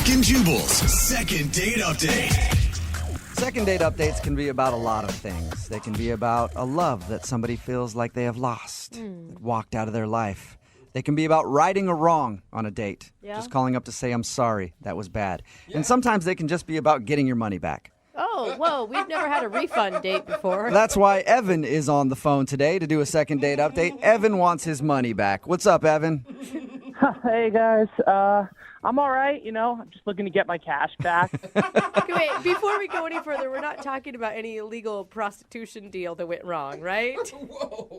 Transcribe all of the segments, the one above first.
Brooke and Jubal's second date update. Second date updates can be about a lot of things. They can be about a love that somebody feels like they have lost, that walked out of their life. They can be about righting a wrong on a date, just calling up to say, I'm sorry, that was bad. And sometimes they can just be about getting your money back. Oh, whoa, we've never had a refund date before. That's why Evan is on the phone today to do a second date update. Evan wants his money back. What's up, Evan? Hey, guys. I'm all right, I'm just looking to get my cash back. Okay, wait, before we go any further, we're not talking about any illegal prostitution deal that went wrong, right?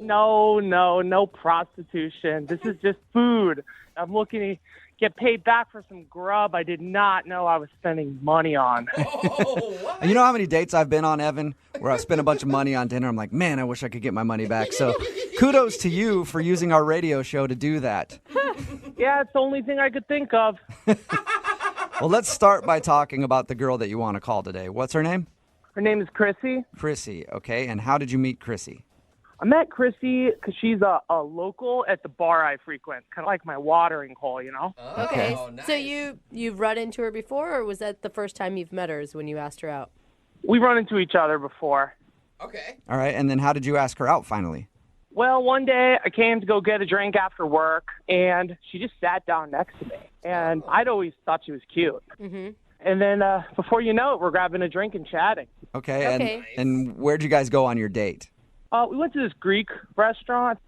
No prostitution. This is just food. I'm looking to get paid back for some grub I did not know I was spending money on. You know how many dates I've been on, Evan, where I've spent a bunch of money on dinner? I'm like, man, I wish I could get my money back. So kudos to you for using our radio show to do that. Yeah, it's the only thing I could think of. Well, let's start by talking about the girl that you want to call today. What's her name? Her name is Chrissy. Chrissy, okay. And how did you meet Chrissy? I met Chrissy because she's a local at the bar I frequent, kind of like my watering hole, Okay, nice. so you've run into her before, or was that the first time you've met her is when you asked her out? We've run into each other before. Okay. All right, and then how did you ask her out finally? Well, one day I came to go get a drink after work, and she just sat down next to me. And I'd always thought she was cute. Mm-hmm. And then before you know it, we're grabbing a drink and chatting. Okay. And where'd you guys go on your date? We went to this Greek restaurant.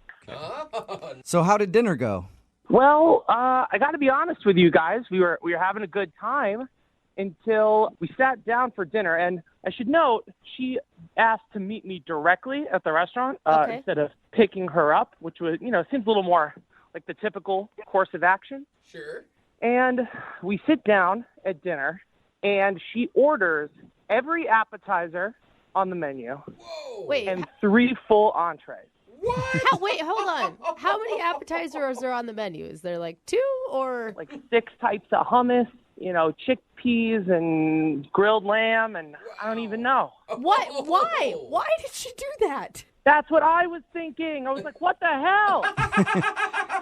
So how did dinner go? Well, I got to be honest with you guys. We were having a good time until we sat down for dinner. And I should note, she asked to meet me directly at the restaurant instead of picking her up, which was, seems a little more like the typical course of action. Sure. And we sit down at dinner, and she orders every appetizer on the menu. Whoa. Wait, And 3 full entrees. What? wait, hold on. How many appetizers are on the menu? Is there like 2 or? Like 6 types of hummus, chickpeas and grilled lamb, and I don't even know. What? Why? Why did she do that? That's what I was thinking. I was like, what the hell?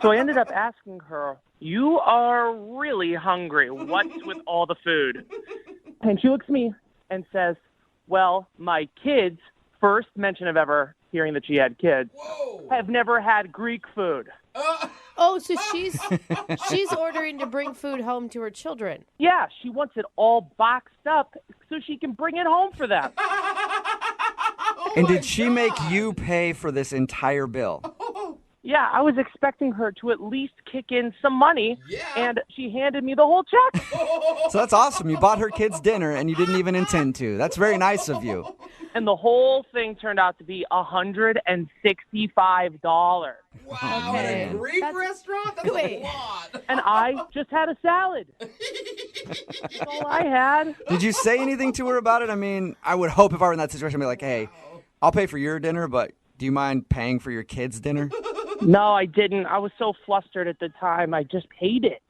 So I ended up asking her, you are really hungry. What's with all the food? And she looks at me and says, well, my kids, first mention of ever hearing that she had kids, have never had Greek food. Oh, so she's ordering to bring food home to her children. Yeah, she wants it all boxed up so she can bring it home for them. And did she make you pay for this entire bill? Yeah, I was expecting her to at least kick in some money, Yeah. and she handed me the whole check. So that's awesome. You bought her kids dinner and you didn't even intend to. That's very nice of you. And the whole thing turned out to be $165. Wow. Okay. At a Greek That's- restaurant? That's Wait. a lot. And I just had a salad. That's all I had. Did you say anything to her about it? I mean, I would hope if I were in that situation, I'd be like, hey, I'll pay for your dinner, but do you mind paying for your kids' dinner? No, I didn't. I was so flustered at the time. I just paid it.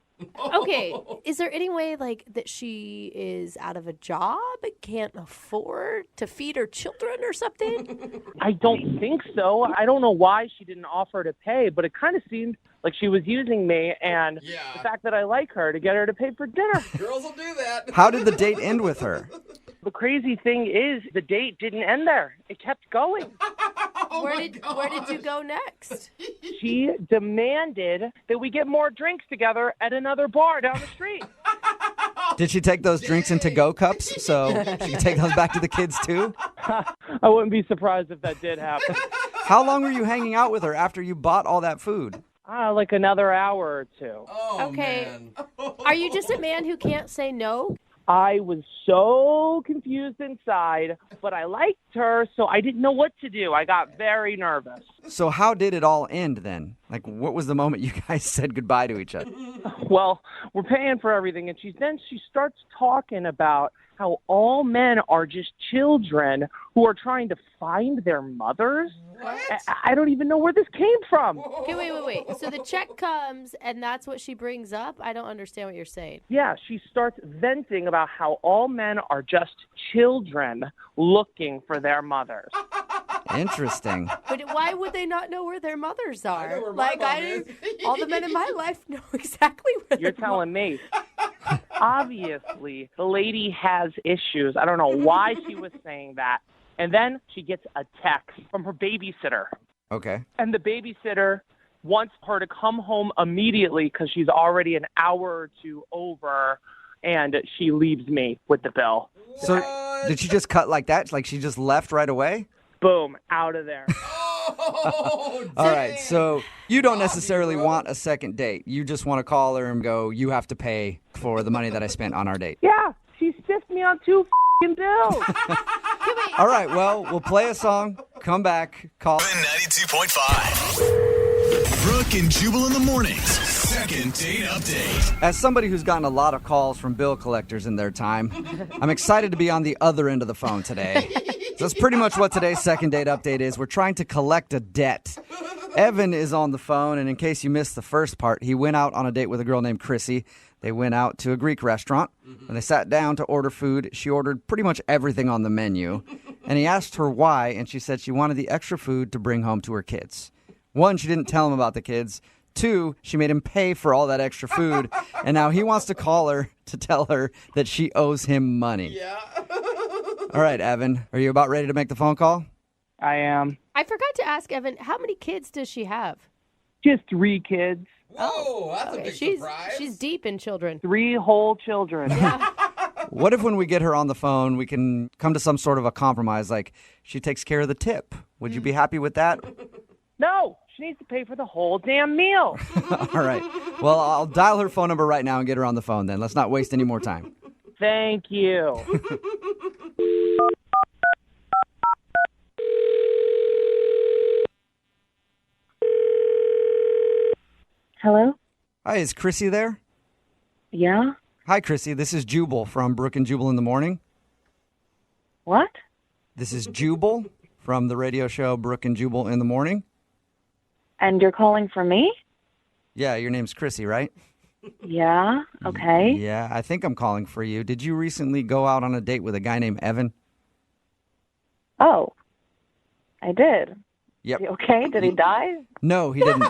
Okay, is there any way that she is out of a job, can't afford to feed her children or something? I don't think so. I don't know why she didn't offer to pay, but it kind of seemed like she was using me and the fact that I like her to get her to pay for dinner. Girls will do that. How did the date end with her? The crazy thing is the date didn't end there. It kept going. Where did you go next? She demanded that we get more drinks together at another bar down the street. Did she take those drinks in to-go cups so she could take those back to the kids too? I wouldn't be surprised if that did happen. How long were you hanging out with her after you bought all that food? Like another hour or 2. Oh, Okay. man. Are you just a man who can't say no? I was so confused inside, but I liked her, so I didn't know what to do. I got very nervous. So how did it all end then? Like, what was the moment you guys said goodbye to each other? Well, we're paying for everything, and she starts talking about how all men are just children who are trying to find their mothers. What? I don't even know where this came from. Okay, wait. So the check comes, and that's what she brings up? I don't understand what you're saying. Yeah, she starts venting about how all men are just children looking for their mothers. Interesting. But why would they not know where their mothers are? know where my mom is. All the men in my life know exactly where You're their telling me. Obviously, the lady has issues. I don't know why she was saying that. And then she gets a text from her babysitter. Okay. And the babysitter wants her to come home immediately because she's already an hour or two over, and she leaves me with the bill. So did she just cut like that? Like she just left right away? Boom, out of there. Oh, All right, so you don't necessarily want a second date. You just want to call her and go, you have to pay for the money that I spent on our date. Yeah, she stiffed me on 2 f***ing bills. All right, well, we'll play a song, come back, call. 92.5. Brooke and Jubal in the mornings. Second date update. As somebody who's gotten a lot of calls from bill collectors in their time, I'm excited to be on the other end of the phone today. So that's pretty much what today's second date update is. We're trying to collect a debt. Evan is on the phone, and in case you missed the first part, he went out on a date with a girl named Chrissy. They went out to a Greek restaurant. When they sat down to order food, she ordered pretty much everything on the menu. And he asked her why, and she said she wanted the extra food to bring home to her kids. 1, she didn't tell him about the kids. 2, she made him pay for all that extra food. And now he wants to call her to tell her that she owes him money. Yeah. All right, Evan, are you about ready to make the phone call? I am. I forgot to ask Evan, how many kids does she have? Just 3 kids, Whoa, that's a Okay, big she's surprise. she's deep in children. 3 whole children. What if when we get her on the phone, we can come to some sort of a compromise, like she takes care of the tip? Would you be happy with that? No, she needs to pay for the whole damn meal. All right. Well, I'll dial her phone number right now and get her on the phone then. Let's not waste any more time. Thank you. Hello? Hi, is Chrissy there? Yeah? Hi, Chrissy. This is Jubal from Brooke and Jubal in the morning. What? This is Jubal from the radio show Brooke and Jubal in the morning. And you're calling for me? Yeah, your name's Chrissy, right? Yeah? Okay. Yeah, I think I'm calling for you. Did you recently go out on a date with a guy named Evan? Oh, I did. Yep. Okay, did he die? No, he didn't.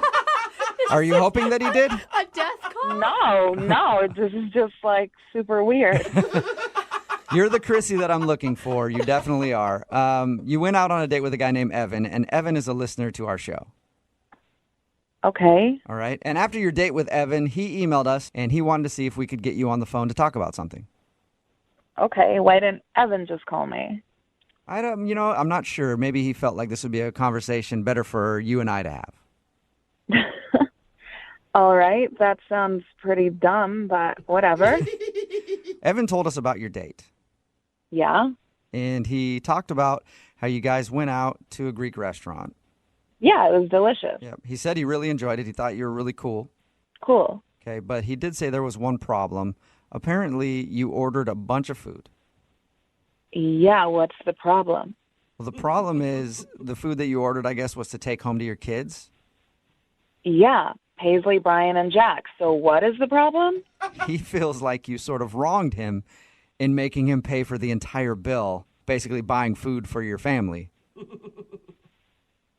Are you hoping that he did? A death call? No, this is just like super weird. You're the Chrissy that I'm looking for. You definitely are. You went out on a date with a guy named Evan, and Evan is a listener to our show. Okay. All right. And after your date with Evan, he emailed us, and he wanted to see if we could get you on the phone to talk about something. Okay, why didn't Evan just call me? I'm not sure. Maybe he felt like this would be a conversation better for you and I to have. All right, that sounds pretty dumb, but whatever. Evan told us about your date, Yeah? and he talked about how you guys went out to a Greek restaurant. Yeah, it was delicious. Yep. He said he really enjoyed it. He thought you were really cool. Cool. Okay, but he did say there was one problem. Apparently, you ordered a bunch of food. Yeah, what's the problem? Well, the problem is the food that you ordered, I guess, was to take home to your kids. Yeah, Paisley, Brian, and Jack. So what is the problem? He feels like you sort of wronged him in making him pay for the entire bill, basically buying food for your family.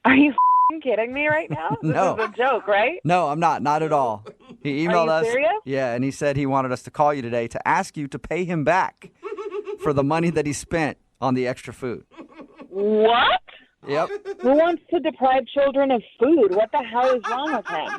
Are you kidding me right now? No. This is a joke, right? No, I'm not at all. He emailed Are you us. serious? Yeah, and he said he wanted us to call you today to ask you to pay him back for the money that he spent on the extra food. What? Yep. Who wants to deprive children of food? What the hell is wrong with him?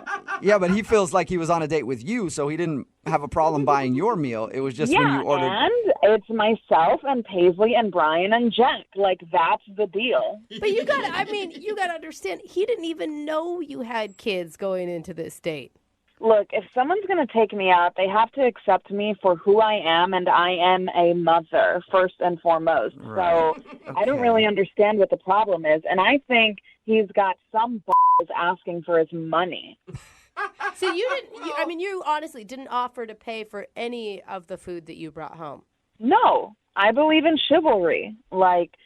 Yeah, but he feels like he was on a date with you, so he didn't have a problem buying your meal. It was just when you ordered. And it's myself and Paisley and Brian and Jack. Like, that's the deal. But you gotta understand, he didn't even know you had kids going into this date. Look, if someone's going to take me out, they have to accept me for who I am, and I am a mother, first and foremost. Right. So I don't really understand what the problem is, and I think he's got some balls asking for his money. So you honestly didn't offer to pay for any of the food that you brought home. No, I believe in chivalry. Like,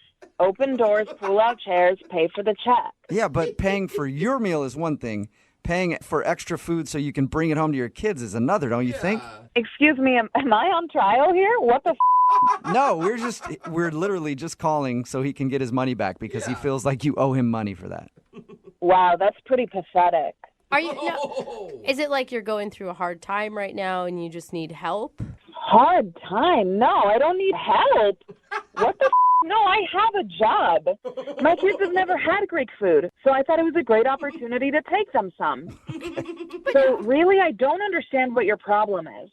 open doors, pull out chairs, pay for the check. Yeah, but paying for your meal is one thing. Paying for extra food so you can bring it home to your kids is another, don't you think? Excuse me, am I on trial here? What the No, we're literally just calling so he can get his money back because he feels like you owe him money for that. Wow, that's pretty pathetic. Are you? No, is it like you're going through a hard time right now and you just need help? Hard time? No, I don't need help. What the No, I have a job. My kids have never had Greek food, so I thought it was a great opportunity to take them some. So really, I don't understand what your problem is.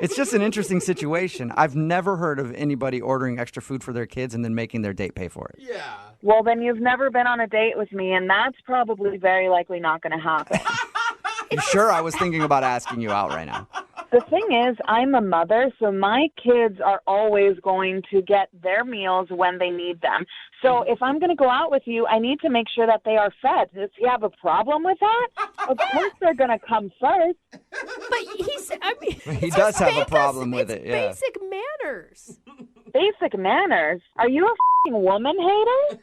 It's just an interesting situation. I've never heard of anybody ordering extra food for their kids and then making their date pay for it. Yeah. Well, then you've never been on a date with me, and that's probably very likely not going to happen. You sure? I was thinking about asking you out right now. The thing is, I'm a mother, so my kids are always going to get their meals when they need them. So if I'm going to go out with you, I need to make sure that they are fed. Does he have a problem with that? Of course they're going to come first. But He does have a problem with it, yeah. Basic manners. Basic manners? Are you a f***ing woman hater?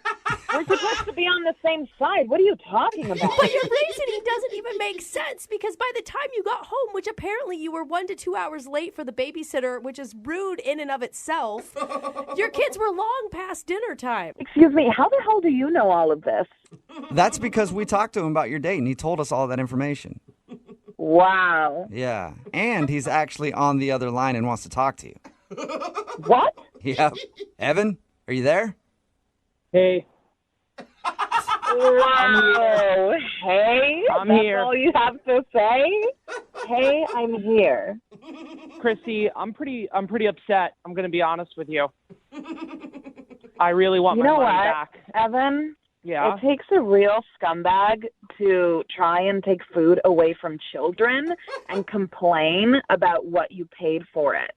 We're supposed to be on the same side. What are you talking about? But your reasoning doesn't even make sense because by the time you got home, which apparently you were 1 to 2 hours late for the babysitter, which is rude in and of itself, your kids were long past dinner time. Excuse me, how the hell do you know all of this? That's because we talked to him about your date and he told us all that information. Wow. Yeah. And he's actually on the other line and wants to talk to you. What? Yep. Evan, are you there? Hey, Wow. Hey, I'm that's here. all you have to say? Hey, I'm here. Chrissy, I'm pretty upset. I'm going to be honest with you. I really want You my know money what, back. Evan? Yeah. It takes a real scumbag to try and take food away from children and complain about what you paid for it.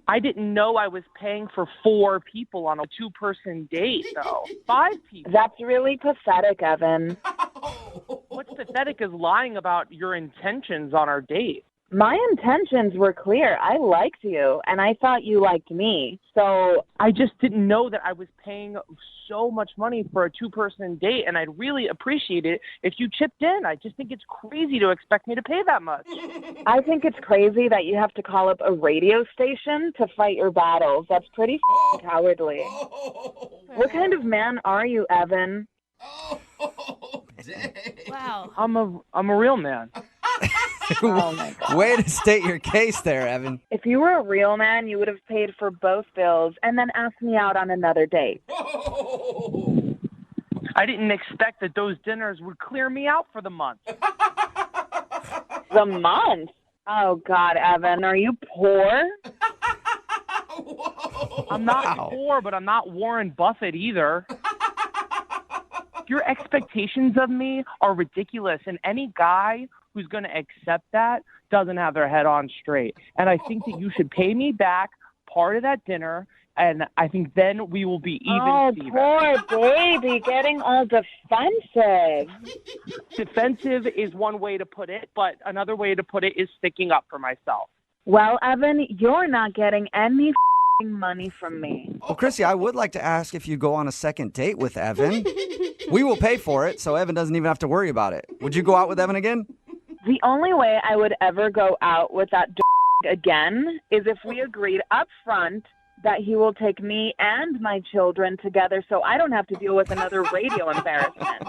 I didn't know I was paying for 4 people on a 2-person date, though. 5 people. That's really pathetic, Evan. What's pathetic is lying about your intentions on our date. My intentions were clear. I liked you, and I thought you liked me. So I just didn't know that I was paying so much money for a 2-person date, and I'd really appreciate it if you chipped in. I just think it's crazy to expect me to pay that much. I think it's crazy that you have to call up a radio station to fight your battles. That's pretty cowardly. What kind of man are you, Evan? Wow. I'm a real man. Oh, my God. Way to state your case there, Evan. If you were a real man, you would have paid for both bills and then asked me out on another date. I didn't expect that those dinners would clear me out for the month. The month? Oh, God, Evan, are you poor? I'm not Wow. poor, but I'm not Warren Buffett either. Your expectations of me are ridiculous, and any guy who's going to accept that doesn't have their head on straight. And I think that you should pay me back part of that dinner, and I think then we will be even. Oh, Steven. poor baby, getting all defensive. Defensive is one way to put it, but another way to put it is sticking up for myself. Well, Evan, you're not getting any money from me. Well, Chrissy, I would like to ask if you go on a second date with Evan. We will pay for it, so Evan doesn't even have to worry about it. Would you go out with Evan again? The only way I would ever go out with that again is if we agreed up front that he will take me and my children together so I don't have to deal with another radio embarrassment.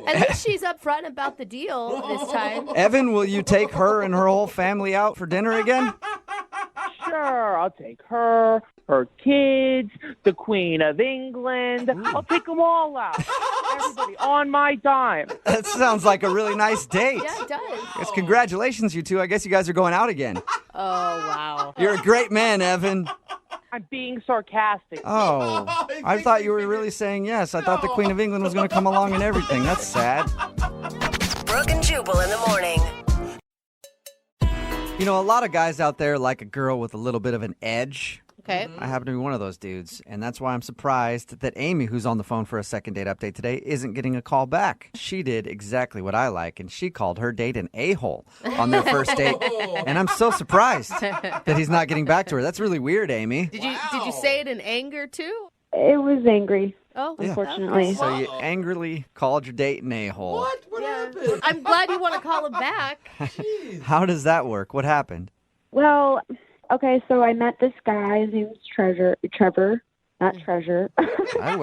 At least she's upfront about the deal this time. Evan, will you take her and her whole family out for dinner again? Sure, I'll take her, her kids, the Queen of England. I'll take them all out. Everybody on my dime. That sounds like a really nice date. Yeah, it does. Yes, congratulations, you two. I guess you guys are going out again. Oh, wow. You're a great man, Evan. I'm being sarcastic. Oh, I thought you were really saying yes. I thought the Queen of England was going to come along and everything. That's sad. Brooke and Jubal in the morning. You know, a lot of guys out there like a girl with a little bit of an edge. Okay. I happen to be one of those dudes, and that's why I'm surprised that Amy, who's on the phone for a second date update today, isn't getting a call back. She did exactly what I like, and she called her date an a-hole on their first date, and I'm so surprised that he's not getting back to her. That's really weird, Amy. Did you say it in anger, too? It was angry, Oh, unfortunately. So you angrily called your date an a-hole. What? What happened? I'm glad you want to call him back. How does that work? What happened? Well, okay, so I met this guy. His name was Trevor, not Treasure. I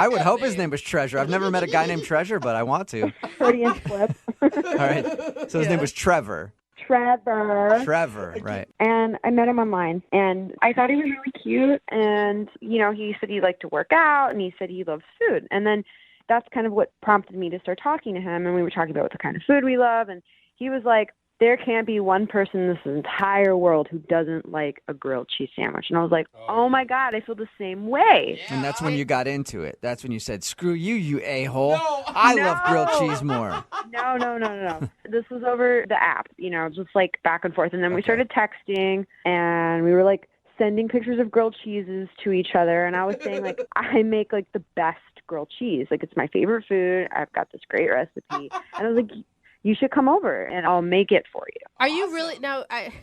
would hope his name was Treasure. I've never met a guy named Treasure, but I want to. Freudian slip. All right. So his name was Trevor. Trevor. Trevor, right. And I met him online, and I thought he was really cute. And, he said he liked to work out, and he said he loves food. And then that's kind of what prompted me to start talking to him. And we were talking about what the kind of food we love. And he was like, there can't be one person in this entire world who doesn't like a grilled cheese sandwich. And I was like, oh my God, I feel the same way. And that's when you got into it. That's when you said, screw you, you a-hole. I love grilled cheese more. No. This was over the app, just like back and forth. And then we started texting, and we were like sending pictures of grilled cheeses to each other. And I was saying, like, I make like the best grilled cheese. Like, it's my favorite food. I've got this great recipe. And I was like, you should come over and I'll make it for you. Are you really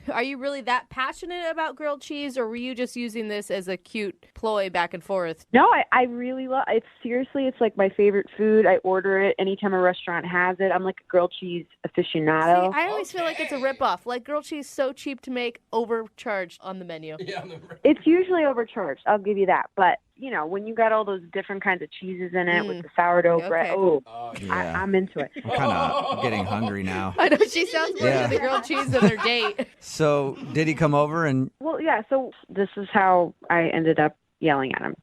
are you really that passionate about grilled cheese, or were you just using this as a cute ploy back and forth? No, I really love it. Seriously, it's like my favorite food. I order it anytime a restaurant has it. I'm like a grilled cheese aficionado. See, I always feel like it's a ripoff. Like, grilled cheese so cheap to make, overcharged on the menu. Yeah, it's usually overcharged. I'll give you that. But when you got all those different kinds of cheeses in it with the sourdough bread, I'm into it. I'm kind of getting hungry now. I know, she sounds more into the grilled cheese than their date. So did he come over and... Well, yeah, so this is how I ended up yelling at him.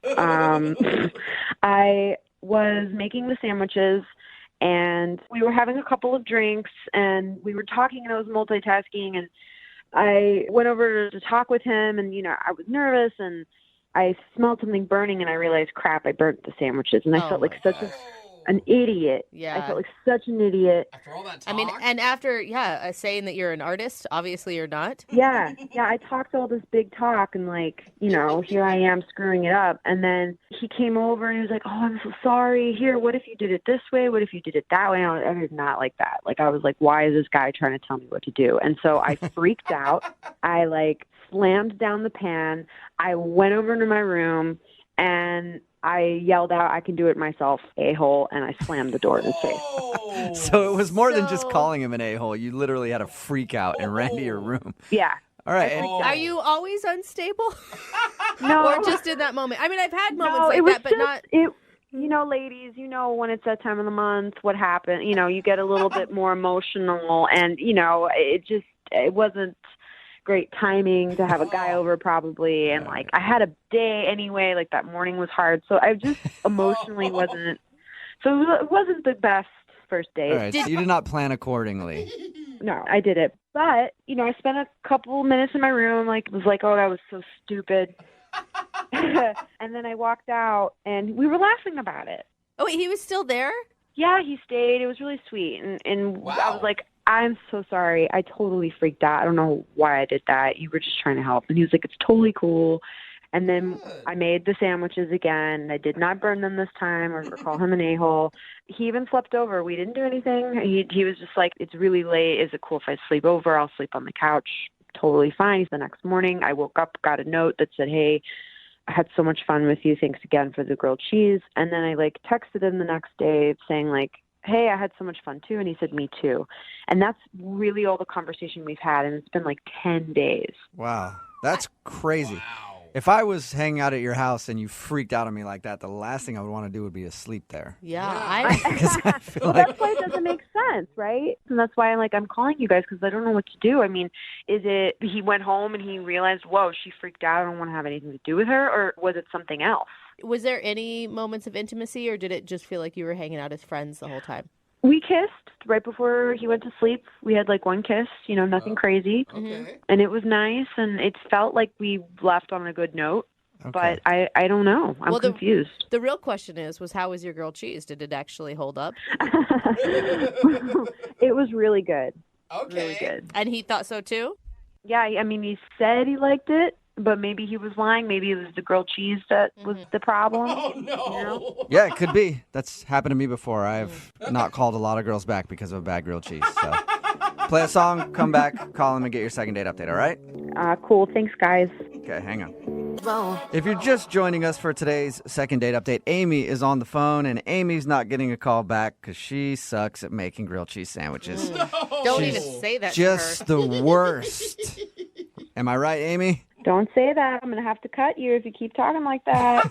I was making the sandwiches, and we were having a couple of drinks, and we were talking, and I was multitasking, and I went over to talk with him, and, I was nervous, and I smelled something burning, and I realized, crap, I burnt the sandwiches. And I felt like such an idiot. Yeah. I felt like such an idiot. After all that talk? I mean, and after, saying that you're an artist, obviously you're not. Yeah, I talked all this big talk, and here I am screwing it up. And then he came over, and he was like, oh, I'm so sorry. Here, what if you did it this way? What if you did it that way? And I did not like that. Like, I was like, why is this guy trying to tell me what to do? And so I freaked out. I slammed down the pan. I went over to my room, and I yelled out, I can do it myself, a-hole, and I slammed the door in his face. So it was more than just calling him an a-hole. You literally had a freak out and ran to your room. Yeah. All right. Are you always unstable? No. Or just in that moment? I mean, I've had moments like that, but not... ladies, when it's that time of the month, what happened, you get a little bit more emotional, and, it wasn't great timing to have a guy over probably, and I had a day anyway, that morning was hard, so I just emotionally wasn't, so it wasn't the best first date. All right, so you did not plan accordingly. No, I did it, but I spent a couple minutes in my room, was like, oh, that was so stupid. And then I walked out, and we were laughing about it. Oh, wait, he was still there? Yeah, he stayed. It was really sweet, and wow. I was like, I'm so sorry. I totally freaked out. I don't know why I did that. You were just trying to help. And he was like, it's totally cool. And then I made the sandwiches again. I did not burn them this time or call him an a-hole. He even slept over. We didn't do anything. He was just like, it's really late. Is it cool if I sleep over? I'll sleep on the couch. Totally fine. The next morning, I woke up, got a note that said, hey, I had so much fun with you. Thanks again for the grilled cheese. And then I texted him the next day saying hey, I had so much fun too. And he said, me too. And that's really all the conversation we've had. And it's been 10 days. Wow. That's crazy. Wow. If I was hanging out at your house and you freaked out on me like that, the last thing I would want to do would be to sleep there. Yeah. I feel well, that's why it doesn't make sense, right? And that's why I'm calling you guys, because I don't know what to do. I mean, is it he went home and he realized, whoa, she freaked out, I don't want to have anything to do with her? Or was it something else? Was there any moments of intimacy, or did it just feel like you were hanging out as friends the whole time? We kissed right before he went to sleep. We had one kiss, nothing crazy. Okay. And it was nice, and it felt like we left on a good note. Okay. But I don't know. I'm confused. The real question was how was your grilled cheese? Did it actually hold up? It was really good. Okay. Really good. And he thought so too? Yeah, I mean, he said he liked it, but maybe he was lying. Maybe it was the grilled cheese that was the problem. Oh, no. Yeah, it could be. That's happened to me before. I've not called a lot of girls back because of a bad grilled cheese. So play a song, come back, call him, and get your second date update, all right? Cool. Thanks, guys. Okay, hang on. If you're just joining us for today's second date update, Amy is on the phone, and Amy's not getting a call back because she sucks at making grilled cheese sandwiches. No. Don't even say that Just to her. the worst. Am I right, Amy? Don't say that. I'm going to have to cut you if you keep talking like that.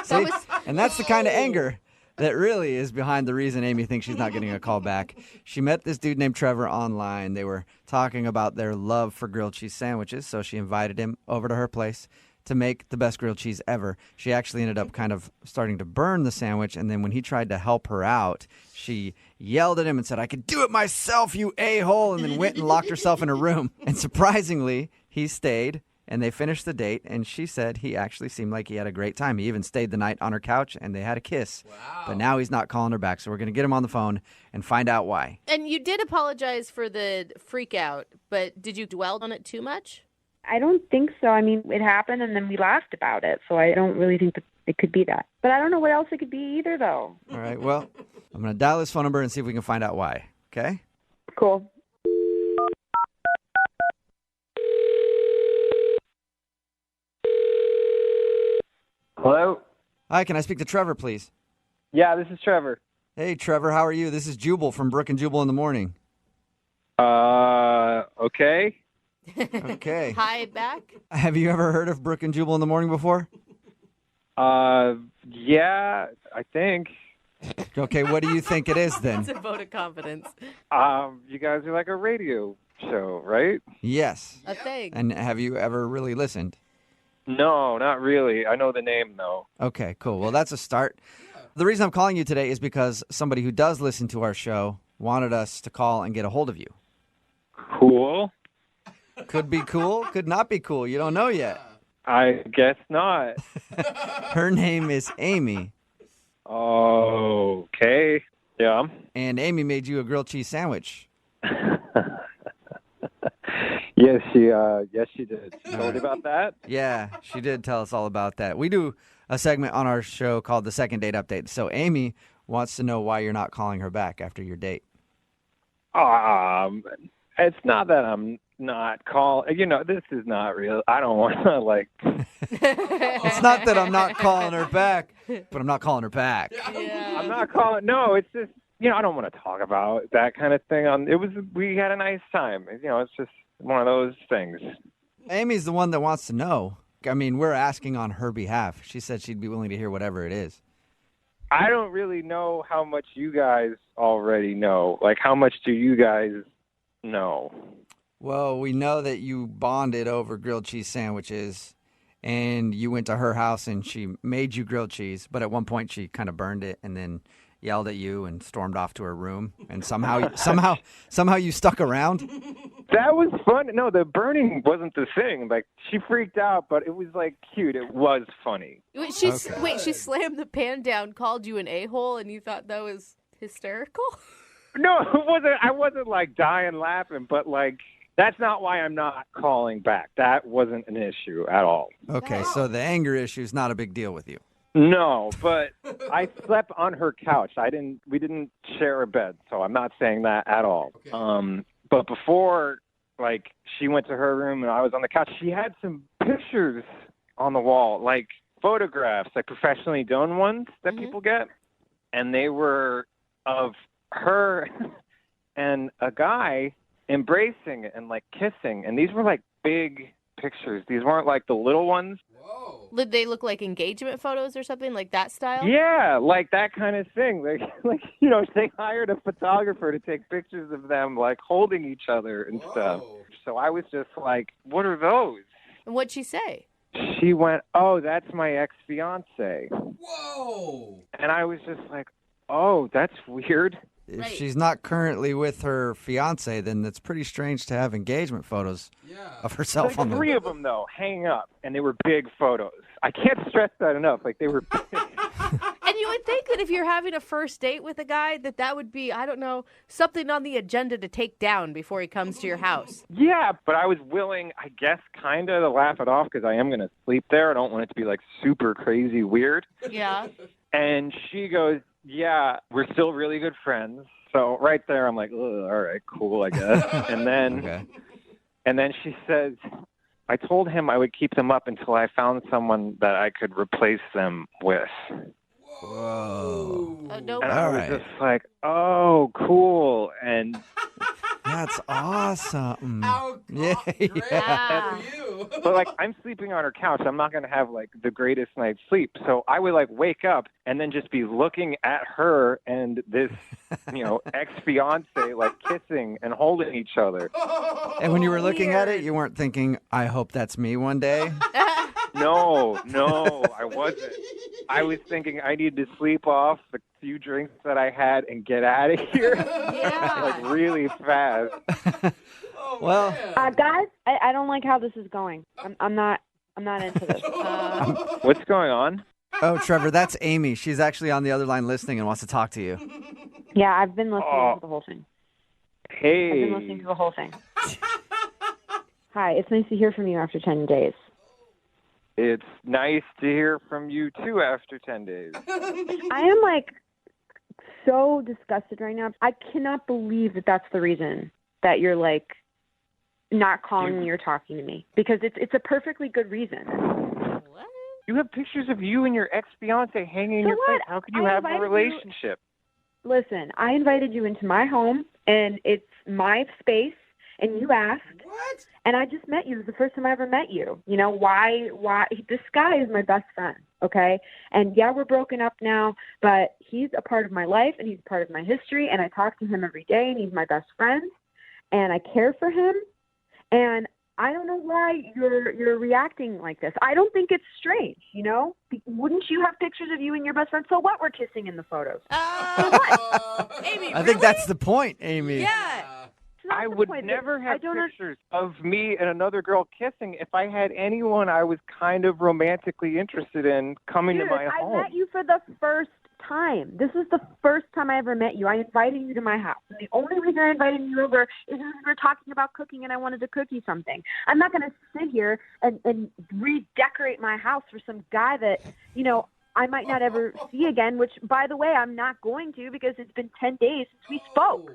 See? And that's the kind of anger that really is behind the reason Amy thinks she's not getting a call back. She met this dude named Trevor online. They were talking about their love for grilled cheese sandwiches, so she invited him over to her place to make the best grilled cheese ever. She actually ended up kind of starting to burn the sandwich, and then when he tried to help her out, she yelled at him and said, "I can do it myself, you a-hole," and then went and locked herself in a room. And surprisingly, he stayed, and they finished the date, and she said he actually seemed like he had a great time. He even stayed the night on her couch, and they had a kiss. Wow. But now he's not calling her back, so we're going to get him on the phone and find out why. And you did apologize for the freak out, but did you dwell on it too much? I don't think so. I mean, it happened and then we laughed about it. So I don't really think that it could be that. But I don't know what else it could be either, though. All right, well, I'm going to dial his phone number and see if we can find out why, okay? Cool. Hello? Hi, can I speak to Trevor, please? Yeah, this is Trevor. Hey, Trevor, how are you? This is Jubal from Brooke and Jubal in the morning. Okay. Okay. Hi, back. Have you ever heard of Brooke and Jubal in the morning before? Yeah, I think. Okay, what do you think it is then? It's a vote of confidence. You guys are like a radio show, right? Yes. A thing. And have you ever really listened? No, not really. I know the name, though. Okay, cool. Well, that's a start. The reason I'm calling you today is because somebody who does listen to our show wanted us to call and get a hold of you. Cool. Could be cool, could not be cool. You don't know yet. I guess not. Her name is Amy, Okay. Yeah. and Amy made you a grilled cheese sandwich. Yes, she did. She told you about that? Yeah, she did tell us all about that. We do a segment on our show called the Second Date Update. So Amy wants to know why you're not calling her back after your date. It's not that I'm not calling. This is not real. I don't want to, like... It's not that I'm not calling her back, but I'm not calling her back. Yeah. I'm not calling... No, it's just, I don't want to talk about that kind of thing. We had a nice time. It's just one of those things. Amy's the one that wants to know. I mean, we're asking on her behalf. She said she'd be willing to hear whatever it is. I don't really know how much you guys already know. Like, how much do you guys know? Well, we know that you bonded over grilled cheese sandwiches, and you went to her house and she made you grilled cheese, but at one point she kind of burned it and then yelled at you and stormed off to her room, and somehow you stuck around. That was fun. No, the burning wasn't the thing. Like, she freaked out, but it was, like, cute. It was funny. Wait, she slammed the pan down, called you an a-hole, and you thought that was hysterical? No, it wasn't. I wasn't, like, dying laughing, but, like, that's not why I'm not calling back. That wasn't an issue at all. Okay, so the anger issue is not a big deal with you. No, but I slept on her couch. We didn't share a bed, so I'm not saying that at all. Okay. But before, like, she went to her room and I was on the couch, she had some pictures on the wall, like photographs, like professionally done ones that people get. And they were of her and a guy embracing and, like, kissing. And these were, like, big pictures. These weren't, like, the little ones. Whoa. Did they look like engagement photos or something, like that style? Yeah, like that kind of thing. Like they hired a photographer to take pictures of them, like, holding each other and stuff. So I was just like, what are those? And what'd she say? She went, "Oh, that's my ex-fiance." Whoa. And I was just like, oh, that's weird. If she's not currently with her fiance, then it's pretty strange to have engagement photos of herself on Like the... three of them, though, hanging up, and they were big photos. I can't stress that enough. Like, they were big. And you would think that if you're having a first date with a guy, that would be, I don't know, something on the agenda to take down before he comes to your house. Yeah, but I was willing, I guess, kind of to laugh it off because I am going to sleep there. I don't want it to be, like, super crazy weird. Yeah. And she goes, yeah, we're still really good friends. So right there, I'm like, all right, cool, I guess. And then she says, I told him I would keep them up until I found someone that I could replace them with. Whoa. Oh, no. And I All was right. just like, oh, cool. And That's awesome. How Yeah, great yeah. Ah. for you. But like, I'm sleeping on her couch. I'm not going to have like the greatest night's sleep. So I would like wake up and then just be looking at her and this, ex-fiance like kissing and holding each other. And when you were looking at it, you weren't thinking, I hope that's me one day? No, I wasn't. I was thinking I need to sleep off the few drinks that I had and get out of here. Yeah. Like really fast. Well, guys, I don't like how this is going. I'm not into this. What's going on? oh, Trevor, that's Amy. She's actually on the other line listening and wants to talk to you. Yeah, I've been listening to the whole thing. Hey. I've been listening to the whole thing. Hi, it's nice to hear from you after 10 days. It's nice to hear from you too after 10 days. I am like so disgusted right now. I cannot believe that that's the reason that you're like not calling me or talking to me, because it's a perfectly good reason. What? You have pictures of you and your ex-fiance hanging in So your what? place. How could you have a relationship? Listen, I invited you into my home, and it's my space, and you asked. What? And I just met you. It was the first time I ever met you. You know, why? This guy is my best friend, okay? And yeah, we're broken up now, but he's a part of my life, and he's a part of my history, and I talk to him every day, and he's my best friend, and I care for him. And I don't know why you're reacting like this. I don't think it's strange, you know? Wouldn't you have pictures of you and your best friend? So what? We're kissing in the photos. Amy, I think that's the point, Amy. Yeah. I would never have pictures of me and another girl kissing if I had anyone I was kind of romantically interested in coming to my home. I met you for the first time. This is the first time I ever met you. I invited you to my house. And the only reason I invited you over is because we were talking about cooking and I wanted to cook you something. I'm not going to sit here and redecorate my house for some guy that, you know, I might not ever see again, which, by the way, I'm not going to, because it's been 10 days since we spoke.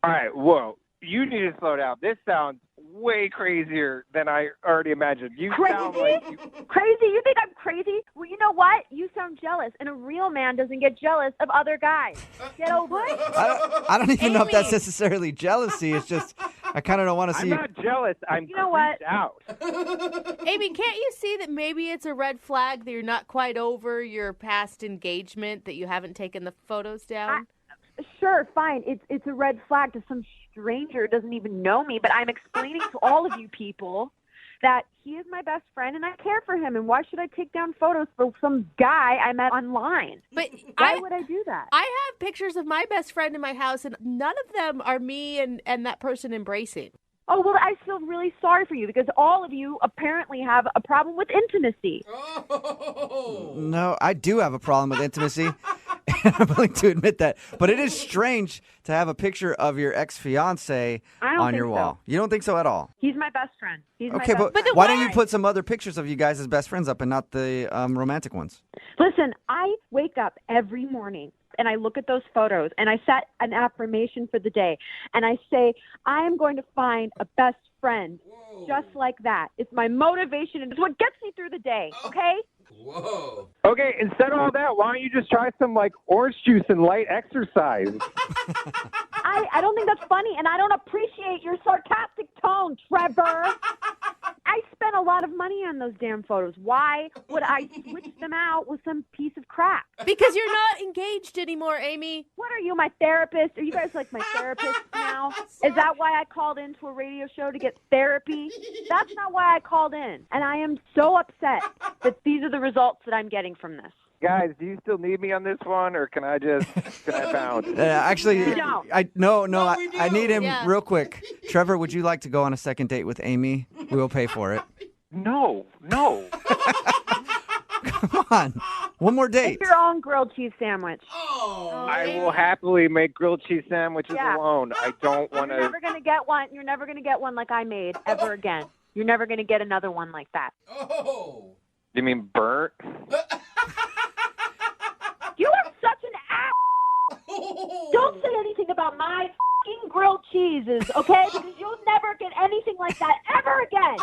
All right, whoa. You need to slow down. This sounds way crazier than I already imagined. You sound like Crazy? You think I'm crazy? Well, you know what? You sound jealous, and a real man doesn't get jealous of other guys. Get over it. I don't even know if that's necessarily jealousy. It's just I kind of don't want to see I'm not jealous. I'm what? out. Amy, can't you see that maybe it's a red flag that you're not quite over your past engagement, that you haven't taken the photos down? Sure, fine. It's a red flag to some stranger who doesn't even know me, but I'm explaining to all of you people that he is my best friend and I care for him, and why should I take down photos for some guy I met online? But why would I do that? I have pictures of my best friend in my house, and none of them are me and that person embracing. Oh, well, I feel really sorry for you, because all of you apparently have a problem with intimacy. Oh. No, I do have a problem with intimacy. And I'm willing to admit that. But it is strange to have a picture of your ex-fiance on your wall. You don't think so at all? He's my best friend. Okay, but why don't you put some other pictures of you guys as best friends up and not the romantic ones? Listen, I wake up every morning and I look at those photos and I set an affirmation for the day. And I say, I am going to find a best friend just like that. It's my motivation and it's what gets me through the day, okay? Whoa. Okay, instead of all that, why don't you just try some like orange juice and light exercise? I don't think that's funny, and I don't appreciate your sarcastic tone, Trevor. I spent a lot of money on those damn photos. Why would I switch them out with some piece of crap? Because you're not engaged anymore, Amy. What are you, my therapist? Are you guys like my therapist now? Is that why I called into a radio show to get therapy? That's not why I called in. And I am so upset that these are the results that I'm getting from this. Guys, do you still need me on this one, or can I bounce? Actually, No. I need him real quick. Trevor, would you like to go on a second date with Amy? We will pay for it. No. Come on. One more date. Make your own grilled cheese sandwich. I will happily make grilled cheese sandwiches alone. I don't want to. You're never going to get one. You're never going to get one like I made ever again. You're never going to get another one like that. Oh. You mean burnt? You are such an ass. Don't say anything about my fucking grilled cheeses, okay? Because you'll never get anything like that ever again.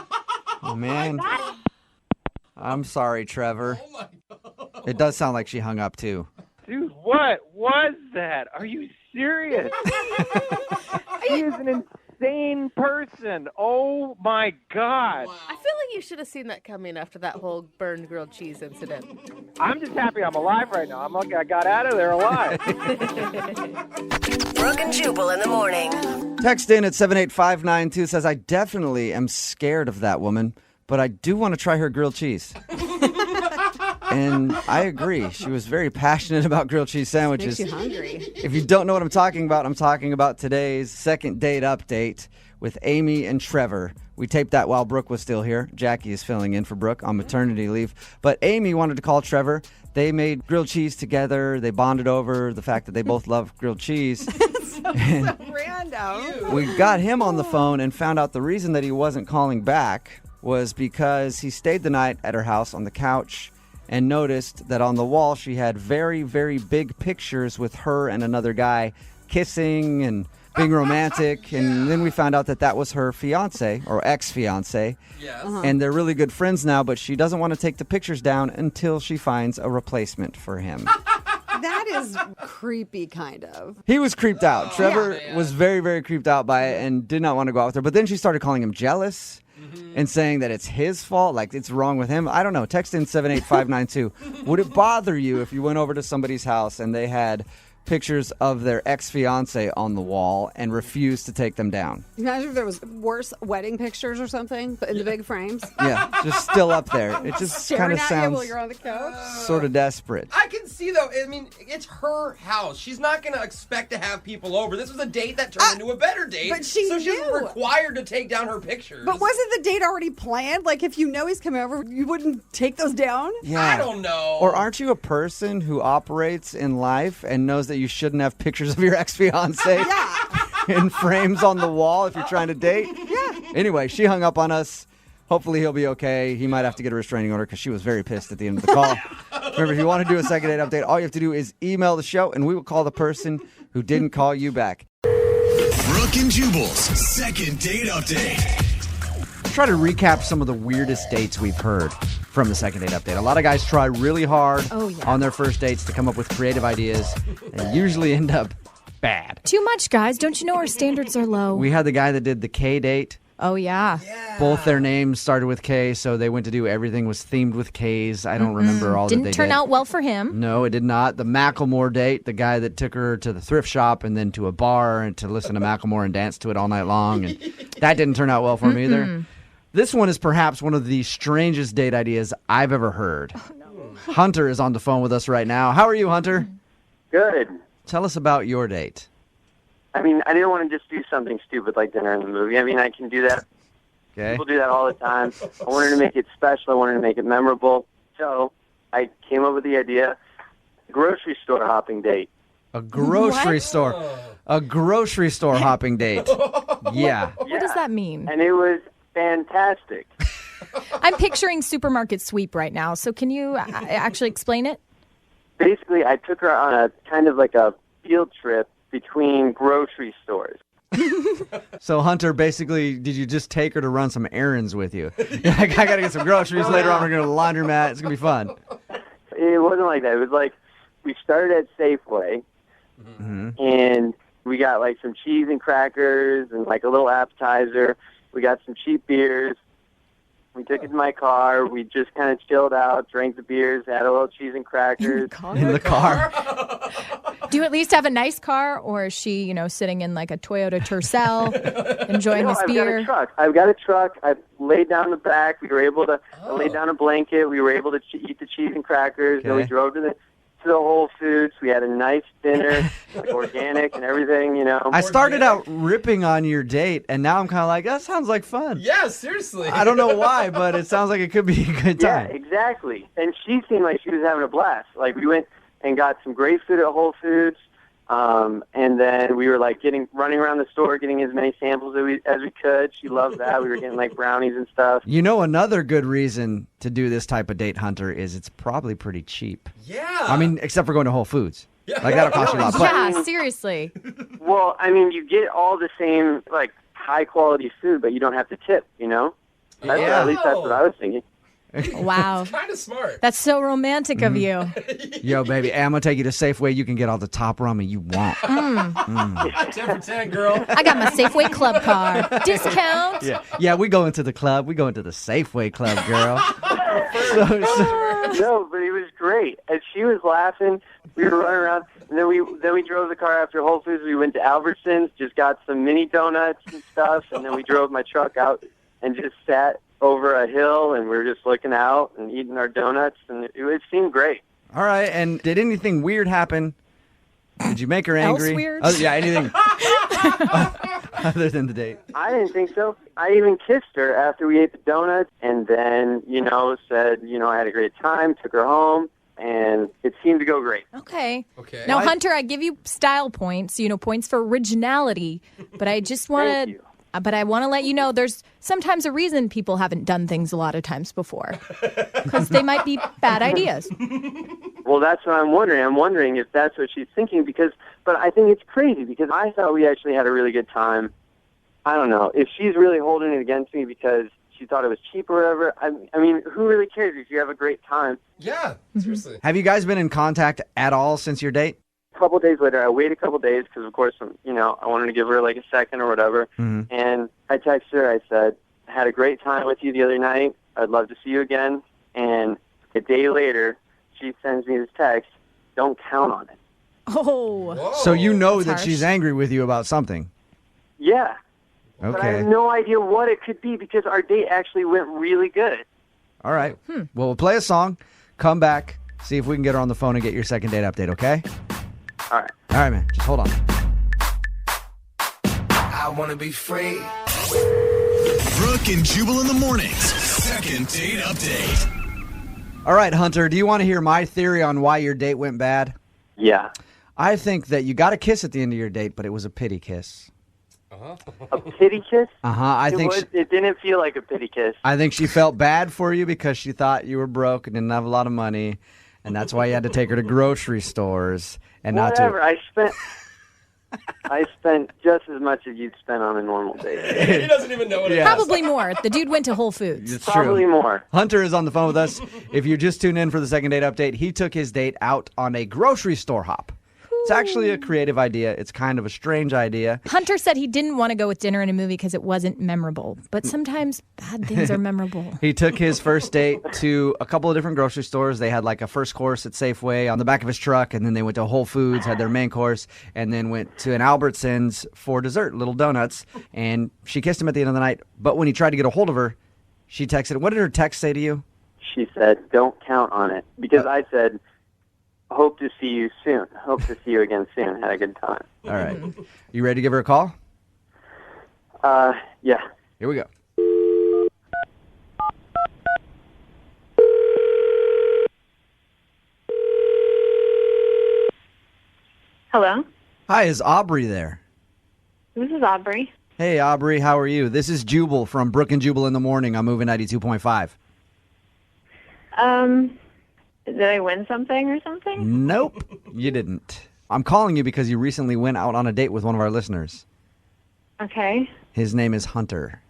Oh, man. I'm sorry, Trevor. Oh my God. It does sound like she hung up, too. Dude, what was that? Are you serious? She is an insane person. Oh my God. I feel like you should have seen that coming after that whole burned grilled cheese incident. I'm just happy I'm alive right now. I'm lucky I got out of there alive. Brooke and Jubal in the morning. Text in at 78592 says, I definitely am scared of that woman, but I do want to try her grilled cheese. And I agree. She was very passionate about grilled cheese sandwiches. Makes you hungry. If you don't know what I'm talking about today's second date update with Amy and Trevor. We taped that while Brooke was still here. Jackie is filling in for Brooke on maternity leave. But Amy wanted to call Trevor. They made grilled cheese together. They bonded over the fact that they both love grilled cheese. Random. We got him on the phone and found out the reason that he wasn't calling back was because he stayed the night at her house on the couch and noticed that on the wall she had very, very big pictures with her and another guy kissing and being romantic. And then we found out that that was her fiance or ex-fiance. Yes. And they're really good friends now, but she doesn't want to take the pictures down until she finds a replacement for him. That is creepy, kind of. He was creeped out. Trevor was very, very creeped out by it and did not want to go out with her. But then she started calling him jealous and saying that it's his fault, like it's wrong with him. I don't know. Text in 78592. Would it bother you if you went over to somebody's house and they had pictures of their ex-fiance on the wall and refused to take them down? Imagine if there was worse wedding pictures or something, but in the big frames. Yeah, just still up there. It just kind Staring of at you sounds while you're on the couch. sort of desperate. I can see, though, I mean, it's her house. She's not going to expect to have people over. This was a date that turned into a better date. But she so she's knew. required to take down her pictures. But wasn't the date already planned? Like, if you know he's coming over, you wouldn't take those down? Yeah. I don't know. Or aren't you a person who operates in life and knows that you shouldn't have pictures of your ex-fiance in frames on the wall if you're trying to date? Yeah. Anyway, she hung up on us. Hopefully he'll be okay. He might have to get a restraining order because she was very pissed at the end of the call. Remember, if you want to do a second date update, all you have to do is email the show and we will call the person who didn't call you back. Brooke and Jubal's second date update. Try to recap some of the weirdest dates we've heard from the second date update. A lot of guys try really hard on their first dates to come up with creative ideas and usually end up bad. Too much, guys. Don't you know our standards are low? We had the guy that did the K date. Oh, yeah. Both their names started with K, so they went to do everything was themed with Ks. I don't remember all that they Didn't turn did. out well for him. No, it did not. The Macklemore date, the guy that took her to the thrift shop and then to a bar and to listen to Macklemore and dance to it all night long. And that didn't turn out well for him either. This one is perhaps one of the strangest date ideas I've ever heard. Oh, no. Hunter is on the phone with us right now. How are you, Hunter? Good. Tell us about your date. I mean, I didn't want to just do something stupid like dinner in the movie. I mean, I can do that. Okay. People do that all the time. I wanted to make it special. I wanted to make it memorable. So I came up with the idea, grocery store hopping date. A grocery store. A grocery store hopping date. Yeah. What does that mean? And it was fantastic. I'm picturing supermarket sweep right now, so can you actually explain it? Basically, I took her on a kind of like a field trip between grocery stores. So, Hunter, basically, did you just take her to run some errands with you? I got to get some groceries. Later on, we're going to the laundromat. It's going to be fun. It wasn't like that. It was like we started at Safeway, and we got like some cheese and crackers and like a little appetizer. We got some cheap beers. We took it to my car. We just kind of chilled out, drank the beers, had a little cheese and crackers. In the car. Do you at least have a nice car, or is she, sitting in like a Toyota Tercel, enjoying this beer? I've got a truck. I laid down the back. We were able to lay down a blanket. We were able to eat the cheese and crackers. Then we drove to the Whole Foods. We had a nice dinner, like organic and everything, I started out ripping on your date, and now I'm kind of like, that sounds like fun. Yeah, seriously. I don't know why, but it sounds like it could be a good time. Yeah, exactly. And she seemed like she was having a blast. Like, we went and got some great food at Whole Foods, and then we were like running around the store, getting as many samples as we could. She loved that. We were getting like brownies and stuff. Another good reason to do this type of date, Hunter, is it's probably pretty cheap. Yeah. I mean, except for going to Whole Foods. Like, that'll cost you a lot. But Yeah, seriously. Well, I mean, you get all the same, like, high-quality food, but you don't have to tip, At least that's what I was thinking. Wow. Kind of smart. That's so romantic of you. Yo, baby, hey, I'm going to take you to Safeway. You can get all the top ramen you want. 10 for 10, girl. I got my Safeway Club car. Discount. Yeah, we go into the club. We go into the Safeway Club, girl. No, but it was great. And she was laughing. We were running around. And then we drove the car after Whole Foods. We went to Albertsons, just got some mini donuts and stuff. And then we drove my truck out and just sat over a hill. And we were just looking out and eating our donuts. And it seemed great. All right. And did anything weird happen? Did you make her angry? Else weird? Yeah, anything other than the date? I didn't think so. I even kissed her after we ate the donuts and then, said, I had a great time, took her home, and it seemed to go great. Okay. Now, Hunter, I give you style points, points for originality, but I just want to... But I want to let you know there's sometimes a reason people haven't done things a lot of times before. Because they might be bad ideas. Well, that's what I'm wondering. I'm wondering if that's what she's thinking but I think it's crazy because I thought we actually had a really good time. I don't know. If she's really holding it against me because she thought it was cheap or whatever, I mean, who really cares if you have a great time? Yeah, seriously. Have you guys been in contact at all since your date? A couple days later, I waited a couple days because, of course, I wanted to give her like a second or whatever. Mm-hmm. And I texted her. I said, I had a great time with you the other night. I'd love to see you again. And a day later, she sends me this text, don't count on it. Oh. Whoa. So you know That's that harsh. she's angry with you about something. Yeah. Okay. But I have no idea what it could be because our date actually went really good. All right. Well, we'll play a song, come back, see if we can get her on the phone and get your second date update, okay? All right. All right, man. Just hold on. I want to be free. Brooke and Jubal in the mornings. Second date update. All right, Hunter, do you want to hear my theory on why your date went bad? Yeah. I think that you got a kiss at the end of your date, but it was a pity kiss. A pity kiss? It didn't feel like a pity kiss. I think she felt bad for you because she thought you were broke and didn't have a lot of money, and that's why you had to take her to grocery stores and Whatever. not to. I spent just as much as you'd spend on a normal date. He doesn't even know what it is. Probably more. The dude went to Whole Foods. It's Probably true. more. Hunter is on the phone with us. If you just tuned in for the second date update, he took his date out on a grocery store hop. It's actually a creative idea. It's kind of a strange idea. Hunter said he didn't want to go with dinner and a movie because it wasn't memorable. But sometimes bad things are memorable. He took his first date to a couple of different grocery stores. They had like a first course at Safeway on the back of his truck, and then they went to Whole Foods, had their main course, and then went to an Albertsons for dessert, little donuts. And she kissed him at the end of the night. But when he tried to get a hold of her, she texted. What did her text say to you? She said, don't count on it. Because I said, hope to see you soon. Hope to see you again soon. Had a good time. All right. You ready to give her a call? Yeah. Here we go. Hello, Hi, is Aubrey there? this is Aubrey. Hey, Aubrey, how are you? This is Jubal from Brooke and Jubal in the morning. I'm moving 92.5. Did I win something or something? Nope, you didn't. I'm calling you because you recently went out on a date with one of our listeners. Okay. His name is Hunter.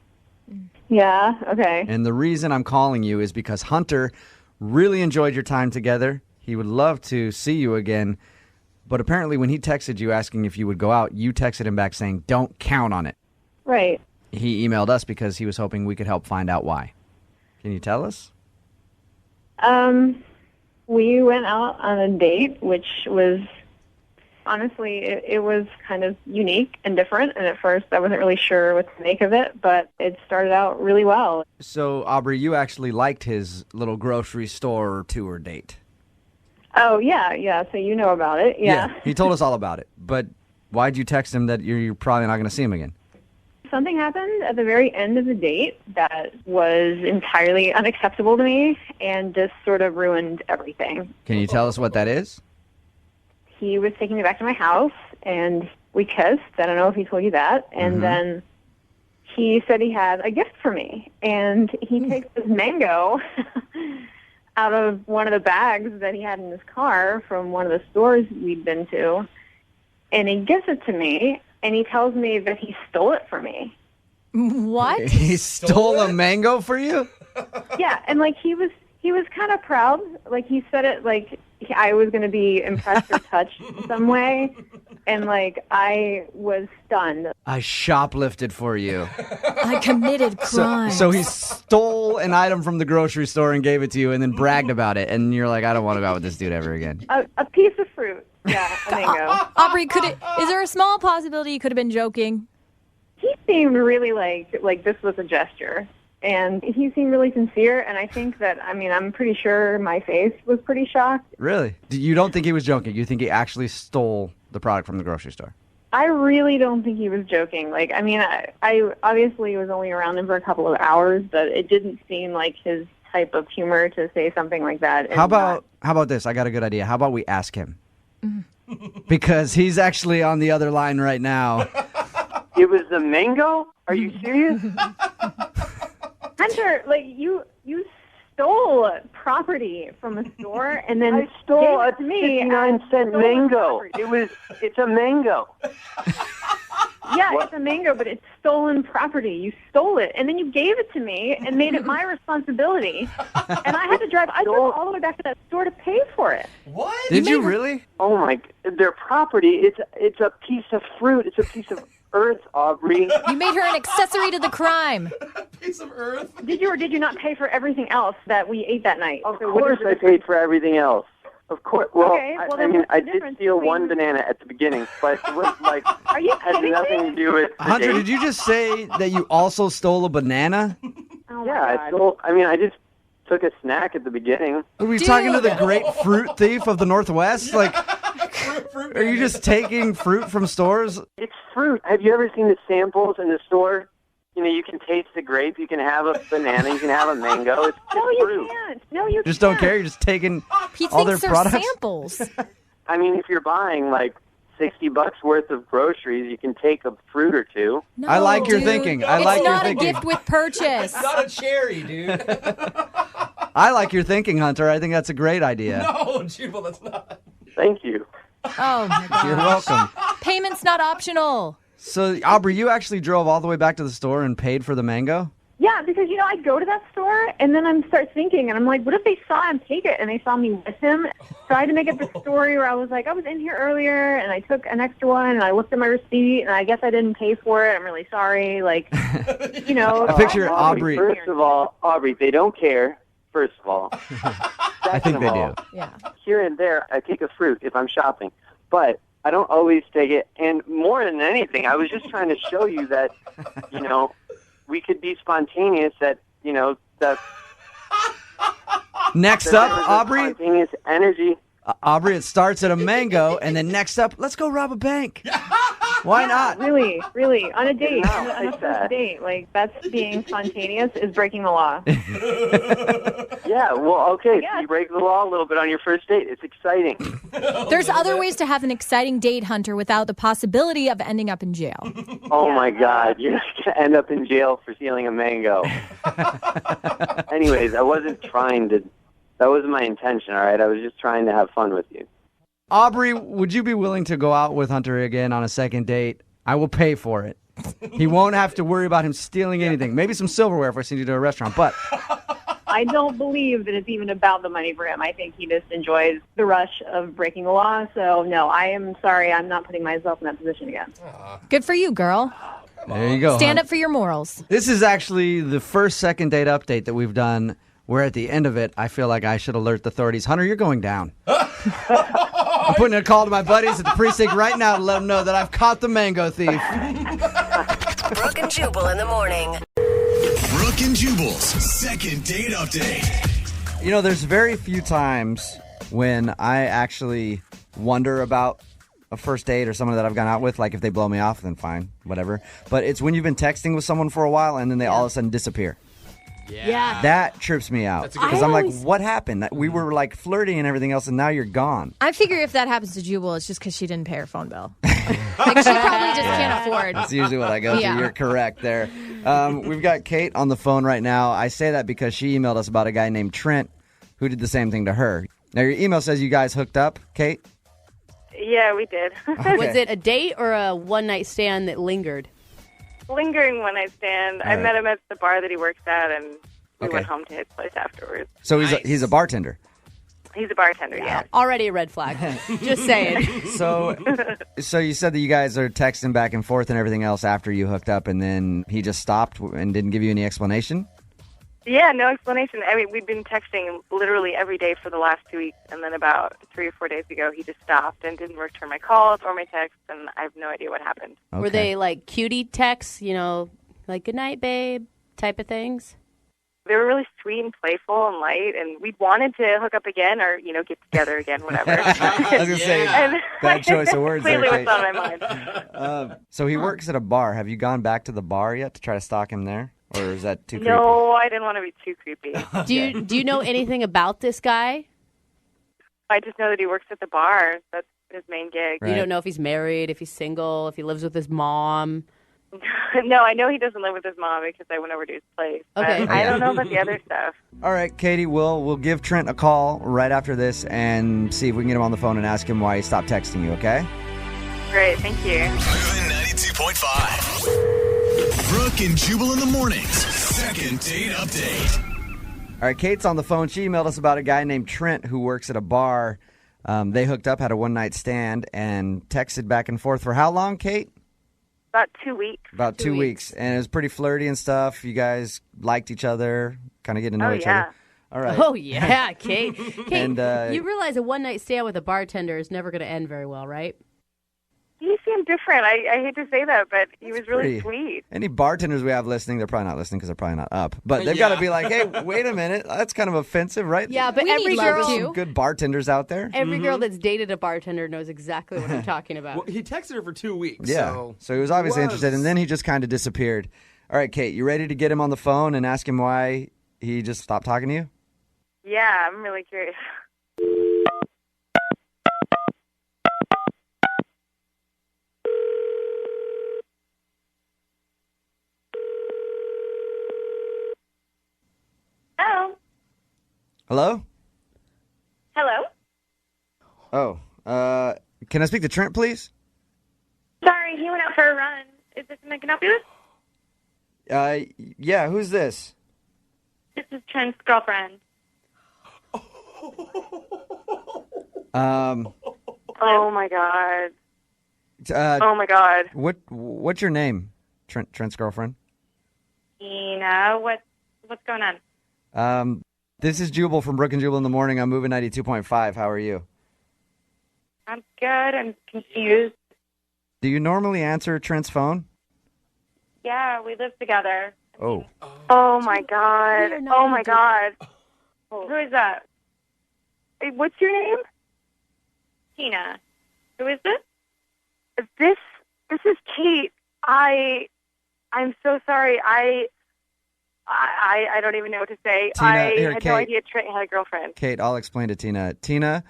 Yeah, okay. And the reason I'm calling you is because Hunter really enjoyed your time together. He would love to see you again. But apparently when he texted you asking if you would go out, you texted him back saying, don't count on it. Right. He emailed us because he was hoping we could help find out why. Can you tell us? We went out on a date, which was, honestly, it was kind of unique and different. And at first I wasn't really sure what to make of it, but it started out really well. So, Aubrey, you actually liked his little grocery store tour date. Oh, yeah. So you know about it. Yeah. He told us all about it. But why'd you text him that you're probably not going to see him again? Something happened at the very end of the date that was entirely unacceptable to me and just sort of ruined everything. Can you tell us what that is? He was taking me back to my house, and we kissed. I don't know if he told you that. And then he said he had a gift for me, and he takes this mango out of one of the bags that he had in his car from one of the stores we'd been to, and he gives it to me, and he tells me that he stole it from me. What? He stole a mango for you? Yeah, and like he was kind of proud. Like he said it like I was going to be impressed or touched in some way, and like I was stunned. I shoplifted for you. I committed crime. So he stole an item from the grocery store and gave it to you and then bragged about it. And you're like, I don't want to go out with this dude ever again. A piece of fruit. Yeah, a mango. Aubrey, is there a small possibility you could have been joking? He seemed really like this was a gesture. And he seemed really sincere, and I think that, I'm pretty sure my face was pretty shocked. Really? You don't think he was joking? You think he actually stole the product from the grocery store? I really don't think he was joking. Like, I obviously was only around him for a couple of hours, but it didn't seem like his type of humor to say something like that. How about this? I got a good idea. How about we ask him? Because he's actually on the other line right now. It was the mango? Are you serious? Hunter, like you stole property from a store and then I stole gave a it to me. 59-cent mango. It's a mango. Yeah, it's a mango, but it's stolen property. You stole it, and then you gave it to me and made it my responsibility. And I had to drive. I drove all the way back to that store to pay for it. What? Did you really? Oh my! Their property. It's a piece of fruit. It's a piece of earth, Aubrey. You made her an accessory to the crime. Piece of earth. Did you or did you not pay for everything else that we ate that night? Of course, I paid for everything else. Of course. Well, okay, well I did steal one banana at the beginning, but it was like Are you had kidding nothing me? to do with the Hunter, date. did you just say that you also stole a banana? Oh my Yeah, God. I stole. I just took a snack at the beginning. Are we talking to the great fruit thief of the Northwest? Like, are you just taking fruit from stores? It's fruit. Have you ever seen the samples in the store? You can taste the grape. You can have a banana. You can have a mango. It's No, fruit. you can't. No, you Just can't. don't care. You're just taking He all their thinks they're products. samples. If you're buying like $60 worth of groceries, you can take a fruit or two. No, I like your dude. thinking. I It's like your not a thinking. gift with purchase. It's not a cherry, dude. I like your thinking, Hunter. I think that's a great idea. No, Jubal, that's not. Thank you. Oh my God. You're welcome. Payment's not optional. So, Aubrey, you actually drove all the way back to the store and paid for the mango? Yeah, because I go to that store and then I start thinking, and I'm like, what if they saw him take it and they saw me with him? So I had to make up the story where I was like, I was in here earlier and I took an extra one and I looked at my receipt and I guess I didn't pay for it. I'm really sorry. Like, I picture Aubrey. First of all, Aubrey, they don't care. First of all. I think they do. Yeah. Here and there, I take a fruit if I'm shopping, but I don't always take it. And more than anything, I was just trying to show you that, we could be spontaneous. That that. Next that up, there was a Aubrey. Spontaneous energy. Aubrey, it starts at a mango, and then next up, let's go rob a bank. Why not? Really, on a date, No, on a like first that. date, like that's being spontaneous is breaking the law. Yeah, well, okay, Yeah. so you break the law a little bit on your first date. It's exciting. There's other ways to have an exciting date, Hunter, without the possibility of ending up in jail. Oh, my God, you're going to end up in jail for stealing a mango. Anyways, I wasn't trying to... That wasn't my intention, all right? I was just trying to have fun with you. Aubrey, would you be willing to go out with Hunter again on a second date? I will pay for it. He won't have to worry about him stealing anything. Maybe some silverware if I send you to a restaurant, but... I don't believe that it's even about the money for him. I think he just enjoys the rush of breaking the law. So, no, I am sorry. I'm not putting myself in that position again. Good for you, girl. There you go. Stand Hun. up for your morals. This is actually the first second date update that we've done where at the end of it, I feel like I should alert the authorities. Hunter, you're going down. I'm putting a call to my buddies at the precinct right now to let them know that I've caught the mango thief. Brooke and Jubal in the morning. Brooke and Jubal's second date update. There's very few times when I actually wonder about a first date or someone that I've gone out with. Like, if they blow me off, then fine, whatever. But it's when you've been texting with someone for a while and then they all of a sudden disappear. Yeah. That trips me out. Because I'm like, what happened? We were like flirting and everything else, and now you're gone. I figure if that happens to Jubal, it's just because she didn't pay her phone bill. Like, she probably just can't afford. That's usually what I go Yeah. through. You're correct there. We've got Kate on the phone right now. I say that because she emailed us about a guy named Trent who did the same thing to her. Now, your email says you guys hooked up, Kate? Yeah, we did. Okay. Was it a date or a one-night stand that lingered? Lingering one night stand. All I right. met him at the bar that he works at, and we Okay. went home to his place afterwards. So he's a bartender. He's a bartender, yeah. Already a red flag. Just saying. So you said that you guys are texting back and forth and everything else after you hooked up, and then he just stopped and didn't give you any explanation? Yeah, no explanation. I mean, we've been texting literally every day for the last 2 weeks, and then about 3 or 4 days ago, he just stopped and didn't return my calls or my texts, and I have no idea what happened. Okay. Were they like cutie texts, like good night, babe, type of things? They were really sweet and playful and light, and we wanted to hook up again or, get together again, whatever. I was going to say, bad choice of words there, clearly Kate. what's on my mind. So he works at a bar. Have you gone back to the bar yet to try to stalk him there? Or is that too creepy? No, I didn't want to be too creepy. Do you know anything about this guy? I just know that he works at the bar. That's his main gig. You don't know if he's married, if he's single, if he lives with his mom? No, I know he doesn't live with his mom because I went over to his place. Okay. But I don't know about the other stuff. All right, Katie, we'll give Trent a call right after this and see if we can get him on the phone and ask him why he stopped texting you, okay? Great, thank you. Moving 92.5. Brooke and Jubal in the mornings. Second date update. All right, Kate's on the phone. She emailed us about a guy named Trent who works at a bar. They hooked up, had a one-night stand, and texted back and forth for how long, Kate? About 2 weeks. About 2 weeks. And it was pretty flirty and stuff. You guys liked each other, kind of getting to know each other. All right. Oh, yeah, Kate. Kate, And, you realize a one-night stand with a bartender is never going to end very well, right? He seemed different. I hate to say that, but he was really pretty- sweet. Any bartenders we have listening, they're probably not listening because they're probably not up. But they've got to be like, hey, wait a minute. That's kind of offensive, right? Yeah, but We every need love, girl, too. Some good bartenders out there. every girl that's dated a bartender knows exactly what I'm talking about. Well, he texted her for 2 weeks. Yeah. So he was obviously interested, and then he just kind of disappeared. All right, Kate, you ready to get him on the phone and ask him why he just stopped talking to you? Yeah, I'm really curious. Oh. Hello? Hello? Oh, can I speak to Trent, please? Sorry, he went out for a run. Is this something I can help you with? Yeah, who's this? This is Trent's girlfriend. Oh my god. Oh my god. What's your name? Trent's girlfriend? Tina, what's going on? This is Jubal from Brooke and Jubal in the morning. I'm moving 92.5. How are you? I'm good. I'm confused. Do you normally answer Trent's phone? Yeah, we live together. Oh. Oh my god. We are not Oh my into- god. Who is that? Hey, what's your name? Tina. Who is this? This is Kate. I'm so sorry. I don't even know what to say. Tina, I here, had Kate. no idea Trent had a girlfriend. Kate, I'll explain to Tina. Tina,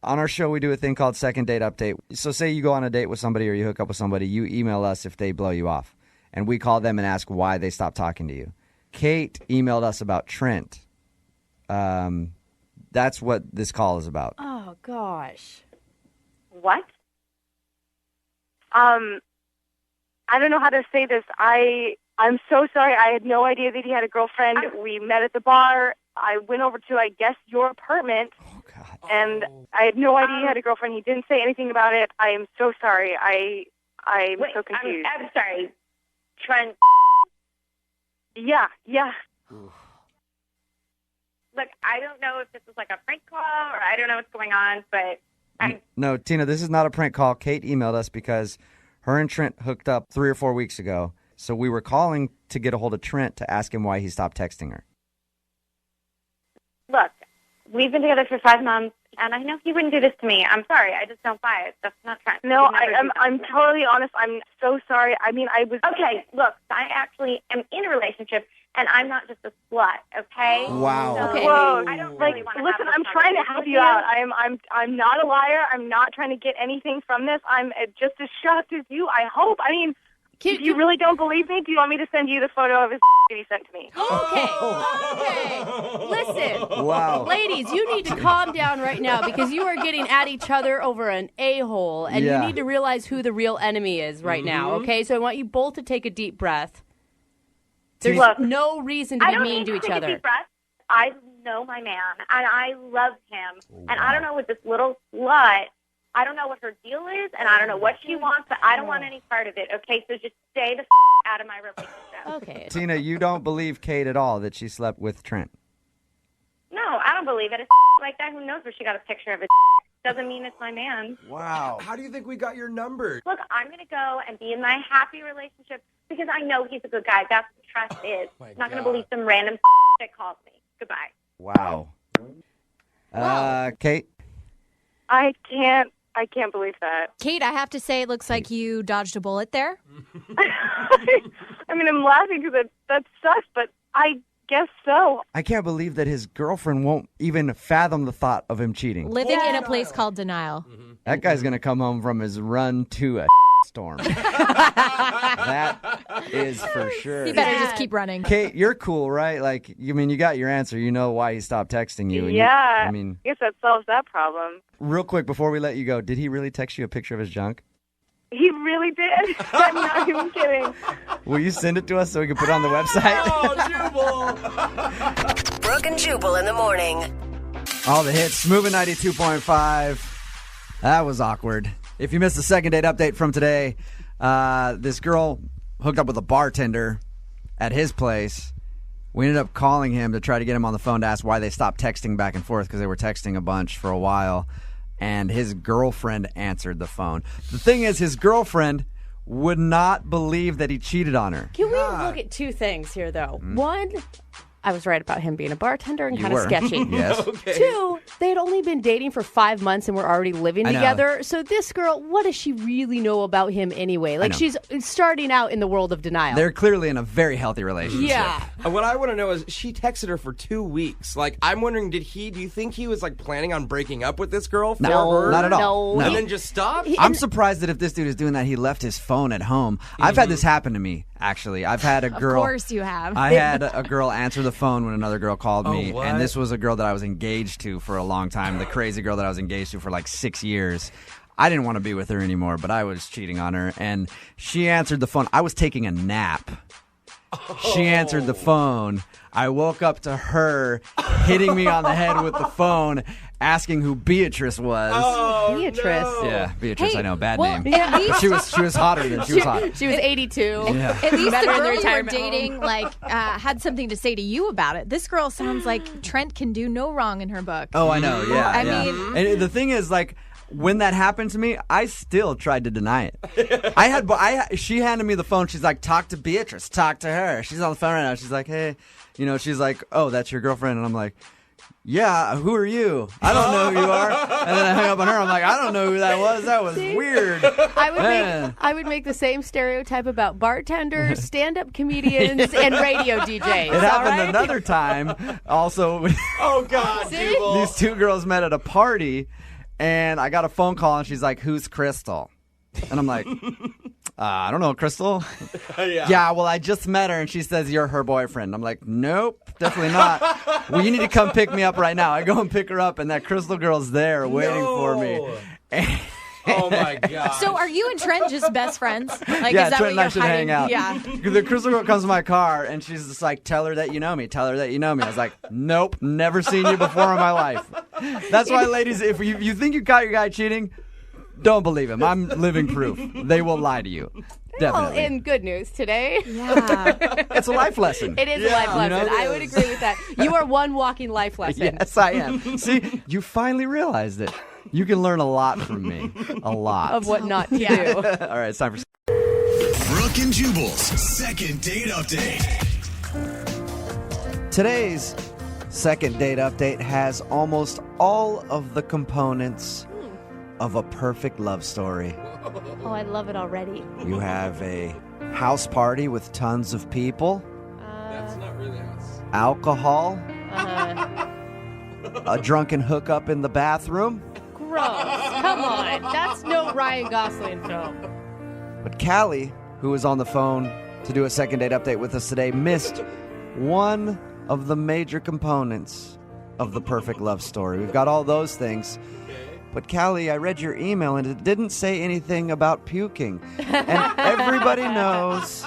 on our show, we do a thing called Second Date Update. So say you go on a date with somebody or you hook up with somebody, you email us if they blow you off. And we call them and ask why they stopped talking to you. Kate emailed us about Trent. That's what this call is about. Oh, gosh. What? I don't know how to say this. I'm so sorry. I had no idea that he had a girlfriend. We met at the bar. I went over to, I guess, your apartment. Oh, God. And I had no idea he had a girlfriend. He didn't say anything about it. I am so sorry. I'm so confused. I'm sorry. Trent. Yeah. Look, I don't know if this is like a prank call or I don't know what's going on, but No, Tina, this is not a prank call. Kate emailed us because her and Trent hooked up 3 or 4 weeks ago. So we were calling to get a hold of Trent to ask him why he stopped texting her. look, we've been together for 5 months, and I know he wouldn't do this to me. I'm sorry. I just don't buy it. That's not Trent. No, He'd never do I'm that. totally honest. I'm so sorry. I mean, I was... Okay, look, I actually am in a relationship, and I'm not just a slut, okay? Wow. So, Okay. Whoa, I don't like, really want to listen, have I'm this trying to conversation help with you out. I'm not a liar. I'm not trying to get anything from this. I'm just as shocked as you, I hope. I mean, if you really don't believe me, do you want me to send you the photo of his that he sent to me? Okay. Listen. Wow. Ladies, you need to calm down right now because you are getting at each other over an a-hole, and Yeah. you need to realize who the real enemy is right now, okay? So I want you both to take a deep breath. There's Look, no reason to I be don't mean need to each take a other. deep breath. I know my man, and I love him. And I don't know what this little slut, I don't know what her deal is, and I don't know what she wants, but I don't want any part of it, okay? So just stay the out of my relationship. Okay. Tina, you don't believe Kate at all that she slept with Trent. No, I don't believe it. A like that, who knows where she got a picture of it? Doesn't mean it's my man. Wow. How do you think we got your number? Look, I'm going to go and be in my happy relationship because I know he's a good guy. That's what trust is. My I'm not going to God. believe some random that calls me. Goodbye. Wow. Kate? I can't believe that. Kate, I have to say, it looks like you dodged a bullet there. I mean, I'm laughing because that sucks, but I guess so. I can't believe that his girlfriend won't even fathom the thought of him cheating. Living in a place called denial. That guy's going to come home from his run to a storm. That is for sure. You better just keep running. Kate, you're cool, right? Like, you mean, you got your answer. You know why he stopped texting you. And Yeah. I mean, I guess that solves that problem. real quick before we let you go, did he really text you a picture of his junk? He really did. I'm not even kidding. Will you send it to us so we can put it on the website? Brooke and Jubal in the morning. All the hits. Moving 92.5. That was awkward. If you missed the second date update from today, this girl hooked up with a bartender at his place. We ended up calling him to try to get him on the phone to ask why they stopped texting back and forth because they were texting a bunch for a while. And his girlfriend answered the phone. The thing is, his girlfriend would not believe that he cheated on her. Can we look at two things here, though? One, I was right about him being a bartender and You kind of were. sketchy. Yes. Okay. Two, they had only been dating for 5 months and were already living I know. together. So this girl, what does she really know about him anyway? Like, know. she's starting out in the world of denial. They're clearly in a very healthy relationship. Yeah. What I want to know is she texted her for 2 weeks. Like, I'm wondering, do you think he was like planning on breaking up with this girl for her? Not at all. No. And then just stopped? I'm surprised that if this dude is doing that, he left his phone at home. I've had this happen to me, actually. I've had a girl. Of course you have. I had a girl answer the phone when another girl called me. what? And this was a girl that I was engaged to for a long time. The crazy girl that I was engaged to for like 6 years. I didn't want to be with her anymore, but I was cheating on her. And she answered the phone. I was taking a nap. She answered the phone. I woke up to her hitting me on the head with the phone, asking who Beatrice was. Beatrice. Yeah, Beatrice. Hey, I know, bad well, name. at least- She was hotter than she was hot. She was 82. Yeah. At least Met the her in girl you were retirement home. dating had something to say to you about it. This girl sounds like Trent can do no wrong in her book. Oh, I know. Yeah. I yeah. mean- and the thing is, like, when that happened to me, I still tried to deny it. She handed me the phone. She's like, "Talk to Beatrice. Talk to her. She's on the phone right now." She's like, "Hey," she's like, "Oh, that's your girlfriend," and I'm like, "Yeah, who are you? I don't know who you are." And then I hung up on her. I'm like, "I don't know who that was. That was weird." I would make the same stereotype about bartenders, stand-up comedians, and radio DJs. It happened all right? another time. Also, Oh, God, Jubal. these two girls met at a party, and I got a phone call, and she's like, "Who's Crystal?" And I'm like, I don't know, Crystal. Yeah, well, I just met her, and she says you're her boyfriend. I'm like, nope, definitely not. Well, you need to come pick me up right now. I go and pick her up, and that Crystal girl's there waiting for me. Oh, my God. So are you and Trent just best friends? Like, Yeah, is that Trent and I what should you're hang hiding? out. Yeah. The Crystal girl comes to my car, and she's just like, "Tell her that you know me. Tell her that you know me." I was like, nope, never seen you before in my life. That's why, ladies, if you think you caught your guy cheating, don't believe him. I'm living proof. They will lie to you. Well, Definitely. in good news today. Yeah. It's a life lesson. It is a life lesson. You know, I would agree with that. You are one walking life lesson. Yes, I am. See, you finally realized it. You can learn a lot from me. A lot. Of what not to do. All right, it's time for... Brooke and Jubal's second date update. Today's second date update has almost all of the components of a perfect love story. Oh, I love it already. You have a house party with tons of people, That's not really us. alcohol, a drunken hookup in the bathroom. Gross. Come on. That's no Ryan Gosling film. But Callie, who was on the phone to do a second date update with us today, missed one of the major components of the perfect love story. We've got all those things. But Callie, I read your email and it didn't say anything about puking. And everybody knows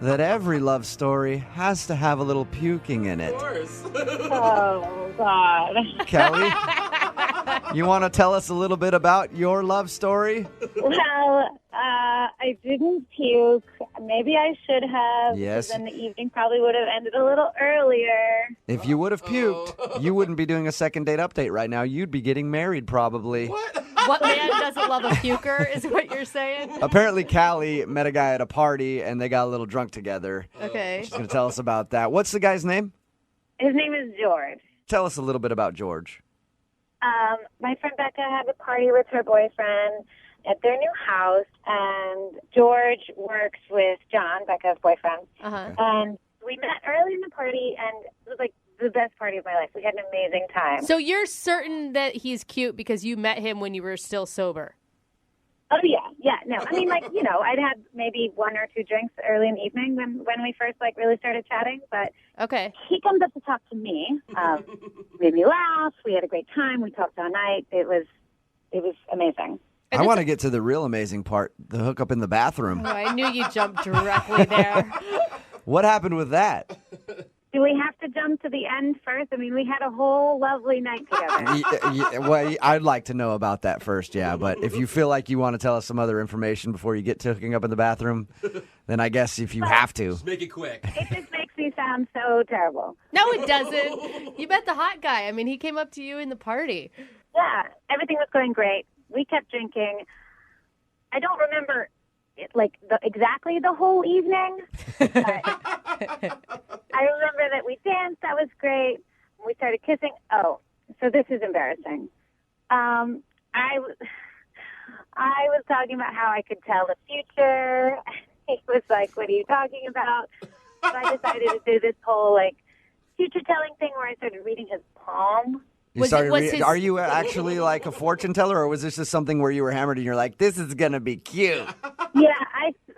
that every love story has to have a little puking in it. Of course. Oh, God. Kelly, you want to tell us a little bit about your love story? Well, I didn't puke. Maybe I should have. Yes. Because then the evening probably would have ended a little earlier. If you would have puked, you wouldn't be doing a second date update right now. You'd be getting married probably. What man doesn't love a puker is what you're saying? Apparently, Callie met a guy at a party, and they got a little drunk together. Okay. She's going to tell us about that. What's the guy's name? His name is George. Tell us a little bit about George. My friend Becca had a party with her boyfriend at their new house, and George works with John, Becca's boyfriend. Uh-huh. And we met early in the party, and it was like the best party of my life. We had an amazing time. So you're certain that he's cute because you met him when you were still sober? Oh, yeah. No, I mean, I'd had maybe 1 or 2 drinks early in the evening when we first, really started chatting. But okay, he comes up to talk to me, made me laugh. We had a great time. We talked all night. It was amazing. I want to get to the real amazing part, the hookup in the bathroom. Oh, I knew you jumped directly there. What happened with that? Do we have to jump to the end first? I mean, we had a whole lovely night together. Well, I'd like to know about that first, yeah. But if you feel like you want to tell us some other information before you get to hooking up in the bathroom, then I guess if you have to. Just make it quick. It just makes me sound so terrible. No, it doesn't. You met the hot guy. I mean, he came up to you in the party. Yeah, everything was going great. We kept drinking. I don't remember exactly the whole evening, but I remember that we danced. That was great. We started kissing. Oh, so this is embarrassing. I was talking about how I could tell the future. He was like, "What are you talking about?" So I decided to do this whole future telling thing where I started reading his palm. Are you actually like a fortune teller, or was this just something where you were hammered and you're like, this is going to be cute? Yeah,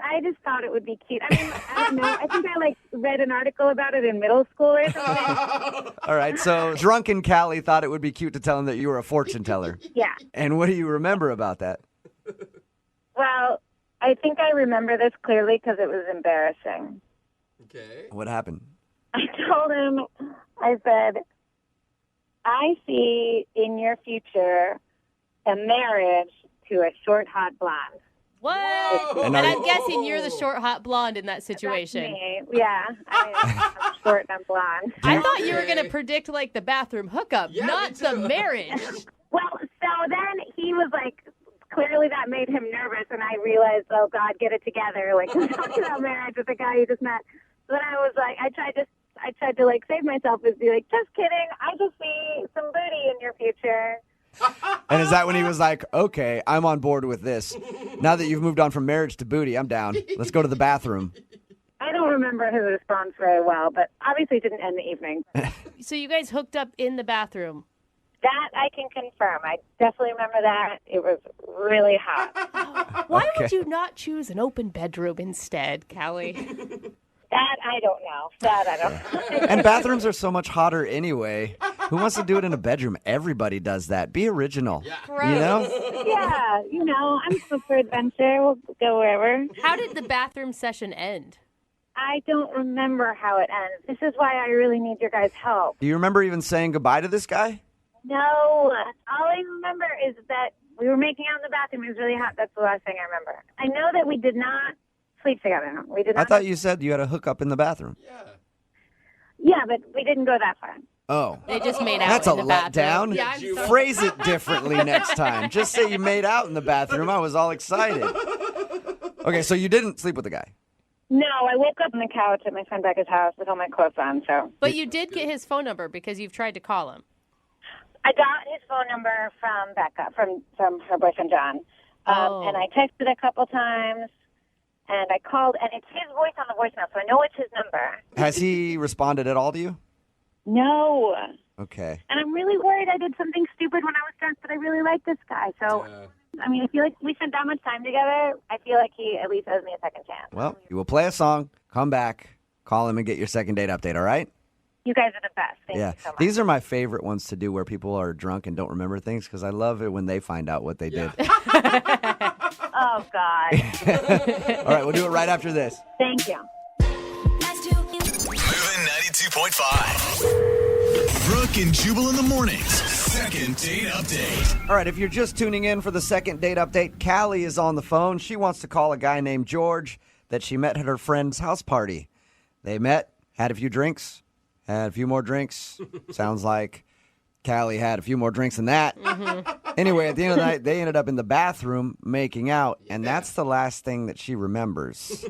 I just thought it would be cute. I mean, I don't know. I think I read an article about it in middle school or something. All right, so drunken Callie thought it would be cute to tell him that you were a fortune teller. Yeah. And what do you remember about that? Well, I think I remember this clearly because it was embarrassing. Okay. What happened? I told him, I said, I see in your future a marriage to a short, hot blonde. What? And I'm guessing you're the short, hot blonde in that situation. That's me. Yeah. I'm short and I'm blonde. I thought you were going to predict the bathroom hookup, not the marriage. Well, so then he was clearly that made him nervous, and I realized, oh, God, get it together. Talking about marriage with a guy you just met. So then I was I tried to save myself and be just kidding. I just see some booty in your future. And is that when he was like, okay, I'm on board with this. Now that you've moved on from marriage to booty, I'm down. Let's go to the bathroom. I don't remember his response very well, but obviously it didn't end the evening. So you guys hooked up in the bathroom? That I can confirm. I definitely remember that. It was really hot. Why would you not choose an open bedroom instead, Callie? That I don't know. That I don't know. And bathrooms are so much hotter anyway. Who wants to do it in a bedroom? Everybody does that. Be original. Yeah. You know? Yeah, I'm up for adventure. We'll go wherever. How did the bathroom session end? I don't remember how it ends. This is why I really need your guys' help. Do you remember even saying goodbye to this guy? No. All I remember is that we were making out in the bathroom. It was really hot. That's the last thing I remember. I know that we did not sleep together. We did not. I thought you said you had a hookup in the bathroom. Yeah, but we didn't go that far. Oh. They just made out That's in the letdown. bathroom. Yeah, Phrase it differently next time. Just say you made out in the bathroom. I was all excited. Okay, so you didn't sleep with the guy. No, I woke up on the couch at my friend Becca's house with all my clothes on. So. But you did get his phone number because you've tried to call him. I got his phone number from Becca, from her boyfriend John, and I texted a couple times. And I called, and it's his voice on the voicemail, so I know it's his number. Has he responded at all to you? No. Okay. And I'm really worried I did something stupid when I was drunk, but I really like this guy. So, I mean, I feel like we spent that much time together. I feel like he at least owes me a second chance. Well, you will play a song, come back, call him, and get your second date update, all right? You guys are the best. Thank you so much. These are my favorite ones to do where people are drunk and don't remember things because I love it when they find out what they did. Oh, God. All right, we'll do it right after this. Thank you. 102.5. Brooke and Jubal in the mornings. Second date update. All right, if you're just tuning in for the second date update, Callie is on the phone. She wants to call a guy named George that she met at her friend's house party. They met, had a few drinks, had a few more drinks. Sounds like Callie had a few more drinks than that. Anyway, at the end of the night, they ended up in the bathroom making out, and that's the last thing that she remembers.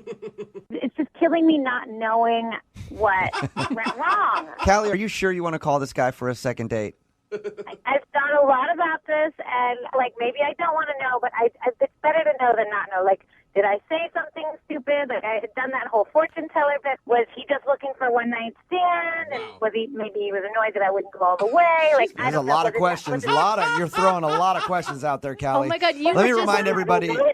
It's just killing me not knowing what went wrong. Callie, are you sure you want to call this guy for a second date? I've thought a lot about this, and, maybe I don't want to know, but it's better to know than not know. Did I say something stupid? I had done that whole fortune teller bit. Was he just looking for a one-night stand? And maybe he was annoyed that I wouldn't go all the way? There's a lot of questions. You're throwing a lot of questions out there, Callie. Oh, my God. Let me remind everybody. I've been,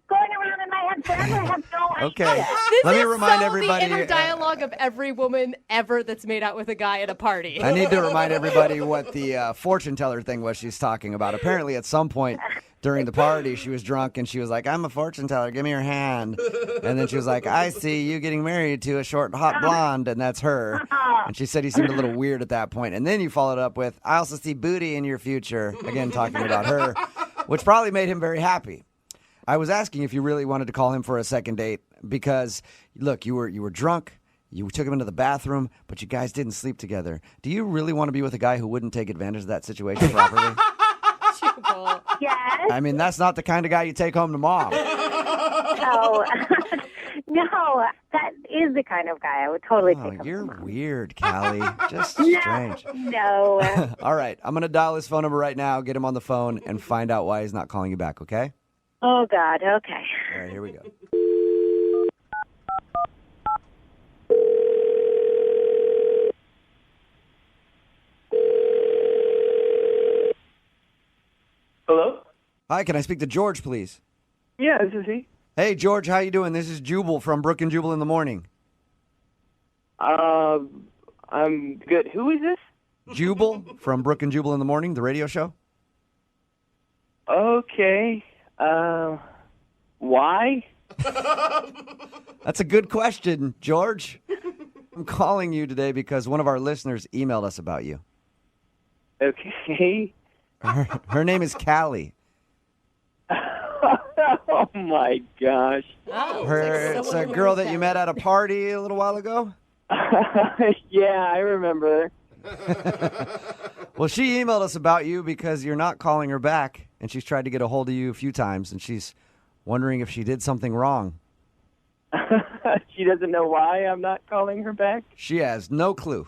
going around in my head forever. I have no idea. Okay. This Let me is remind so everybody. the inner dialogue of every woman ever that's made out with a guy at a party. I need to remind everybody what the fortune teller thing was she's talking about. Apparently, at some point during the party, she was drunk and she was like, "I'm a fortune teller. Give me your hand." And then she was like, "I see you getting married to a short, hot blonde," and that's her. And she said he seemed a little weird at that point. And then you followed up with, "I also see booty in your future." Again, talking about her, which probably made him very happy. I was asking if you really wanted to call him for a second date because, look, you were drunk. You took him into the bathroom, but you guys didn't sleep together. Do you really want to be with a guy who wouldn't take advantage of that situation properly? Yes. I mean, that's not the kind of guy you take home to mom. No. No, that is the kind of guy I would totally take him. You're weird, Callie. Just strange. No. All right, I'm going to dial his phone number right now, get him on the phone, and find out why he's not calling you back, okay? Oh, God, okay. All right, here we go. Hello? Hi, can I speak to George, please? Yeah, this is he. Hey, George, how you doing? This is Jubal from Brooke and Jubal in the morning. I'm good. Who is this? Jubal from Brooke and Jubal in the morning, the radio show. Okay. Why? That's a good question, George. I'm calling you today because one of our listeners emailed us about you. Okay. Her name is Callie. Oh, my gosh. It's a girl that you met at a party a little while ago? Yeah, I remember. Well, she emailed us about you because you're not calling her back, and she's tried to get a hold of you a few times, and she's wondering if she did something wrong. She doesn't know why I'm not calling her back? She has no clue.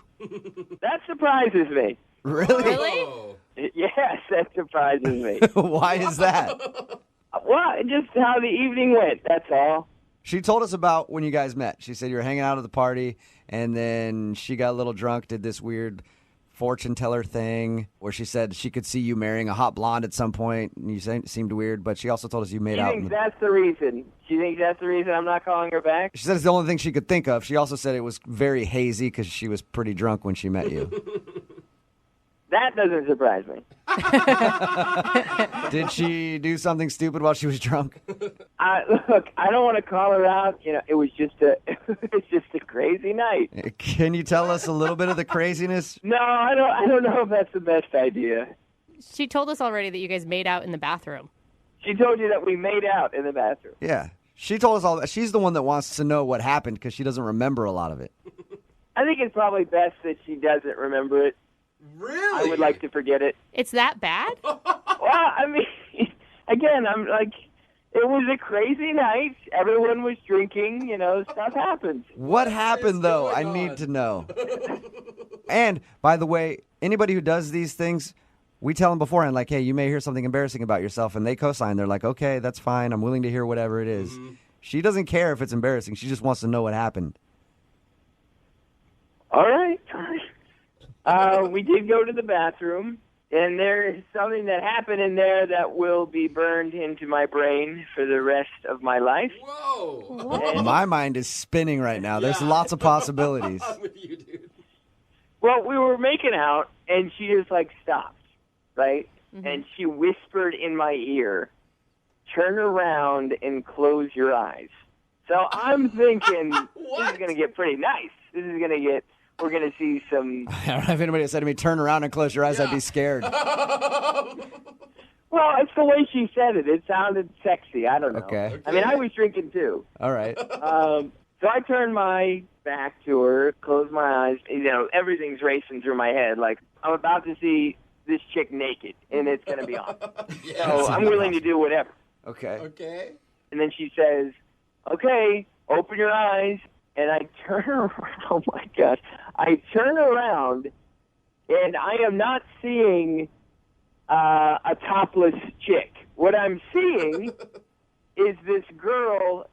That surprises me. Really? Yes, that surprises me. Why is that? Well, just how the evening went, that's all. She told us about when you guys met. She said you were hanging out at the party, and then she got a little drunk, did this weird fortune teller thing where she said she could see you marrying a hot blonde at some point, and you seemed weird, but she also told us you made out. She thinks that's the reason. She thinks that's the reason I'm not calling her back? She said it's the only thing she could think of. She also said it was very hazy because she was pretty drunk when she met you. That doesn't surprise me. Did she do something stupid while she was drunk? Look, I don't want to call her out. You know, it was just a crazy night. Can you tell us a little bit of the craziness? No, I don't know if that's the best idea. She told us already that you guys made out in the bathroom. She told you that we made out in the bathroom. Yeah. She told us all that. She's the one that wants to know what happened because she doesn't remember a lot of it. I think it's probably best that she doesn't remember it. Really? I would like to forget it. It's that bad? Well, I mean, again, I'm like, it was a crazy night. Everyone was drinking. You know, stuff happens. What happened, though? I need to know. And, by the way, anybody who does these things, we tell them beforehand, like, hey, you may hear something embarrassing about yourself, and they co-sign. They're like, okay, that's fine. I'm willing to hear whatever it is. Mm-hmm. She doesn't care if it's embarrassing. She just wants to know what happened. All right. We did go to the bathroom, and there is something that happened in there that will be burned into my brain for the rest of my life. Whoa. My mind is spinning right now. There's lots of possibilities. I'm with you, dude. Well, we were making out, and she just, like, stopped, right? Mm-hmm. And she whispered in my ear, "Turn around and close your eyes." So I'm thinking, this is going to get pretty nice. This is going to get we're going to see some... I don't know if anybody had said to me, turn around and close your eyes, I'd be scared. Well, it's the way she said it. It sounded sexy. I don't know. Okay. I mean, I was drinking too. All right. So I turned my back to her, closed my eyes. You know, everything's racing through my head. Like, I'm about to see this chick naked, and it's going to be on. So I'm willing to do whatever. Okay. And then she says, okay, open your eyes. And I turn around. Oh, my gosh. I turn around, and I am not seeing a topless chick. What I'm seeing is this girl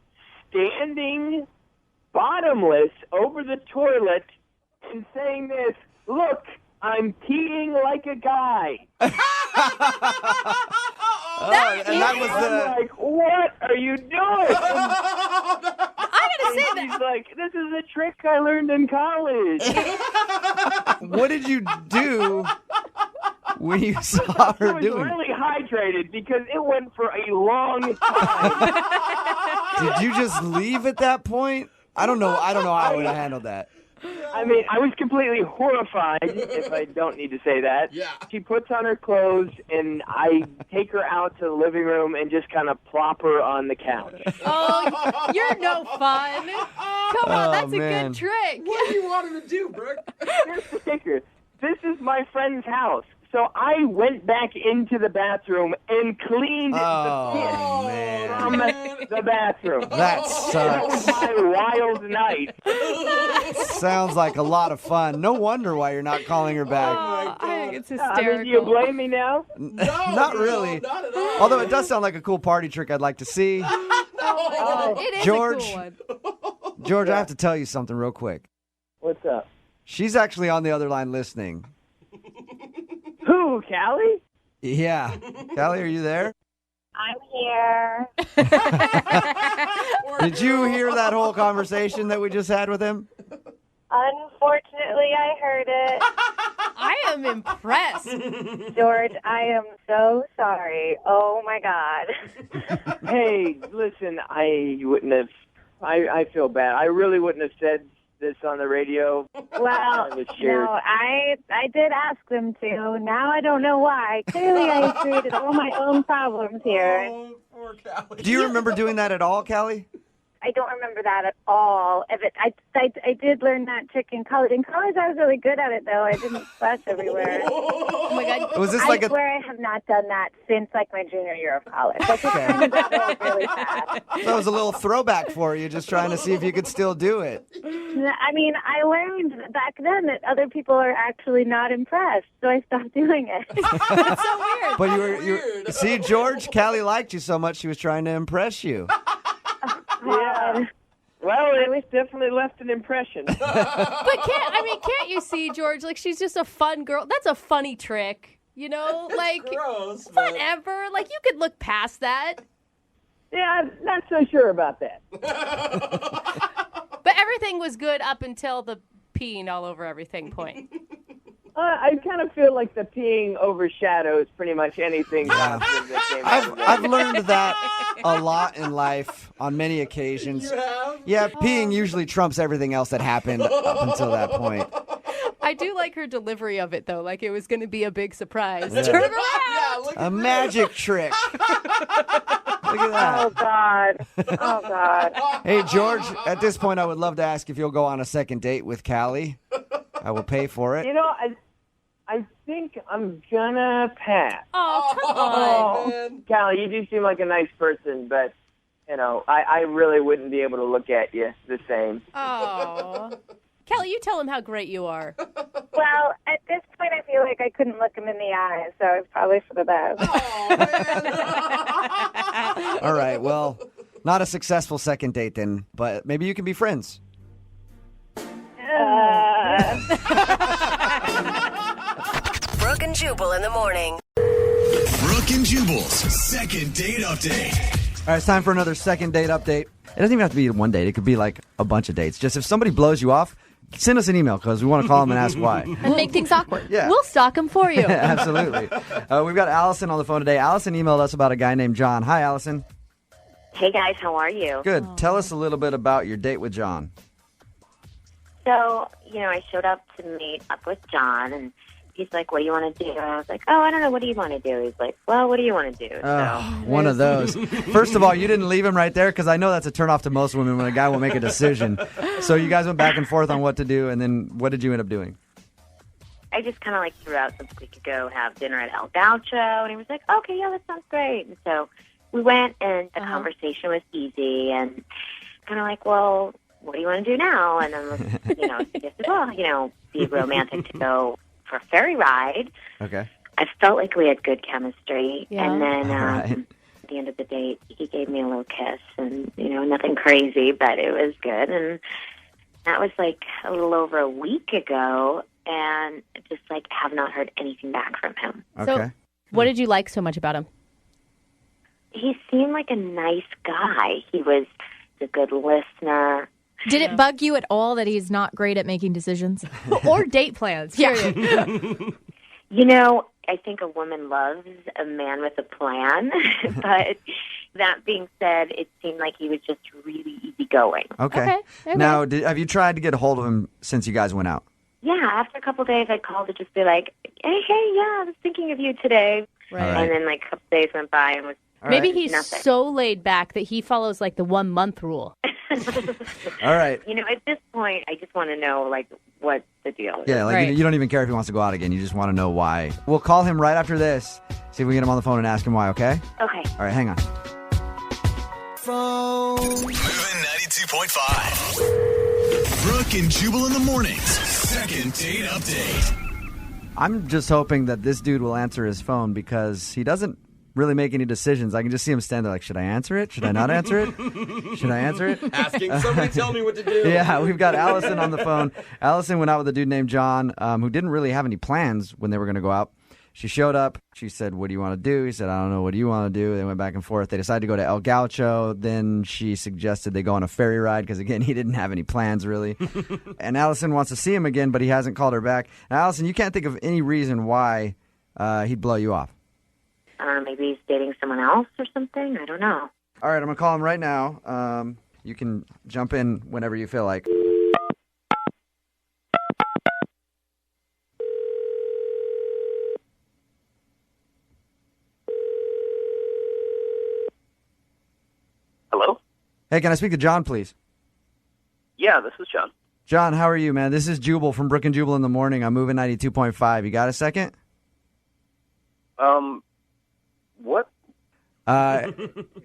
standing bottomless over the toilet and saying this, look, I'm peeing like a guy. That I'm like, what are you doing? I'm going to say that. She's like, this is a trick I learned in college. What did you do when you saw her I was doing? really hydrated because it went for a long time. Did you just leave at that point? I don't know how I would have handled that. I mean, I was completely horrified, if I don't need to say that. Yeah. She puts on her clothes, and I take her out to the living room and just kind of plop her on the couch. Oh, you're no fun. Come on, that's a good trick. What do you want him to do, Brooke? Here's the kicker. This is my friend's house. So I went back into the bathroom and cleaned the piss from the bathroom. That sucks. That was my wild night. Sounds like a lot of fun. No wonder why you're not calling her back. I think it's Do hysterical. you blame me now? Not really. Not at all. Although it does sound like a cool party trick I'd like to see. It is George. a cool one. George, I have to tell you something real quick. What's up? She's actually on the other line listening. Who, Callie? Yeah. Callie, are you there? I'm here. Did you hear that whole conversation that we just had with him? Unfortunately, I heard it. I am impressed. George, I am so sorry. Oh, my God. Hey, listen, I wouldn't have... I feel bad. I really wouldn't have said this on the radio. Well, no, I did ask them to. Now I don't know why. Clearly, I created all my own problems here. Oh, poor Callie. Do you remember doing that at all, Callie? I don't remember that at all. I did learn that trick in college. In college, I was really good at it, though. I didn't splash everywhere. Oh, my God. Was this I like a... swear I have not done that since, like, my junior year of college. Like, it's really fast. That was a little throwback for you, just trying to see if you could still do it. I mean, I learned back then that other people are actually not impressed, so I stopped doing it. That's so weird. But you see, George, Callie liked you so much she was trying to impress you. Yeah. Well, it definitely left an impression. But can't you see, George? Like, she's just a fun girl. That's a funny trick, you know? Like, gross, but... whatever. Like, you could look past that. Yeah, I'm not so sure about that. But everything was good up until the peeing all over everything point. I kind of feel like the peeing overshadows pretty much anything positive that came out of that. I've learned that a lot in life on many occasions. You have? Yeah, peeing usually trumps everything else that happened up until that point. I do like her delivery of it, though. Like it was going to be a big surprise. Yeah. Turn around! Look A magic trick. Look at that. Oh, God. Oh, God. Hey, George, at this point, I would love to ask if you'll go on a second date with Callie. I will pay for it. You know, I think I'm gonna pass. Oh, come on. man. Callie, you do seem like a nice person, but, you know, I really wouldn't be able to look at you the same. Oh. Kelly, you tell him how great you are. Well, at this point, I feel like I couldn't look him in the eyes, so it's probably for the best. Oh, All right, well, not a successful second date then, but maybe you can be friends. Brooke and Jubal in the morning. Brooke and Jubal's second date update. All right, it's time for another second date update. It doesn't even have to be one date. It could be like a bunch of dates. Just if somebody blows you off, send us an email because we want to call them and ask why. And make things awkward. Yeah. We'll stalk them for you. Absolutely. We've got Allison on the phone today. Allison emailed us about a guy named John. Hi, Allison. Hey, guys. How are you? Good. Tell us a little bit about your date with John. So, I showed up to meet up with John, and he's like, what do you want to do? And I was like, oh, I don't know. What do you want to do? He's like, well, what do you want to do? One of those. First of all, you didn't leave him right there because I know that's a turnoff to most women when a guy will make a decision. So you guys went back and forth on what to do, and then what did you end up doing? I just kind of threw out that we could go have dinner at El Gaucho, and he was like, okay, yeah, that sounds great. And so we went, and the conversation was easy, and kind of like, well, what do you want to do now? And then, suggested, well, be romantic to go for a ferry ride. Okay. I felt like we had good chemistry. Yeah. And then at the end of the date, he gave me a little kiss, and, nothing crazy, but it was good. And that was a little over a week ago, and just have not heard anything back from him. Okay. So, what did you like so much about him? He seemed like a nice guy. He was a good listener. Did it bug you at all that he's not great at making decisions? Or date plans? Yeah. I think a woman loves a man with a plan. But that being said, it seemed like he was just really easygoing. Okay. Now, have you tried to get a hold of him since you guys went out? Yeah, after a couple of days, I called to just be like, hey, yeah, I was thinking of you today. Right. And then a couple days went by and was Maybe he's nothing. so laid back that he follows the 1 month rule. All right. At this point, I just want to know, what the deal is. Yeah, you don't even care if he wants to go out again. You just want to know why. We'll call him right after this, see if we can get him on the phone and ask him why, okay? Okay. All right, hang on. Moving 92.5. Brooke and Jubal in the mornings. Second date update. I'm just hoping that this dude will answer his phone because he doesn't really make any decisions. I can just see him stand there should I answer it? Should I not answer it? Should I answer it? Asking somebody tell me what to do. Yeah, we've got Allison on the phone. Allison went out with a dude named John who didn't really have any plans when they were going to go out. She showed up. She said, what do you want to do? He said, I don't know. What do you want to do? They went back and forth. They decided to go to El Gaucho. Then she suggested they go on a ferry ride because, again, he didn't have any plans, really. And Allison wants to see him again, but he hasn't called her back. Now, Allison, you can't think of any reason why he'd blow you off. Maybe he's dating someone else or something. I don't know. All right, I'm going to call him right now. You can jump in whenever you feel like. Hello? Hey, can I speak to John, please? Yeah, this is John. John, how are you, man? This is Jubal from Brooke and Jubal in the morning. I'm moving 92.5. You got a second? What?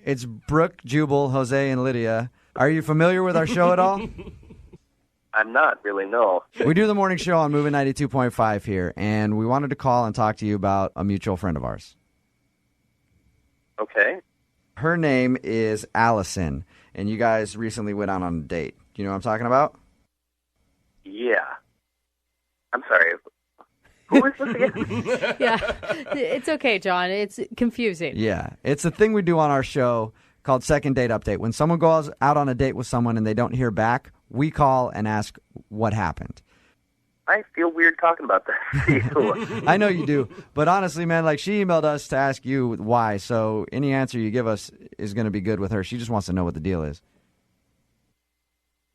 It's Brooke, Jubal, Jose, and Lydia. Are you familiar with our show at all? I'm not really, no. We do the morning show on Moving 92.5 here, and we wanted to call and talk to you about a mutual friend of ours. Okay. Her name is Allison, and you guys recently went out on a date. Do you know what I'm talking about? Yeah. I'm sorry. Who is this again? Yeah, it's okay, John. It's confusing. Yeah, it's a thing we do on our show called Second Date Update. When someone goes out on a date with someone and they don't hear back, we call and ask what happened. I feel weird talking about that. I know you do, but honestly, man, she emailed us to ask you why, so any answer you give us is going to be good with her. She just wants to know what the deal is.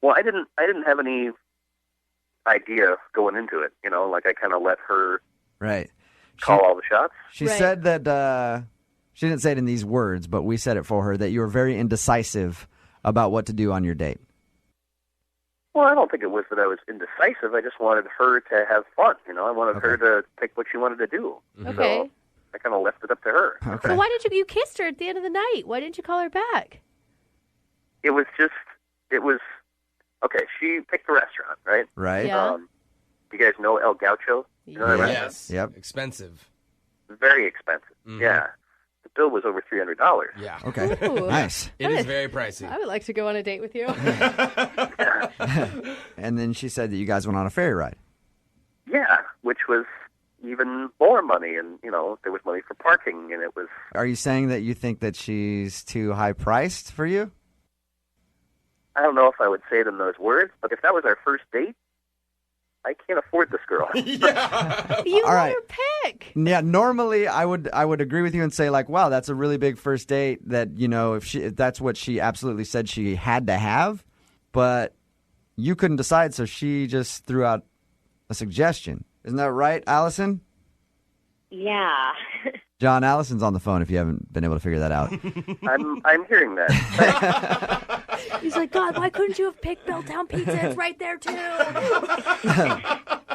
Well, I didn't have any idea going into it, I kind of let her call all the shots. She said that, she didn't say it in these words, but we said it for her, that you were very indecisive about what to do on your date. Well, I don't think it was that I was indecisive. I just wanted her to have fun, I wanted her to pick what she wanted to do. Okay. So I kind of left it up to her. Okay. So why did you kissed her at the end of the night? Why didn't you call her back? It was, okay, she picked the restaurant, right? Right. Yeah. You guys know El Gaucho? You know that restaurant? Yes. Yep. Expensive. Very expensive. Mhm. Yeah. The bill was over $300. Yeah. Okay. Ooh. Nice. It is very pricey. I would like to go on a date with you. And then she said that you guys went on a ferry ride. Yeah, which was even more money, and there was money for parking, and it was. Are you saying that you think that she's too high priced for you? I don't know if I would say it in those words, but if that was our first date, I can't afford this girl. Yeah. You All let right. her pick. Yeah, normally I would agree with you and say wow, that's a really big first date that, if that's what she absolutely said she had to have. But you couldn't decide, so she just threw out a suggestion. Isn't that right, Allison? Yeah. John, Allison's on the phone if you haven't been able to figure that out. I'm hearing that. He's like, God, why couldn't you have picked Belltown Pizza? It's right there, too.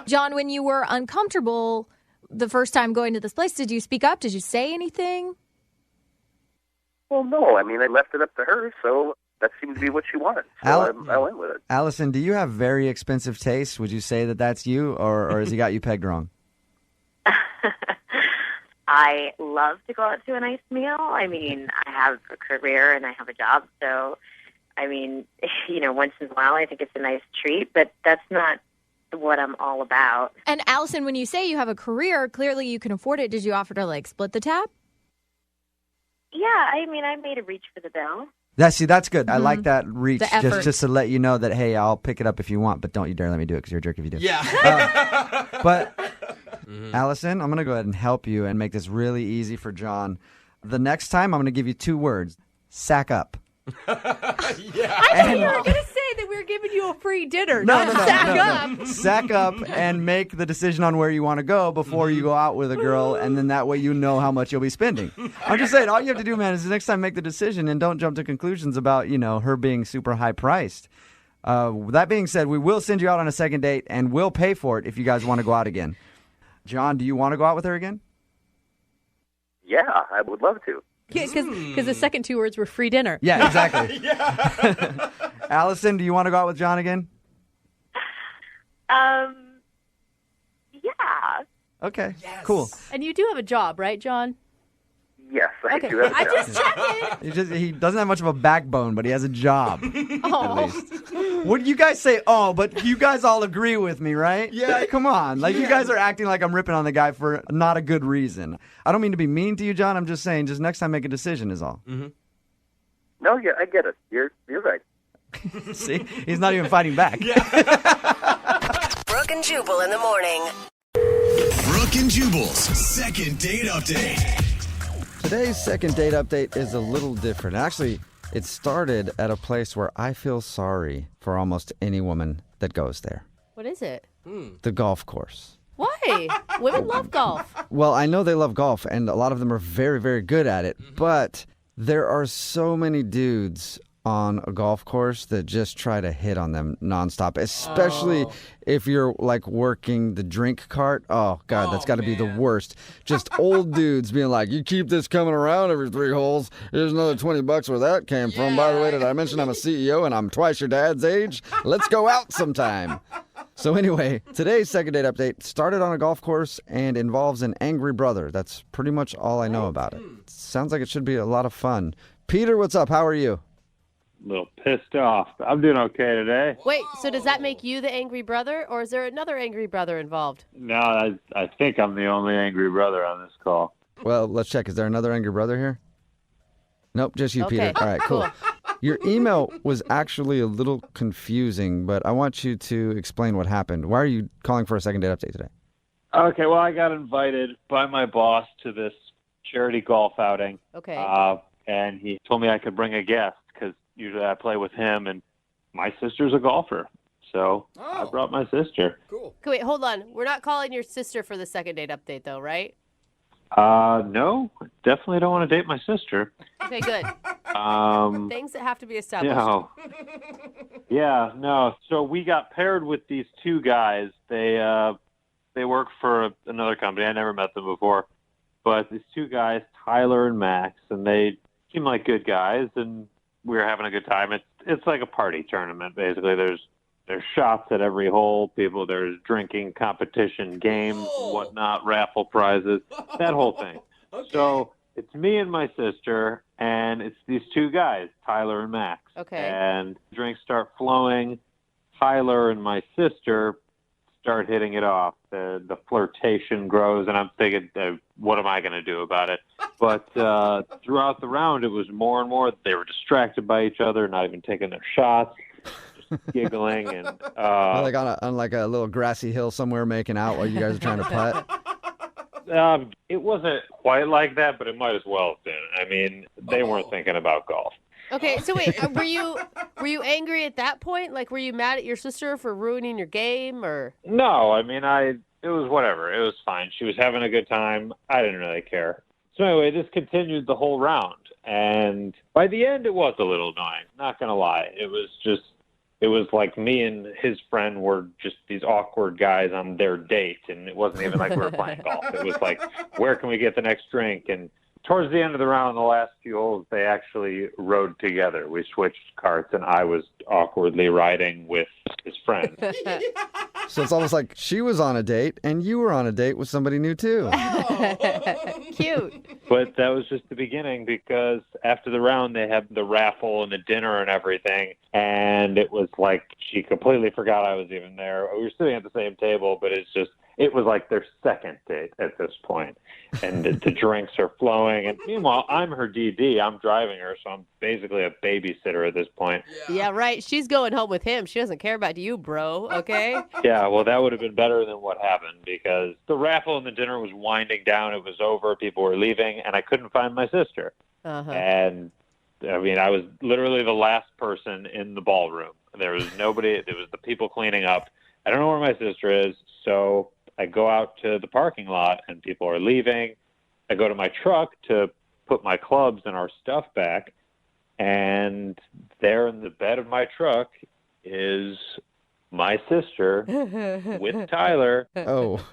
John, when you were uncomfortable the first time going to this place, did you speak up? Did you say anything? Well, no. I mean, I left it up to her, so that seemed to be what she wanted. So I went with it. Allison, do you have very expensive taste? Would you say that that's you, or has he got you pegged wrong? I love to go out to a nice meal. I mean, I have a career and I have a job, so, I mean, once in a while I think it's a nice treat, but that's not what I'm all about. And Allison, when you say you have a career, clearly you can afford it. Did you offer to, split the tab? Yeah, I mean, I made a reach for the bill. That's good. I like that reach, The effort. just to let you know that, hey, I'll pick it up if you want, but don't you dare let me do it because you're a jerk if you do. Yeah. But, Allison, I'm going to go ahead and help you and make this really easy for John. The next time, I'm going to give you 2 words. Sack up. I thought you were going to say that we were giving you a free dinner. No. Sack up. Sack up and make the decision on where you want to go before you go out with a girl, and then that way you know how much you'll be spending. I'm just saying, all you have to do, man, is the next time make the decision and don't jump to conclusions about, her being super high priced. That being said, we will send you out on a second date, and we'll pay for it if you guys want to go out again. John, do you want to go out with her again? Yeah, I would love to. Because the second 2 words were free dinner. Yeah, exactly. Allison, do you want to go out with John again? Yeah. Okay, cool. And you do have a job, right, John? Yes, I Okay. do have a I'm job. just checking. He doesn't have much of a backbone, but he has a job. Oh. At least. What you guys say? Oh, but you guys all agree with me, right? Yeah. Come on. You guys are acting like I'm ripping on the guy for not a good reason. I don't mean to be mean to you, John. I'm just saying, just next time make a decision is all. Mm-hmm. No, yeah, I get it. You're right. See? He's not even fighting back. Brooke and Jubal in the morning. Brooke and Jubal's second date update. Today's second date update is a little different. Actually, it started at a place where I feel sorry for almost any woman that goes there. What is it? The golf course. Why? Women love golf. Well, I know they love golf, and a lot of them are very, very good at it, but there are so many dudes on a golf course that just try to hit on them nonstop, especially if you're working the drink cart. Oh, God, that's got to be the worst. Just old dudes being like, you keep this coming around every 3 holes. Here's another $20 where that came from. By the way, did I mention I'm a CEO and I'm twice your dad's age? Let's go out sometime. So anyway, today's second date update started on a golf course and involves an angry brother. That's pretty much all I know about it. Sounds like it should be a lot of fun. Peter, what's up? How are you? A little pissed off. I'm doing okay today. Wait, so does that make you the angry brother, or is there another angry brother involved? No, I think I'm the only angry brother on this call. Well, let's check. Is there another angry brother here? Nope, just you, Okay. Peter. All right, cool. Your email was actually a little confusing, but I want you to explain what happened. Why are you calling for a second date update today? Okay, well, I got invited by my boss to this charity golf outing. Okay. And he told me I could bring a guest because usually I play with him, and my sister's a golfer. So I brought my sister. Okay, wait, hold on. We're not calling your sister for the second date update, though, right? No, definitely don't want to date my sister. Okay, good. Things that have to be established. No. Yeah, no. So we got paired with these 2 guys. They work for another company. I never met them before. But these 2 guys, Tyler and Max, and they seem like good guys, and we were having a good time. It's like a party tournament, basically. There's shots at every hole. There's drinking competition, games, whatnot, raffle prizes, that whole thing. Okay. So it's me and my sister, and it's these 2 guys, Tyler and Max. Okay. And drinks start flowing. Tyler and my sister start hitting it off. The flirtation grows, and I'm thinking, what am I going to do about it? But throughout the round, it was more and more. They were distracted by each other, not even taking their shots, just giggling. And like on a little grassy hill somewhere making out while you guys are trying to putt? It wasn't quite like that, but it might as well have been. I mean, they weren't thinking about golf. Okay, so wait, were you angry at that point? Like, were you mad at your sister for ruining your game, or? No, I mean, it was whatever. It was fine. She was having a good time. I didn't really care. So anyway, this continued the whole round. And by the end, it was a little annoying. Not going to lie. It was like me and his friend were just these awkward guys on their date. And it wasn't even like we were playing golf. It was like, where can we get the next drink? And towards the end of the round, the last few holes, they actually rode together. We switched carts, and I was awkwardly riding with his friend. So it's almost like she was on a date, and you were on a date with somebody new, too. Cute. But that was just the beginning, because after the round, they had the raffle and the dinner and everything, and it was like she completely forgot I was even there. We were sitting at the same table, but it was like their second date at this point. And the drinks are flowing. And meanwhile, I'm her DD. I'm driving her, so I'm basically a babysitter at this point. Yeah, right. She's going home with him. She doesn't care about you, bro, okay? Yeah, well, that would have been better than what happened, because the raffle and the dinner was winding down. It was over. People were leaving, and I couldn't find my sister. Uh-huh. And, I mean, I was literally the last person in the ballroom. There was nobody. There was the people cleaning up. I don't know where my sister is, so I go out to the parking lot, and people are leaving. I go to my truck to put my clubs and our stuff back, and there in the bed of my truck is my sister with Tyler. Oh.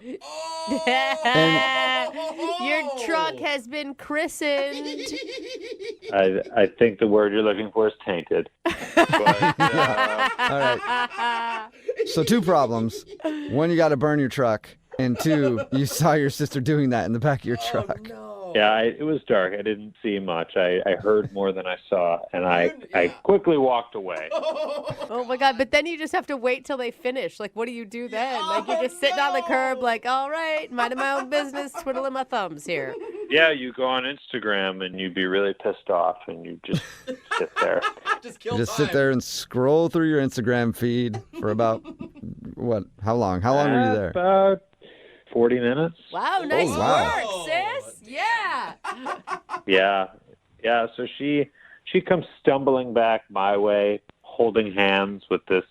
Your truck has been christened. I think the word you're looking for is tainted. But, all right. So 2 problems. 1, you got to burn your truck. And 2, you saw your sister doing that in the back of your truck. No. Yeah, it was dark. I didn't see much. I heard more than I saw, and I quickly walked away. Oh, my God. But then you just have to wait till they finish. Like, what do you do then? Like, you're just sitting on the curb like, all right, minding my own business, twiddling my thumbs here. Yeah, you go on Instagram, and you'd be really pissed off, and you just sit there. Just sit there and scroll through your Instagram feed for about, what, how long? How long were you there? About 40 minutes. Wow, nice wow. work, sis. Yeah. Yeah. So she comes stumbling back my way, holding hands with this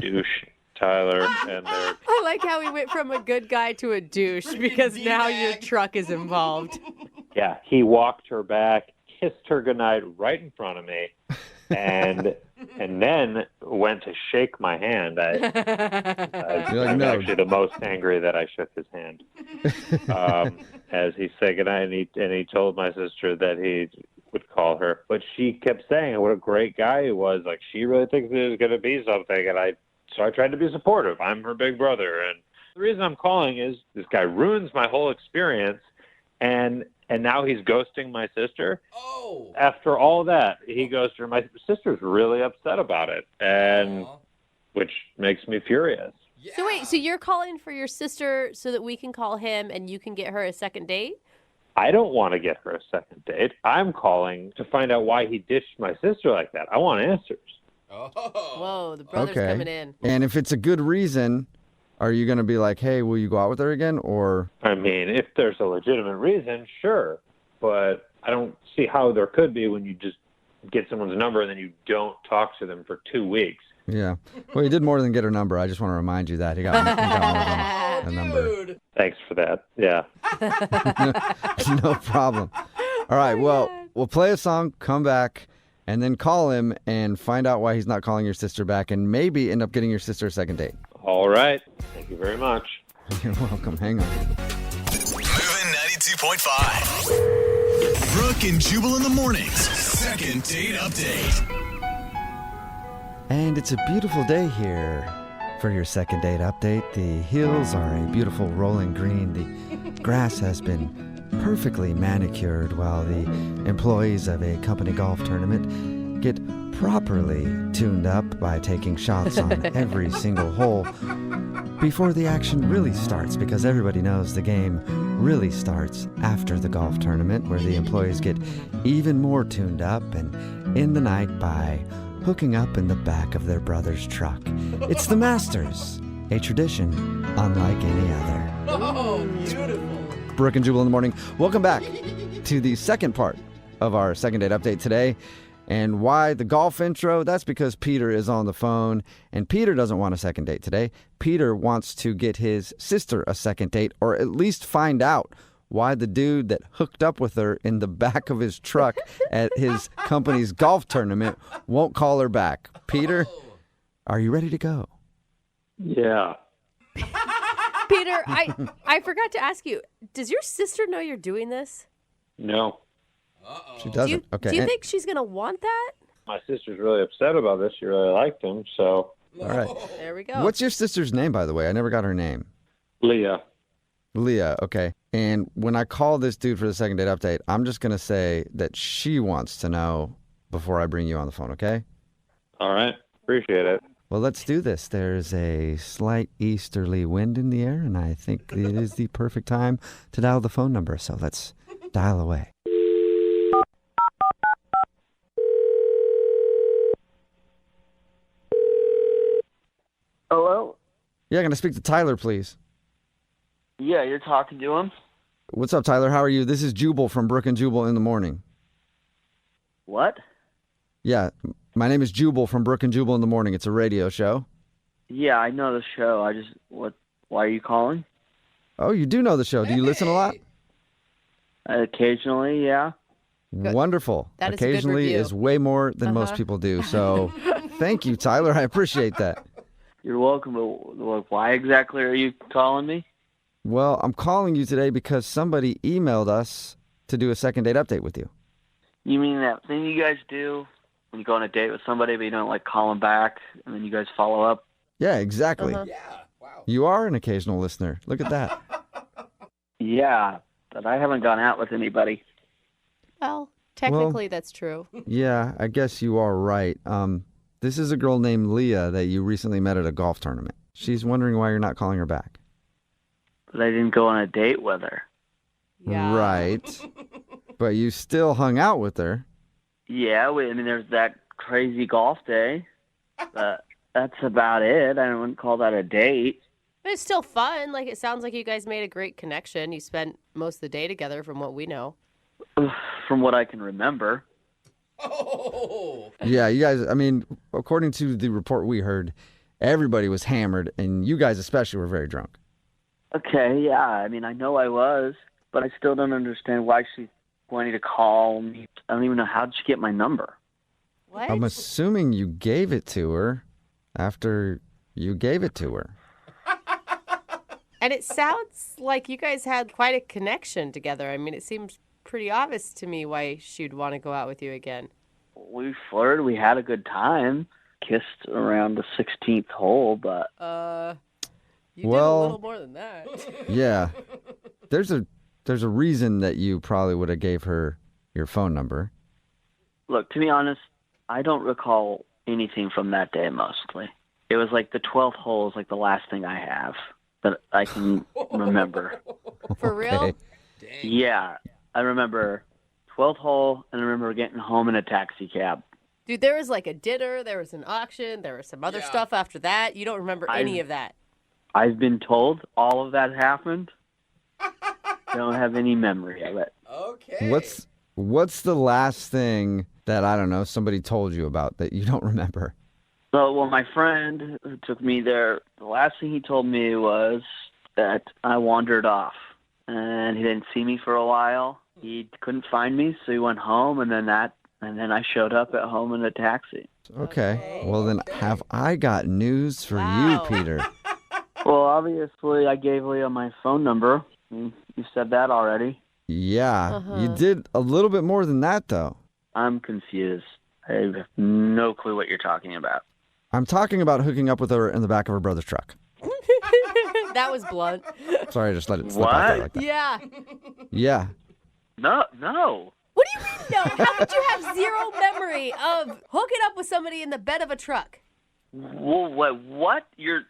douche, Tyler, and they're... I like how he went from a good guy to a douche, because now your truck is involved. Yeah, he walked her back, kissed her goodnight right in front of me, and then went to shake my hand. I was actually the most angry that I shook his hand as he said goodnight, and he told my sister that he would call her. But she kept saying what a great guy he was. Like, she really thinks it was going to be something, and so I tried to be supportive. I'm her big brother, and the reason I'm calling is this guy ruins my whole experience, and now he's ghosting my sister. Oh. After all that, he ghosted her. My sister's really upset about it, and which makes me furious. Yeah. So wait, so you're calling for your sister so that we can call him and you can get her a second date? I don't want to get her a second date. I'm calling to find out why he ditched my sister like that. I want answers. Oh. Whoa, the brother's coming in. And if it's a good reason, are you going to be like, hey, will you go out with her again? Or I mean, if there's a legitimate reason, sure. But I don't see how there could be when you just get someone's number and then you don't talk to them for 2 weeks. Yeah. Well, he did more than get her number. I just want to remind you that. He got more than a number. Thanks for that. Yeah. No problem. All right. Well, we'll play a song, come back, and then call him and find out why he's not calling your sister back, and maybe end up getting your sister a second date. All right. Thank you very much. You're welcome. Hang on. Moving 92.5. Brooke and Jubal in the mornings. Second date update. And it's a beautiful day here for your second date update. The hills are a beautiful rolling green. The grass has been perfectly manicured while the employees of a company golf tournament get properly tuned up by taking shots on every single hole before the action really starts, because everybody knows the game really starts after the golf tournament, where the employees get even more tuned up and in the night by hooking up in the back of their brother's truck. It's the Masters, a tradition unlike any other. Oh, beautiful. Brooke and Jubal in the morning. Welcome back to the second part of our second date update today. And why the golf intro? That's because Peter is on the phone, and Peter doesn't want a second date today. Peter wants to get his sister a second date, or at least find out why the dude that hooked up with her in the back of his truck at his company's golf tournament won't call her back. Peter, are you ready to go? Yeah. Peter, I forgot to ask you, does your sister know you're doing this? No. She doesn't. Okay. Do you think she's going to want that? My sister's really upset about this. She really liked him, so. All right. There we go. What's your sister's name, by the way? I never got her name. Leah. Leah, okay. And when I call this dude for the second date update, I'm just going to say that she wants to know before I bring you on the phone, okay? All right. Appreciate it. Well, let's do this. There's a slight easterly wind in the air, and I think it is the perfect time to dial the phone number. So let's dial away. Hello? Yeah, can I speak to Tyler, please? Yeah, you're talking to him? What's up, Tyler? How are you? This is Jubal from Brooke and Jubal in the morning. What? Yeah, my name is Jubal from Brooke and Jubal in the morning. It's a radio show. Yeah, I know the show. Why are you calling? Oh, you do know the show. Do you listen a lot? Occasionally, yeah. Wonderful. That is a good Occasionally review. is way more than most people do. So thank you, Tyler. I appreciate that. You're welcome, but why exactly are you calling me? Well, I'm calling you today because somebody emailed us to do a second date update with you. You mean that thing you guys do when you go on a date with somebody, but you don't call them back, and then you guys follow up? Yeah, exactly. Uh-huh. Yeah, wow. You are an occasional listener. Look at that. Yeah, but I haven't gone out with anybody. Well, technically that's true. Yeah, I guess you are right. This is a girl named Leah that you recently met at a golf tournament. She's wondering why you're not calling her back. But I didn't go on a date with her. Yeah. Right. But you still hung out with her. Yeah, there's that crazy golf day. But that's about it. I wouldn't call that a date. But it's still fun. It sounds like you guys made a great connection. You spent most of the day together from what we know. From what I can remember. Oh. Yeah, you guys, according to the report we heard, everybody was hammered, and you guys especially were very drunk. Okay, yeah. I know I was, but I still don't understand why she's wanting to call me. I don't even know how did she get my number. What? I'm assuming you gave it to her after you gave it to her. And it sounds like you guys had quite a connection together. It seems pretty obvious to me why she'd want to go out with you again. We flirted. We had a good time. Kissed around the 16th hole, but... You did a little more than that. Yeah. There's a reason that you probably would have gave her your phone number. Look, to be honest, I don't recall anything from that day mostly. It was the 12th hole is the last thing I have that I can remember. For real? Yeah. I remember 12th hole, and I remember getting home in a taxi cab. Dude, there was a dinner, there was an auction, there was some other stuff after that. You don't remember any of that. I've been told all of that happened. Don't have any memory of it. Okay. What's the last thing that, I don't know, somebody told you about that you don't remember? So, my friend who took me there, the last thing he told me was that I wandered off. And he didn't see me for a while. He couldn't find me, so he went home, and then I showed up at home in a taxi. Okay. Well, then have I got news for you, Peter? Well, obviously, I gave Leah my phone number. You said that already. Yeah. You did a little bit more than that, though. I'm confused. I have no clue what you're talking about. I'm talking about hooking up with her in the back of her brother's truck. That was blunt. Sorry, I just let it slip out there like that. Yeah. Yeah. No. What do you mean no? How could you have zero memory of hooking up with somebody in the bed of a truck? Well, what? You're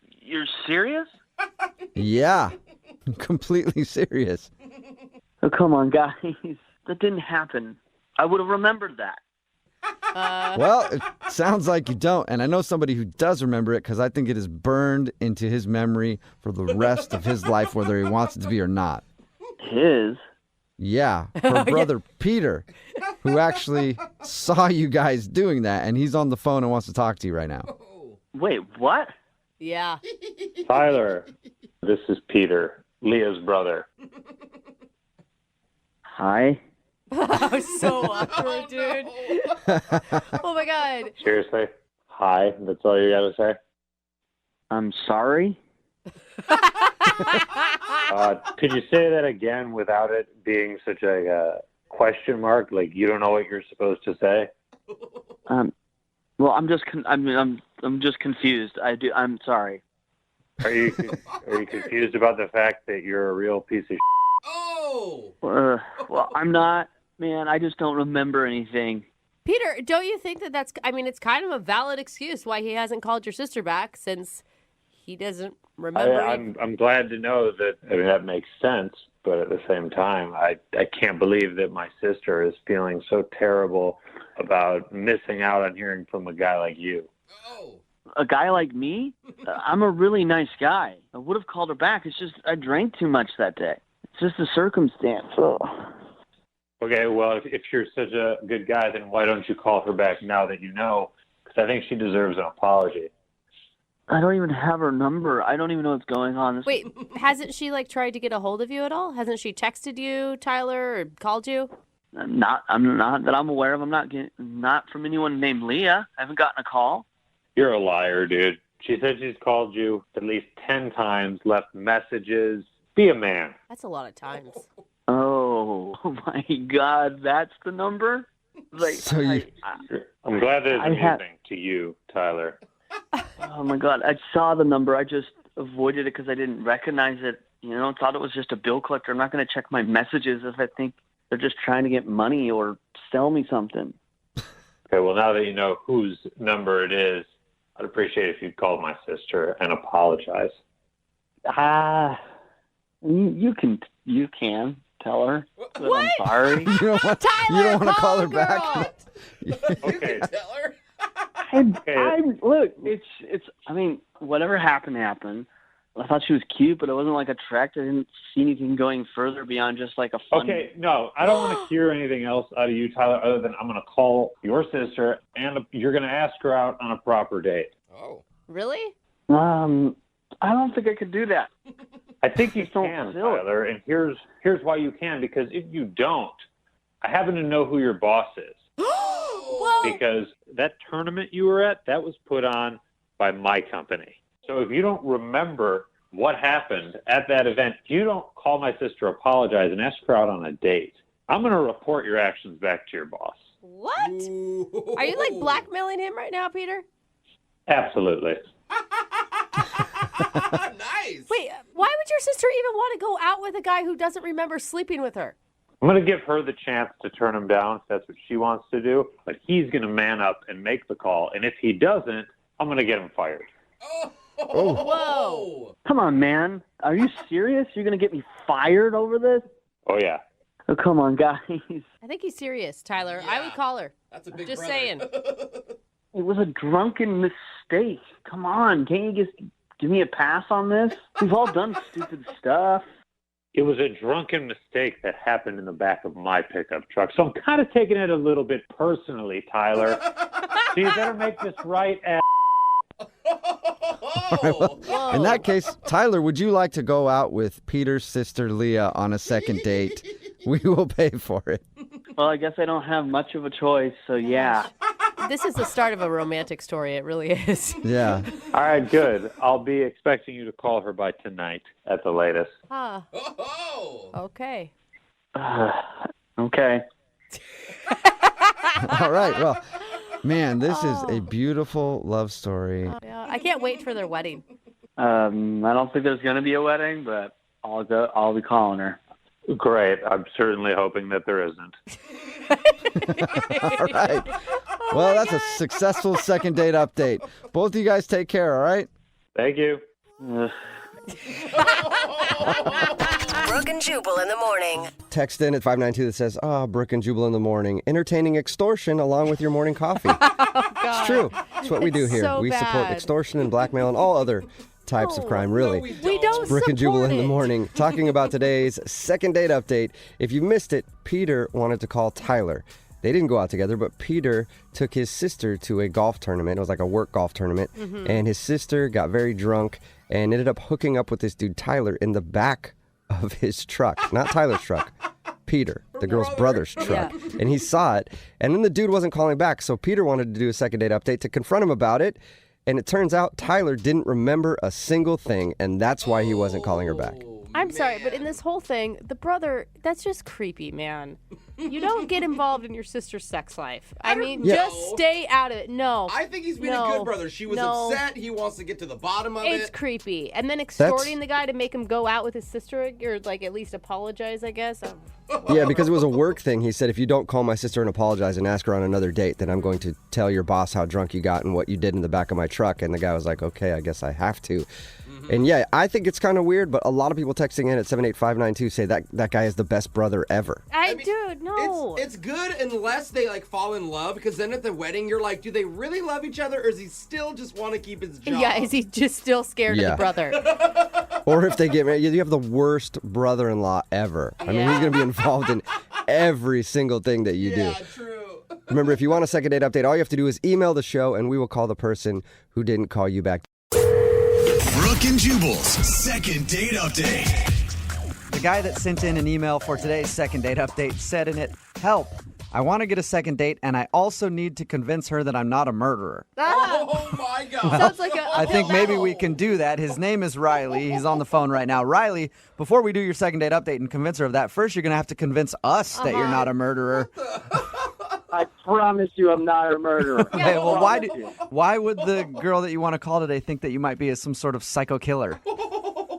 serious? Yeah. I'm completely serious. Oh, come on, guys. That didn't happen. I would have remembered that. Well, it sounds like you don't. And I know somebody who does remember it because I think it is burned into his memory for the rest of his life, whether he wants it to be or not. His? Yeah. Her brother, Peter, who actually saw you guys doing that, and he's on the phone and wants to talk to you right now. Wait, what? Yeah. Tyler, this is Peter, Leah's brother. Hi. So awkward, dude. Oh my God. Seriously? Hi, that's all you gotta say? I'm sorry. Could you say that again without it being such a question mark? Like you don't know what you're supposed to say? Well, I'm just confused. I'm sorry. Are you confused about the fact that you're a real piece of shit? Oh! Well, I'm not. Man, I just don't remember anything. Peter, don't you think that's, it's kind of a valid excuse why he hasn't called your sister back since he doesn't remember. I'm glad to know that. I mean, that makes sense, but at the same time, I can't believe that my sister is feeling so terrible about missing out on hearing from a guy like you. A guy like me? I'm a really nice guy. I would have called her back. It's just I drank too much that day. It's just a circumstance. Okay, well, if you're such a good guy, then why don't you call her back now that you know? Because I think she deserves an apology. I don't even have her number. I don't even know what's going on. Wait, hasn't she tried to get a hold of you at all? Hasn't she texted you, Tyler, or called you? I'm not that I'm aware of. Not from anyone named Leah. I haven't gotten a call. You're a liar, dude. She said she's called you at least 10 times, left messages. Be a man. That's a lot of times. Oh my God, that's the number? I'm glad that it's amusing to you, Tyler. Oh my God, I saw the number. I just avoided it because I didn't recognize it. Thought it was just a bill collector. I'm not going to check my messages if I think they're just trying to get money or sell me something. Okay, well, now that you know whose number it is, I'd appreciate if you'd call my sister and apologize. You can tell her that I'm sorry. You don't want to call her back? Okay. Tell her. Look, it's. Whatever happened. I thought she was cute, but I wasn't attracted. I didn't see anything going further beyond just a fun. Okay, no, I don't want to hear anything else out of you, Tyler, other than I'm going to call your sister and you're going to ask her out on a proper date. Oh. Really? I don't think I could do that. I think you can, Tyler, and here's why you can, because if you don't, I happen to know who your boss is. Because that tournament you were at, that was put on by my company. So if you don't remember what happened at that event, if you don't call my sister, apologize, and ask her out on a date, I'm going to report your actions back to your boss. What? Ooh. Are you blackmailing him right now, Peter? Absolutely. Nice. Wait, why would your sister even want to go out with a guy who doesn't remember sleeping with her? I'm going to give her the chance to turn him down if that's what she wants to do, but he's going to man up and make the call, and if he doesn't, I'm going to get him fired. Oh. Whoa. Come on, man. Are you serious? You're going to get me fired over this? Oh, yeah. Oh, come on, guys. I think he's serious, Tyler. Yeah. I would call her. That's a big Just brother. saying. It was a drunken mistake. Come on. Can't you just give me a pass on this? We've all done stupid stuff. It was a drunken mistake that happened in the back of my pickup truck, so I'm kind of taking it a little bit personally, Tyler. So you better make this right, ass. All right, well, in that case, Tyler, would you like to go out with Peter's sister Leah on a second date? We will pay for it. Well, I guess I don't have much of a choice, so yeah. This is the start of a romantic story. It really is. Yeah. All right, good. I'll be expecting you to call her by tonight at the latest. Huh. Oh. Okay. Okay. All right, well, man, this is a beautiful love story. Yeah, I can't wait for their wedding. I don't think there's going to be a wedding, but I'll be calling her. Great. I'm certainly hoping that there isn't. All right. Well, that's a successful second date update. Both of you guys take care, all right? Thank you. Brooke and Jubal in the morning. Text in at 592 that says, Brooke and Jubal in the morning. Entertaining extortion along with your morning coffee. It's true. It's what we do here. So we support bad. extortion and blackmail and all other types of crime, really. We don't It's Brooke and Jubal in the morning, talking about today's second date update. If you missed it, Peter wanted to call Tyler. They didn't go out together, but Peter took his sister to a golf tournament. It was like a work golf tournament. And his sister got very drunk and ended up hooking up with this dude, Tyler, in the back of his truck. Not Tyler's truck. Peter, the girl's brother's truck. Yeah. And he saw it. And then the dude wasn't calling back. So Peter wanted to do a second date update to confront him about it. And it turns out Tyler didn't remember a single thing. And that's why he wasn't calling her back. I'm sorry, but in this whole thing, the brother, that's just creepy, man. You don't get involved in your sister's sex life. I mean, just stay out of it. No. I think he's being a good brother. She was upset. He wants to get to the bottom of it. It's creepy. And then extorting the guy to make him go out with his sister, or like at least apologize, I guess. Yeah, because it was a work thing. He said, if you don't call my sister and apologize and ask her on another date, then I'm going to tell your boss how drunk you got and what you did in the back of my truck. And the guy was like, okay, I guess I have to. And yeah, I think it's kind of weird, but a lot of people texting in at 78592 say that guy is the best brother ever. Dude, no. It's good unless they like fall in love, because then at the wedding you're like, do they really love each other, or does he still just want to keep his job? Yeah, is he just still scared of the brother? Or if they get married, you have the worst brother-in-law ever. I mean, he's going to be involved in every single thing that you do. Yeah, true. Remember, if you want a second date update, all you have to do is email the show, and we will call the person who didn't call you back. Brooke and Jubal's second date update. The guy that sent in an email for today's second date update said in it, "Help, I want to get a second date, and I also need to convince her that I'm not a murderer." Oh my God. Sounds like I think maybe we can do that. His name is Riley. He's on the phone right now. Riley, before we do your second date update and convince her of that, first you're going to have to convince us that you're not a murderer. I promise you I'm not a murderer. Okay, well, why would the girl that you want to call today think that you might be some sort of psycho killer?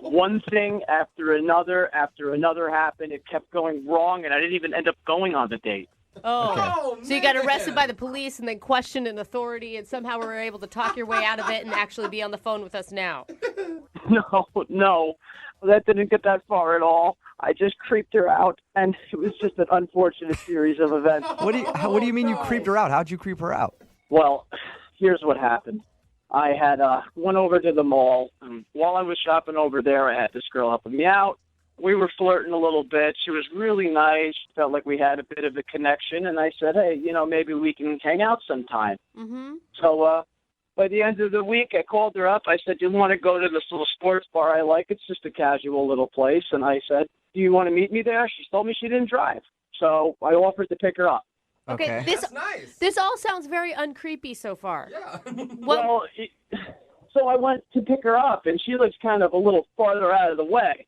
One thing after another happened. It kept going wrong, and I didn't even end up going on the date. Oh, so you got arrested by the police and then questioned in authority, and somehow were able to talk your way out of it and actually be on the phone with us now. No, that didn't get that far at all. I just creeped her out, and it was just an unfortunate series of events. What do you mean you creeped her out? How'd you creep her out? Well, here's what happened. I had went over to the mall, and while I was shopping over there, I had this girl helping me out. We were flirting a little bit. She was really nice. Felt like we had a bit of a connection, and I said, hey, maybe we can hang out sometime. Mm-hmm. So by the end of the week, I called her up. I said, do you want to go to this little sports bar I like? It's just a casual little place. And I said, do you want to meet me there? She told me she didn't drive. So I offered to pick her up. Okay. That's nice. This all sounds very uncreepy so far. Yeah. So I went to pick her up, and she lives kind of a little farther out of the way.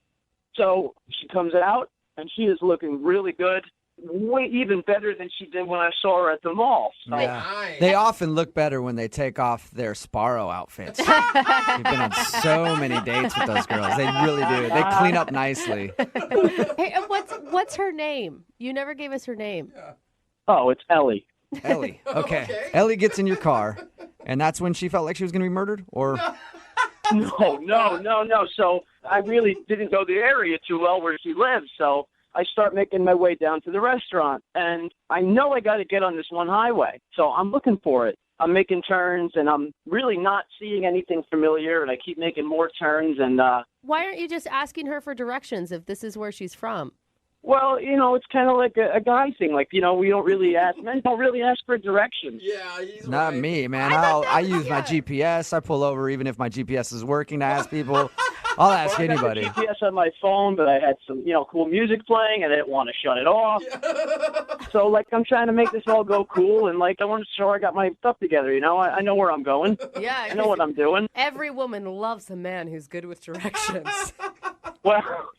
So she comes out, and she is looking really good, way even better than she did when I saw her at the mall. So. Yeah. They often look better when they take off their Sparrow outfits. You've been on so many dates with those girls. They really do. They clean up nicely. Hey, what's her name? You never gave us her name. Yeah. Oh, it's Ellie. Ellie. Okay. Ellie gets in your car, and that's when she felt like she was going to be murdered? Or No. So I really didn't know the area too well where she lives, so I start making my way down to the restaurant, and I know I got to get on this one highway, so I'm looking for it. I'm making turns, and I'm really not seeing anything familiar, and I keep making more turns. And why aren't you just asking her for directions if this is where she's from? Well, it's kind of like a guy thing. Like, we don't really ask. Men don't really ask for directions. Yeah, he's Not right. me, man. I use my GPS. I pull over even if my GPS is working to ask people. I'll ask anybody. I had GPS on my phone, but I had some, cool music playing, and I didn't want to shut it off. So, I'm trying to make this all go cool, and, I want to show I got my stuff together, I know where I'm going. Yeah. I know what I'm doing. Every woman loves a man who's good with directions. Well,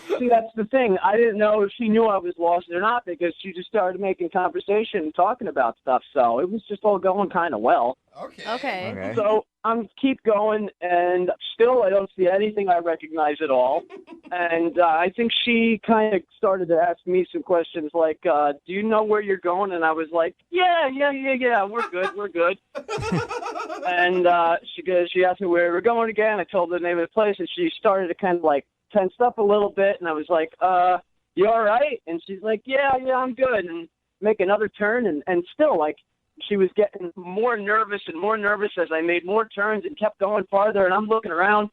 see, that's the thing. I didn't know if she knew I was lost or not because she just started making conversation and talking about stuff. So it was just all going kind of well. Okay. So I'm keep going, and still I don't see anything I recognize at all. And I think she kind of started to ask me some questions like, do you know where you're going? And I was like, yeah, we're good. And she asked me where we're going again. I told her the name of the place, and she started to kind of tensed up a little bit, and I was like, you all right? And she's like, yeah, I'm good. And make another turn, and still, she was getting more nervous and more nervous as I made more turns and kept going farther, and I'm looking around,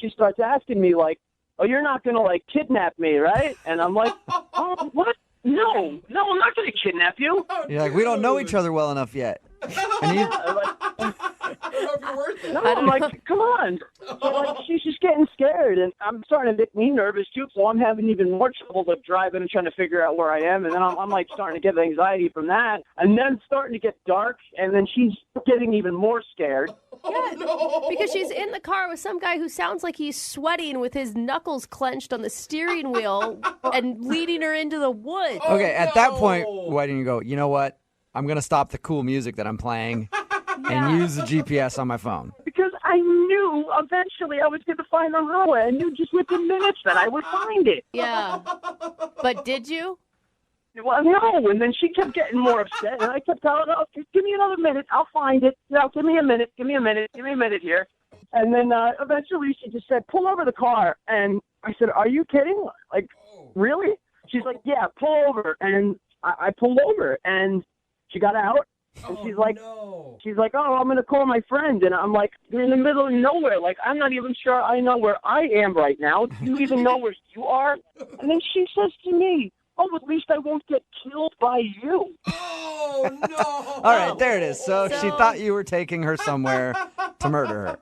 she starts asking me, oh, you're not going to, kidnap me, right? And I'm like, oh, what? No, I'm not going to kidnap you. You're like, we don't know each other well enough yet. And you, No, I'm like, come on. So, like, she's just getting scared, and I'm starting to make me nervous, too, so I'm having even more trouble with driving and trying to figure out where I am, and then I'm like, starting to get anxiety from that, and then it's starting to get dark, and then she's getting even more scared. Because she's in the car with some guy who sounds like he's sweating with his knuckles clenched on the steering wheel and leading her into the woods. okay, at that point, why didn't you go, you know what? I'm going to stop the cool music that I'm playing and use the GPS on my phone. Because I knew eventually I was going to find the highway. I knew just within minutes that I would find it. Yeah. But did you? Well, no, and then she kept getting more upset, and I kept telling her, oh, just give me another minute, I'll find it. No, give me a minute here. And then eventually she just said, pull over the car. And I said, are you kidding? Like, really? She's like, yeah, pull over. And I pulled over, and she got out. And she's like, oh, I'm going to call my friend. And I'm like, you're in the middle of nowhere. Like, I'm not even sure I know where I am right now. Do you even know where you are? And then she says to me, oh, at least I won't get killed by you. Oh, no. All right, there it is. So she thought you were taking her somewhere to murder her.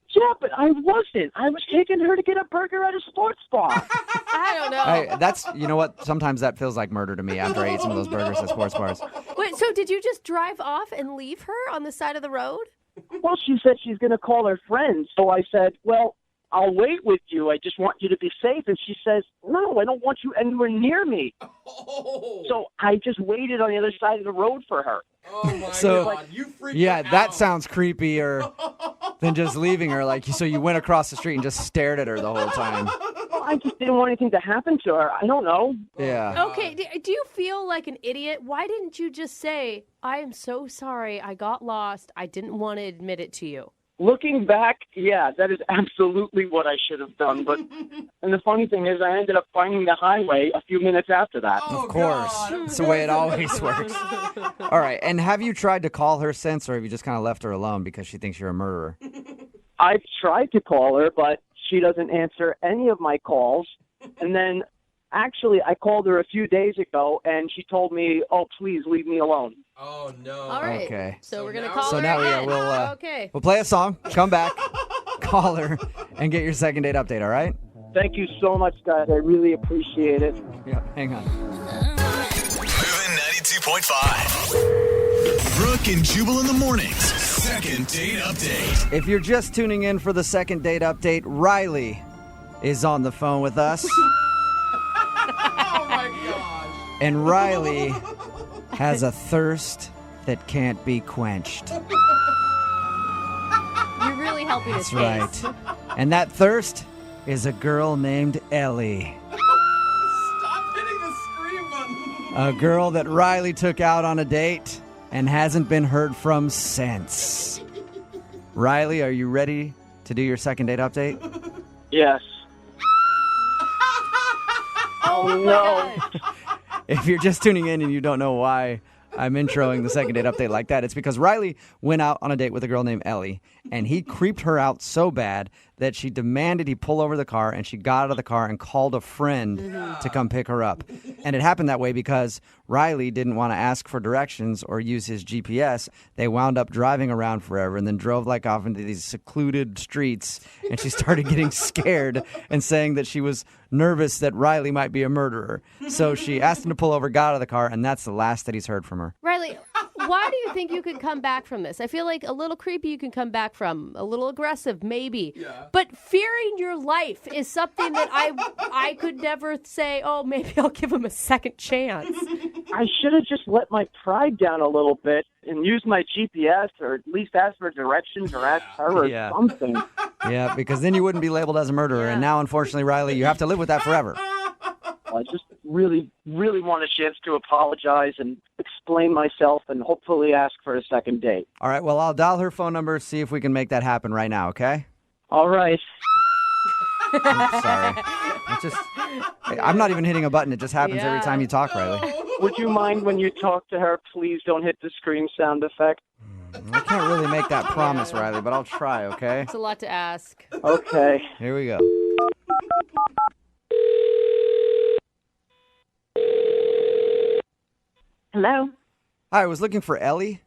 Yeah, but I wasn't. I was taking her to get a burger at a sports bar. I don't know. You know what? Sometimes that feels like murder to me after I eat some of those burgers at sports bars. Wait, so did you just drive off and leave her on the side of the road? Well, she said she's going to call her friends. So I said, well, I'll wait with you. I just want you to be safe. And she says, no, I don't want you anywhere near me. Oh. So I just waited on the other side of the road for her. Oh, my God. You freaked her out. That sounds creepier than just leaving her. Like, so you went across the street and just stared at her the whole time. Well, I just didn't want anything to happen to her. I don't know. Yeah. Okay, do you feel like an idiot? Why didn't you just say, I am so sorry, I got lost, I didn't want to admit it to you? Looking back, yeah, that is absolutely what I should have done. But and the funny thing is, I ended up finding the highway a few minutes after that. Of course. It's the way it always works. All right. And have you tried to call her since, or have you just kind of left her alone because she thinks you're a murderer? I've tried to call her, but she doesn't answer any of my calls. And then, actually, I called her a few days ago, and she told me, oh, please leave me alone. Oh, no. All right. Okay. So we're going to call her So now again. we'll play a song, come back, call her, and get your second date update, all right? Thank you so much, guys. I really appreciate it. Yeah, hang on. Moving 92.5. Brooke and Jubal in the mornings. Second date update. If you're just tuning in for the second date update, Riley is on the phone with us. Oh, my gosh. And Riley has a thirst that can't be quenched. You're really helping That's his case. right. And that thirst is a girl named Ellie. Stop hitting the scream button. A girl that Riley took out on a date and hasn't been heard from since. Riley, are you ready to do your second date update? Yes. Oh, no. If you're just tuning in and you don't know why I'm introing the second date update like that, it's because Riley went out on a date with a girl named Ellie, and he creeped her out so bad that she demanded he pull over the car, and she got out of the car and called a friend to come pick her up. And it happened that way because Riley didn't want to ask for directions or use his GPS. They wound up driving around forever and then drove like off into these secluded streets, and she started getting scared and saying that she was nervous that Riley might be a murderer. So she asked him to pull over, got out of the car, and that's the last that he's heard from her. Riley, why do you think you could come back from this? I feel like a little creepy you can come back from, a little aggressive maybe. Yeah. But fearing your life is something that I could never say, oh, maybe I'll give him a second chance. I should have just let my pride down a little bit and used my GPS, or at least ask for directions or ask her or something. Yeah, because then you wouldn't be labeled as a murderer. And now, unfortunately, Riley, you have to live with that forever. I just really, really want a chance to apologize and explain myself and hopefully ask for a second date. All right, well, I'll dial her phone number, see if we can make that happen right now, okay? All right. I'm sorry. I'm not even hitting a button. It just happens every time you talk, Riley. Would you mind when you talk to her, please don't hit the scream sound effect? I can't really make that promise, Riley, but I'll try, okay? It's a lot to ask. Okay. Here we go. Hello. Hi, I was looking for Ellie.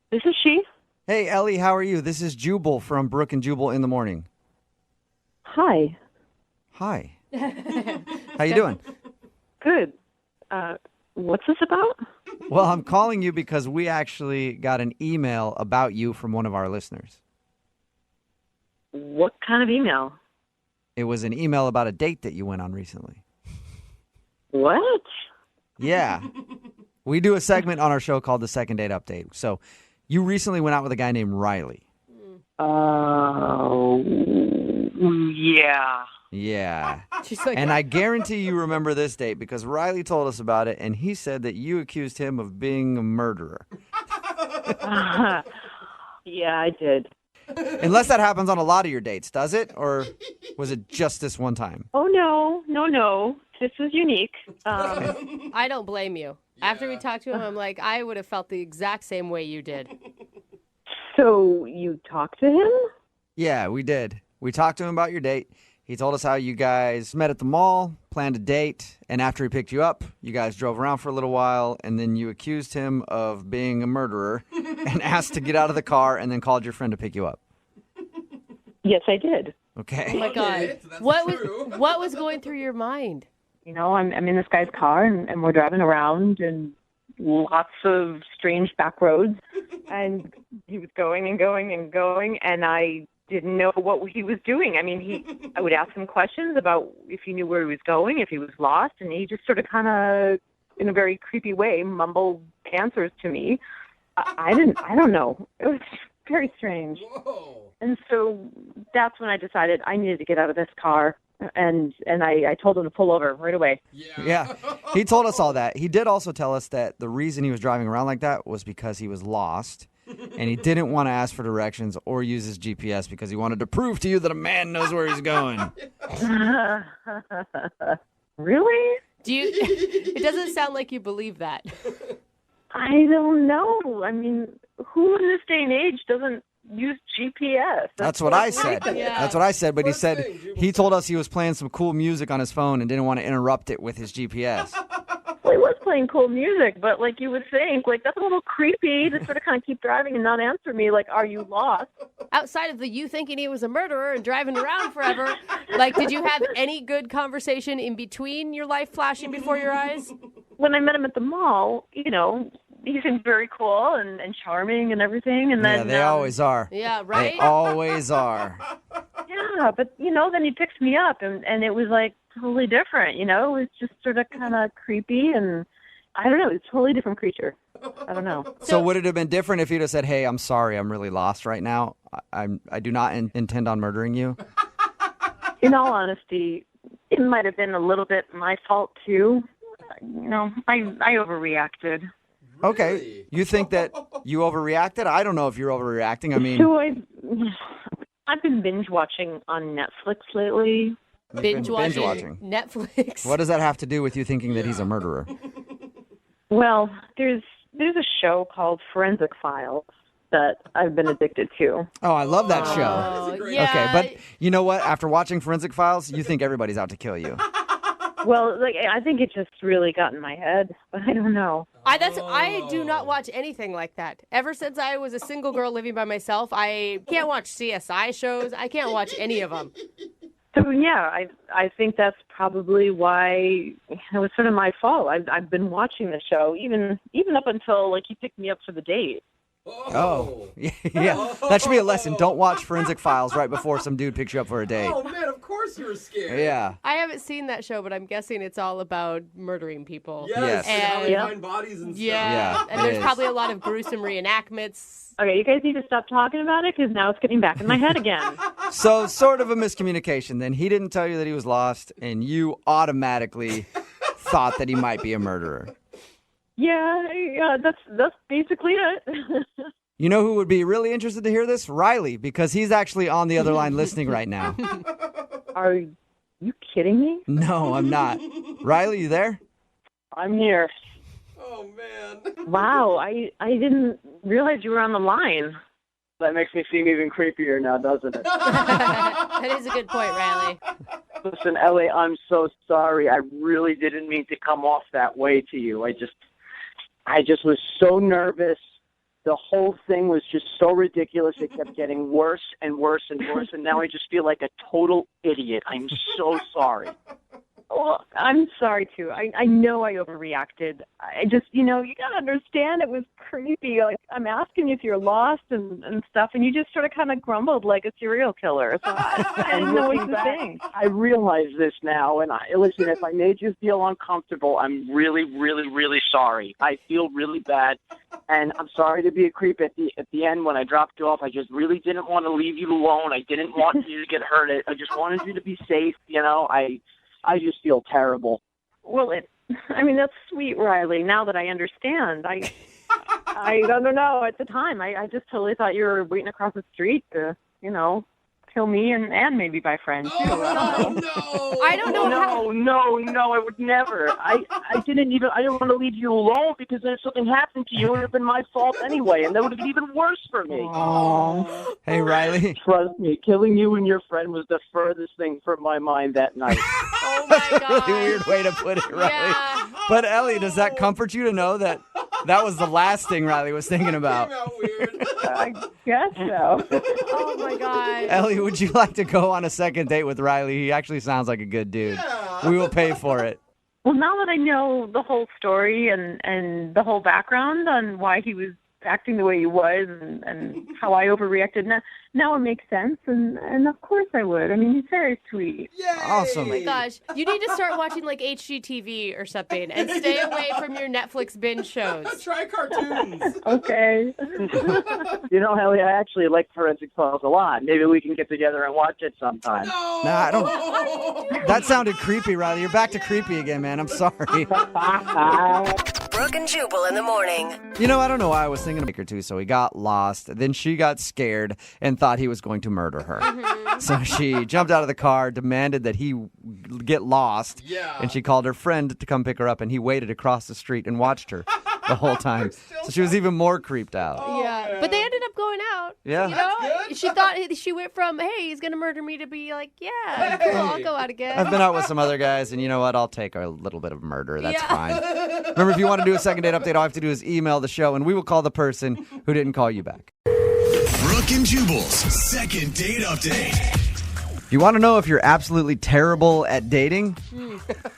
This is she. Hey, Ellie, how are you? This is Jubal from Brooke and Jubal in the Morning. Hi. Hi. How you doing? Good. What's this about? Well, I'm calling you because we actually got an email about you from one of our listeners. What kind of email? It was an email about a date that you went on recently. What? Yeah. We do a segment on our show called the Second Date Update. So you recently went out with a guy named Riley. Oh, yeah. Yeah. She's like, And I guarantee you remember this date because Riley told us about it, and he said that you accused him of being a murderer. Yeah, I did. Unless that happens on a lot of your dates, does it? Or was it just this one time? Oh, no. This is unique. I don't blame you. After we talked to him, I'm like, I would have felt the exact same way you did. So you talked to him? Yeah, we did. We talked to him about your date. He told us how you guys met at the mall, planned a date, and after he picked you up, you guys drove around for a little while, and then you accused him of being a murderer and asked to get out of the car and then called your friend to pick you up. Yes, I did. Okay. Oh my God. What was going through your mind? You know, I'm in this guy's car, and we're driving around, and lots of strange back roads, and he was going and going and going, and I didn't know what he was doing. I mean, I would ask him questions about if he knew where he was going, if he was lost, and he just sort of kind of, in a very creepy way, mumbled answers to me. I don't know. It was very strange. Whoa. And so that's when I decided I needed to get out of this car. And I told him to pull over right away. Yeah. He told us all that. He did also tell us that the reason he was driving around like that was because he was lost. And he didn't want to ask for directions or use his GPS because he wanted to prove to you that a man knows where he's going. Really? It doesn't sound like you believe that. I don't know. I mean, who in this day and age doesn't use GPS? That's what I said. Yeah. That's what I said. But he said he told us he was playing some cool music on his phone and didn't want to interrupt it with his GPS. Well, he was playing cool music, but like you would think, like that's a little creepy to sort of kind of keep driving and not answer me. Like, are you lost? Outside of you thinking he was a murderer and driving around forever, like, did you have any good conversation in between your life flashing before your eyes? When I met him at the mall, you know, he seemed very cool and charming and everything. And then Yeah, they always are. Yeah, right? They always are. Yeah, but, you know, then he picks me up and it was like totally different, you know? It was just sort of kind of creepy and I don't know. It's a totally different creature. I don't know. So would it have been different if he'd have said, hey, I'm sorry, I'm really lost right now. I do not intend on murdering you? In all honesty, it might have been a little bit my fault too. You know, I overreacted. Okay. You think that you overreacted? I don't know if you're overreacting. I mean, So I've been binge watching on Netflix lately. Binge watching Netflix. What does that have to do with you thinking that he's a murderer? Well, there's a show called Forensic Files that I've been addicted to. Oh, I love that show. Yeah. Okay, but you know what? After watching Forensic Files, you think everybody's out to kill you. Well, like I think it just really got in my head, but I don't know. I do not watch anything like that. Ever since I was a single girl living by myself, I can't watch CSI shows. I can't watch any of them. So yeah, I think that's probably why it was sort of my fault. I've been watching the show even up until like he picked me up for the date. Oh, yeah. That should be a lesson. Don't watch Forensic Files right before some dude picks you up for a date. Oh, man, of course you were scared. Yeah. I haven't seen that show, but I'm guessing it's all about murdering people. Yes. And how they find bodies and stuff. Yeah, and it there's is. probably a lot of gruesome reenactments. Okay, you guys need to stop talking about it because now it's getting back in my head again. So sort of a miscommunication then. He didn't tell you that he was lost, and you automatically thought that he might be a murderer. Yeah, that's basically it. You know who would be really interested to hear this? Riley, because he's actually on the other line listening right now. Are you kidding me? No, I'm not. Riley, you there? I'm here. Oh, man. Wow, I didn't realize you were on the line. That makes me seem even creepier now, doesn't it? That is a good point, Riley. Listen, Ellie, I'm so sorry. I really didn't mean to come off that way to you. I just was so nervous. The whole thing was just so ridiculous. It kept getting worse and worse and worse, and now I just feel like a total idiot. I'm so sorry. Well, I'm sorry, too. I know I overreacted. I just, you got to understand it was creepy. Like, I'm asking you if you're lost and stuff, and you just sort of kind of grumbled like a serial killer. So I didn't know what to think. I realize this now, and listen, if I made you feel uncomfortable, I'm really, really, really sorry. I feel really bad, and I'm sorry to be a creep at the end when I dropped you off. I just really didn't want to leave you alone. I didn't want you to get hurt. I just wanted you to be safe, I just feel terrible. Well, that's sweet, Riley. Now that I understand, I don't know. At the time, I just totally thought you were waiting across the street to, kill me and maybe my friends. Oh, no. I don't know No, I would never. I didn't want to leave you alone because then if something happened to you, it would have been my fault anyway, and that would have been even worse for me. Oh. Hey, Riley. Trust me, killing you and your friend was the furthest thing from my mind that night. Oh, my God. Really weird way to put it, Riley. Yeah. But, Ellie, does that comfort you to know that was the last thing Riley was thinking about? I guess so. Oh, my God. Ellie, would you like to go on a second date with Riley? He actually sounds like a good dude. Yeah. We will pay for it. Well, now that I know the whole story and the whole background on why he was acting the way he was and how I overreacted, now it makes sense, and of course I would. I mean, he's very sweet. Yay! Awesome. Oh my gosh. You need to start watching like HGTV or something and stay away from your Netflix binge shows. Try cartoons. Okay. Ellie, I actually like Forensic Files a lot. Maybe we can get together and watch it sometime. No! Nah, I don't. That sounded creepy, Riley. You're back to creepy again, man. I'm sorry. Brooke and Jubal in the morning. I don't know why I was thinking of her too. So he got lost. Then she got scared and thought he was going to murder her. Mm-hmm. So she jumped out of the car, demanded that he get lost. Yeah. And she called her friend to come pick her up, and he waited across the street and watched her the whole time. So she was even more creeped out. Yeah, but they ended up going out. Yeah. That's good. She thought she went from, hey, he's going to murder me, to be like, yeah, cool, I'll go out again. I've been out with some other guys, and you know what? I'll take a little bit of murder. That's Yeah. fine. Remember, if you want to do a second date update, all you have to do is email the show, and we will call the person who didn't call you back. Brooke and Jubal's second date update. If you want to know if you're absolutely terrible at dating,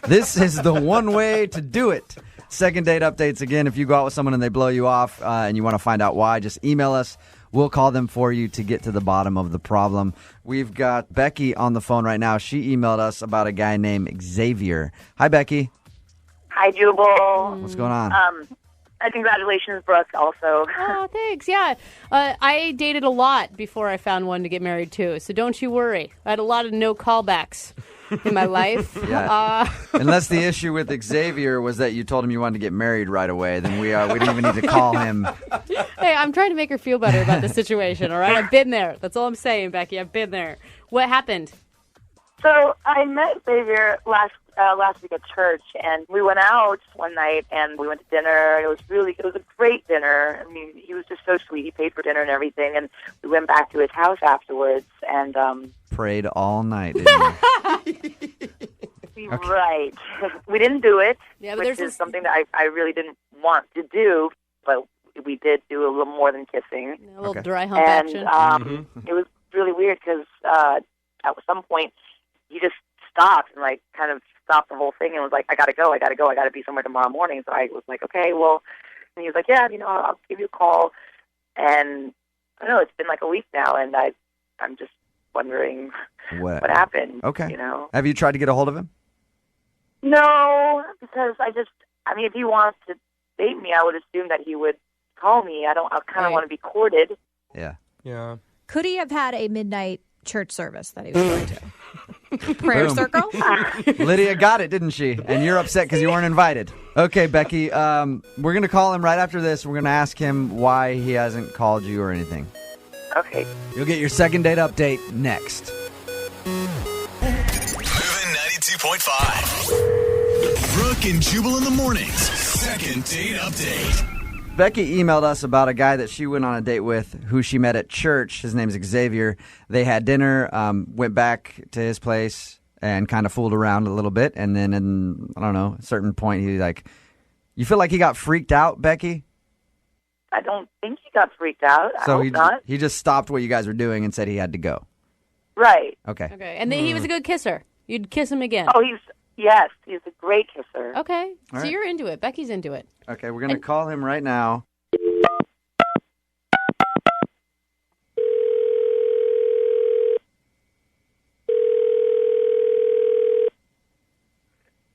this is the one way to do it. Second date updates. Again, if you go out with someone and they blow you off and you want to find out why, just email us. We'll call them for you to get to the bottom of the problem. We've got Becky on the phone right now. She emailed us about a guy named Xavier. Hi, Becky. Hi, Jubal. What's going on? Congratulations, Brooke, also. Oh, thanks. Yeah. I dated a lot before I found one to get married to, so don't you worry. I had a lot of no callbacks in my life. Yeah. Unless the issue with Xavier was that you told him you wanted to get married right away, then we didn't even need to call him. Hey, I'm trying to make her feel better about the situation, all right? I've been there. That's all I'm saying, Becky. I've been there. What happened? So I met Xavier last week at church, and we went out one night, and we went to dinner. It was a great dinner. I mean, he was just so sweet. He paid for dinner and everything, and we went back to his house afterwards, and prayed all night, didn't you? Okay. Right. We didn't do it, yeah, but which is something that I really didn't want to do, but we did do a little more than kissing. A little dry hump action. It was really weird because at some point he just stopped and kind of stopped the whole thing and was like, I gotta go, I gotta be somewhere tomorrow morning. So I was like, okay, well, and he was like, yeah, I'll give you a call. And I don't know, it's been like a week now, and I'm just wondering what happened. Okay. You know? Have you tried to get a hold of him? No, because if he wants to date me, I would assume that he would call me. I kind of want to be courted. Yeah. Yeah. Could he have had a midnight church service that he was going to? Prayer Boom. circle? Lydia got it, didn't she? And you're upset because you weren't invited. Okay, Becky, we're going to call him right after this. We're going to ask him why he hasn't called you or anything. Okay. You'll get your second date update next. Moving 92.5. Brooke and Jubal in the mornings. Second date update. Becky emailed us about a guy that she went on a date with who she met at church. His name's Xavier. They had dinner, went back to his place and kind of fooled around a little bit. And then, at a certain point, he You feel like he got freaked out, Becky? I don't think he got freaked out. I hope not. He just stopped what you guys were doing and said he had to go. Right. Okay. Okay. And then he was a good kisser. You'd kiss him again. Oh, yes, he's a great kisser. Okay. All So right. you're into it. Becky's into it. Okay, we're going to call him right now.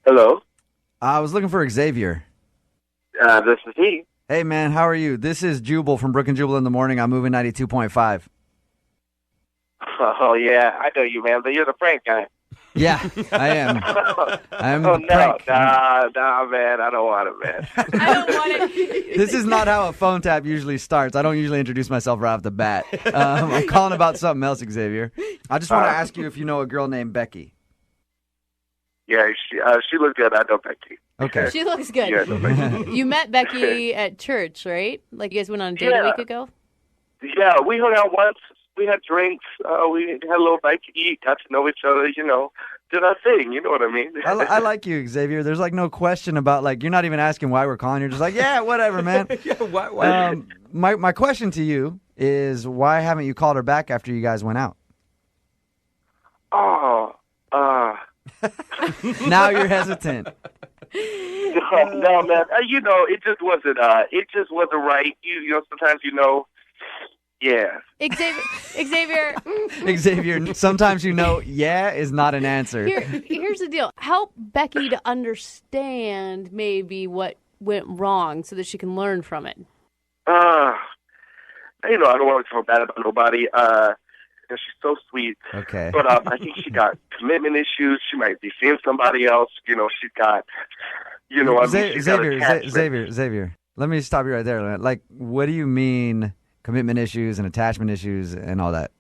Hello. I was looking for Xavier. This is he. Hey, man, how are you? This is Jubal from Brooke and Jubal in the Morning. I'm moving 92.5. Oh, yeah, I know you, man, but you're the prank guy. Yeah, I am. I'm Oh, the no, prank. nah, man, I don't want it, man. I don't want it. This is not how a phone tap usually starts. I don't usually introduce myself right off the bat. I'm calling about something else, Xavier. I just want to ask you if you know a girl named Becky. Yeah, she looked good. I know Becky. Okay. She looks good. Yeah, I know Becky. You met Becky at church, right? Like you guys went on a date a week ago? Yeah, we hung out once. We had drinks. We had a little bite to eat. Got to know each other. Did our thing. You know what I mean? I like you, Xavier. There's like no question about you're not even asking why we're calling. You're just like, yeah, whatever, man. Yeah, why? My question to you is, why haven't you called her back after you guys went out? Now you're hesitant. No, man. It just wasn't. It just wasn't right. Sometimes Yeah. Xavier. Xavier, sometimes yeah is not an answer. Here's the deal. Help Becky to understand maybe what went wrong so that she can learn from it. I don't want to talk bad about nobody. She's so sweet. Okay. But I think she got commitment issues. She might be seeing somebody else. She's got, Xavier, let me stop you right there. Like, what do you mean commitment issues and attachment issues and all that?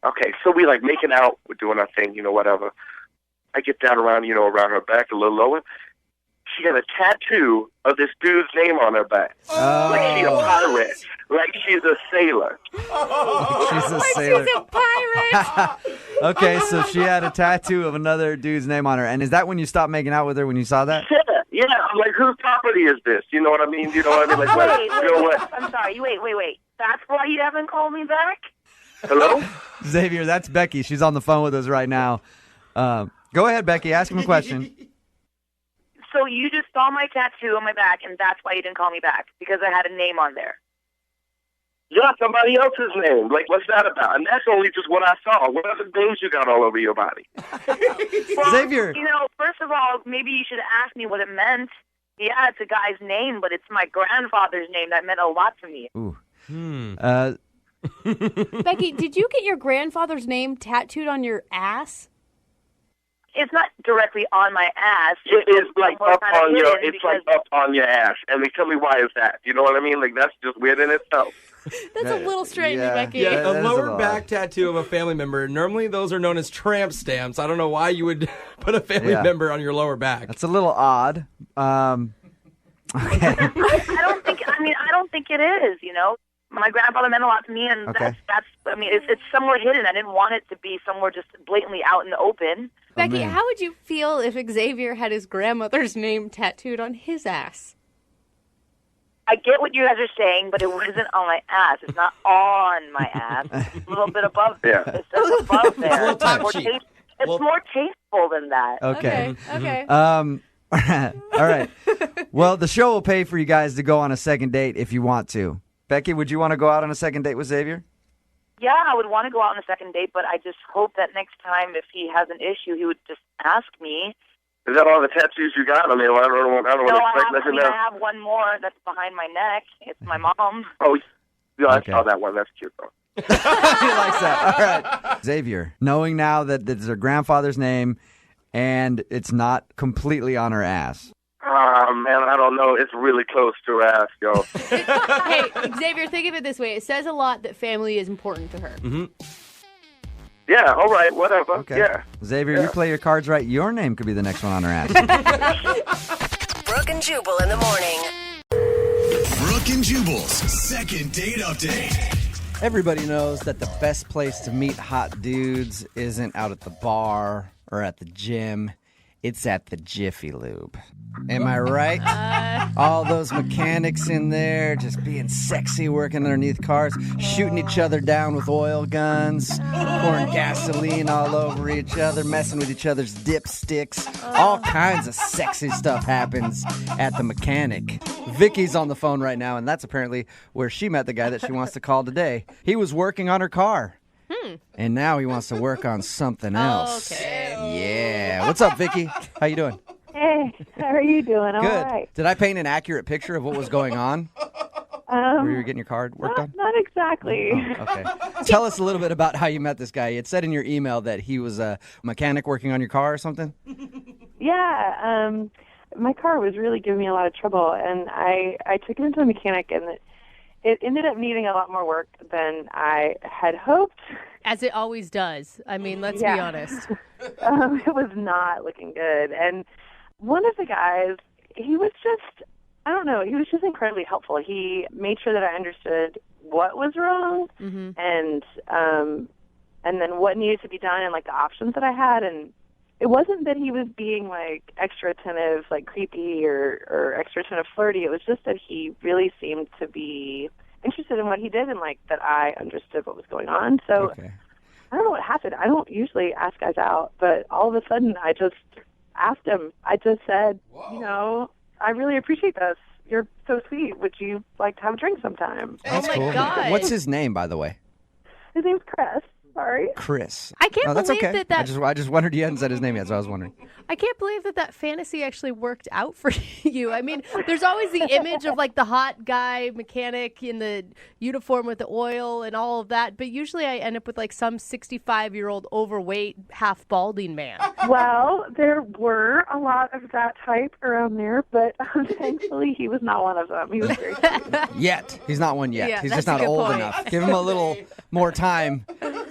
Okay, so we making out, we're doing our thing, whatever. I get down around her back a little lower. She got a tattoo of this dude's name on her back. Like she's a pirate. Like she's a sailor. She's a sailor. She's a pirate. Okay, so she had a tattoo of another dude's name on her. And is that when you stopped making out with her when you saw that? Yeah. I'm like, whose property is this? You know what I mean? Like, Wait. I'm sorry. Wait. That's why you haven't called me back? Hello? Xavier, that's Becky. She's on the phone with us right now. Go ahead, Becky. Ask him a question. So you just saw my tattoo on my back, and that's why you didn't call me back, because I had a name on there. Yeah, somebody else's name. Like, what's that about? And that's only just what I saw. What other names you got all over your body? Well, Xavier. First of all, maybe you should ask me what it meant. Yeah, it's a guy's name, but it's my grandfather's name. That meant a lot to me. Ooh. Becky, did you get your grandfather's name tattooed on your ass? It's not directly on my ass. It is up on your. It's up on your ass. And tell me why is that? You know what I mean? Like that's just weird in itself. That's a little strange, Becky. Yeah, a lower back tattoo of a family member. Normally, those are known as tramp stamps. I don't know why you would put a family member on your lower back. That's a little odd. Okay. I don't think it is. My grandfather meant a lot to me, and that's. It's somewhere hidden. I didn't want it to be somewhere just blatantly out in the open. Becky, how would you feel if Xavier had his grandmother's name tattooed on his ass? I get what you guys are saying, but it wasn't on my ass. It's not on my ass. It's a little bit above there. Yeah. It's just above there. It's more tasteful than that. Okay. Okay. All right. Well, the show will pay for you guys to go on a second date if you want to. Becky, would you want to go out on a second date with Xavier? Yeah, I would want to go out on a second date, but I just hope that next time, if he has an issue, he would just ask me. Is that all the tattoos you got? I don't want to expect nothing else. I have one more that's behind my neck. It's my mom. Oh, yeah, I saw that one. That's cute, though. He likes that. All right. Xavier, knowing now that it's her grandfather's name and it's not completely on her ass. Man, I don't know. It's really close to her ass, yo. Hey, Xavier, think of it this way. It says a lot that family is important to her. Mm-hmm. Yeah, all right, whatever. Okay. Yeah. Xavier, you play your cards right. Your name could be the next one on her ass. Brooke and Jubal in the morning. Brooke and Jubal's second date update. Everybody knows that the best place to meet hot dudes isn't out at the bar or at the gym. It's at the Jiffy Lube. Am I right? All those mechanics in there just being sexy, working underneath cars, shooting each other down with oil guns, pouring gasoline all over each other, messing with each other's dipsticks. All kinds of sexy stuff happens at the mechanic. Vicky's on the phone right now, and that's apparently where she met the guy that she wants to call today. He was working on her car. And now he wants to work on something else. Okay. Yeah. What's up, Vicky? How you doing? Hey, how are you doing? Good. All right. Did I paint an accurate picture of what was going on? Where you were getting your car worked on? Not exactly. Oh, okay. Tell us a little bit about how you met this guy. It said in your email that he was a mechanic working on your car or something? Yeah. My car was really giving me a lot of trouble, and I took it into a mechanic, and it ended up needing a lot more work than I had hoped. As it always does. I mean, let's be honest. It was not looking good. And one of the guys, he was just, I don't know, he was just incredibly helpful. He made sure that I understood what was wrong and then what needed to be done and, like, the options that I had. And it wasn't that he was being, like, extra attentive, like, creepy or extra attentive flirty. It was just that he really seemed to be interested in what he did and, like, that I understood what was going on. So I don't know what happened. I don't usually ask guys out, but all of a sudden I just asked him. I just said, you know, I really appreciate this. You're so sweet. Would you like to have a drink sometime? That's cool. God. What's his name, by the way? His name's Chris. Sorry. Chris. I can't that's believe okay. that I just wondered you hadn't said his name yet, so I was wondering. I can't believe that fantasy actually worked out for you. I mean, there's always the image of, like, the hot guy mechanic in the uniform with the oil and all of that, but usually I end up with, like, some 65-year-old overweight, half balding man. Well, there were a lot of that type around there, but thankfully he was not one of them. He was very sweet. Yet. He's not one yet. Yeah, He's that's just not a good old point. enough. Give him a little more time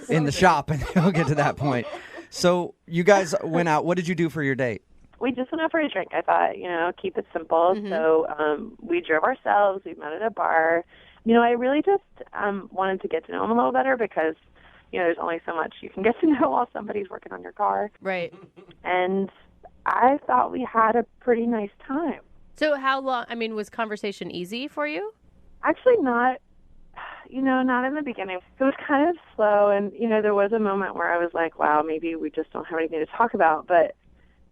in the shop, and he'll get to that point. So you guys went out. What did you do for your date? We just went out for a drink. I thought, you know, keep it simple. So we drove ourselves. We met at a bar. You know, I really just wanted to get to know him a little better because, you know, there's only so much you can get to know while somebody's working on your car. Right. And I thought we had a pretty nice time. So how long, I mean, was conversation easy for you? Actually not. You know, not in the beginning. It was kind of slow, and, you know, there was a moment where I was like, wow, maybe we just don't have anything to talk about. But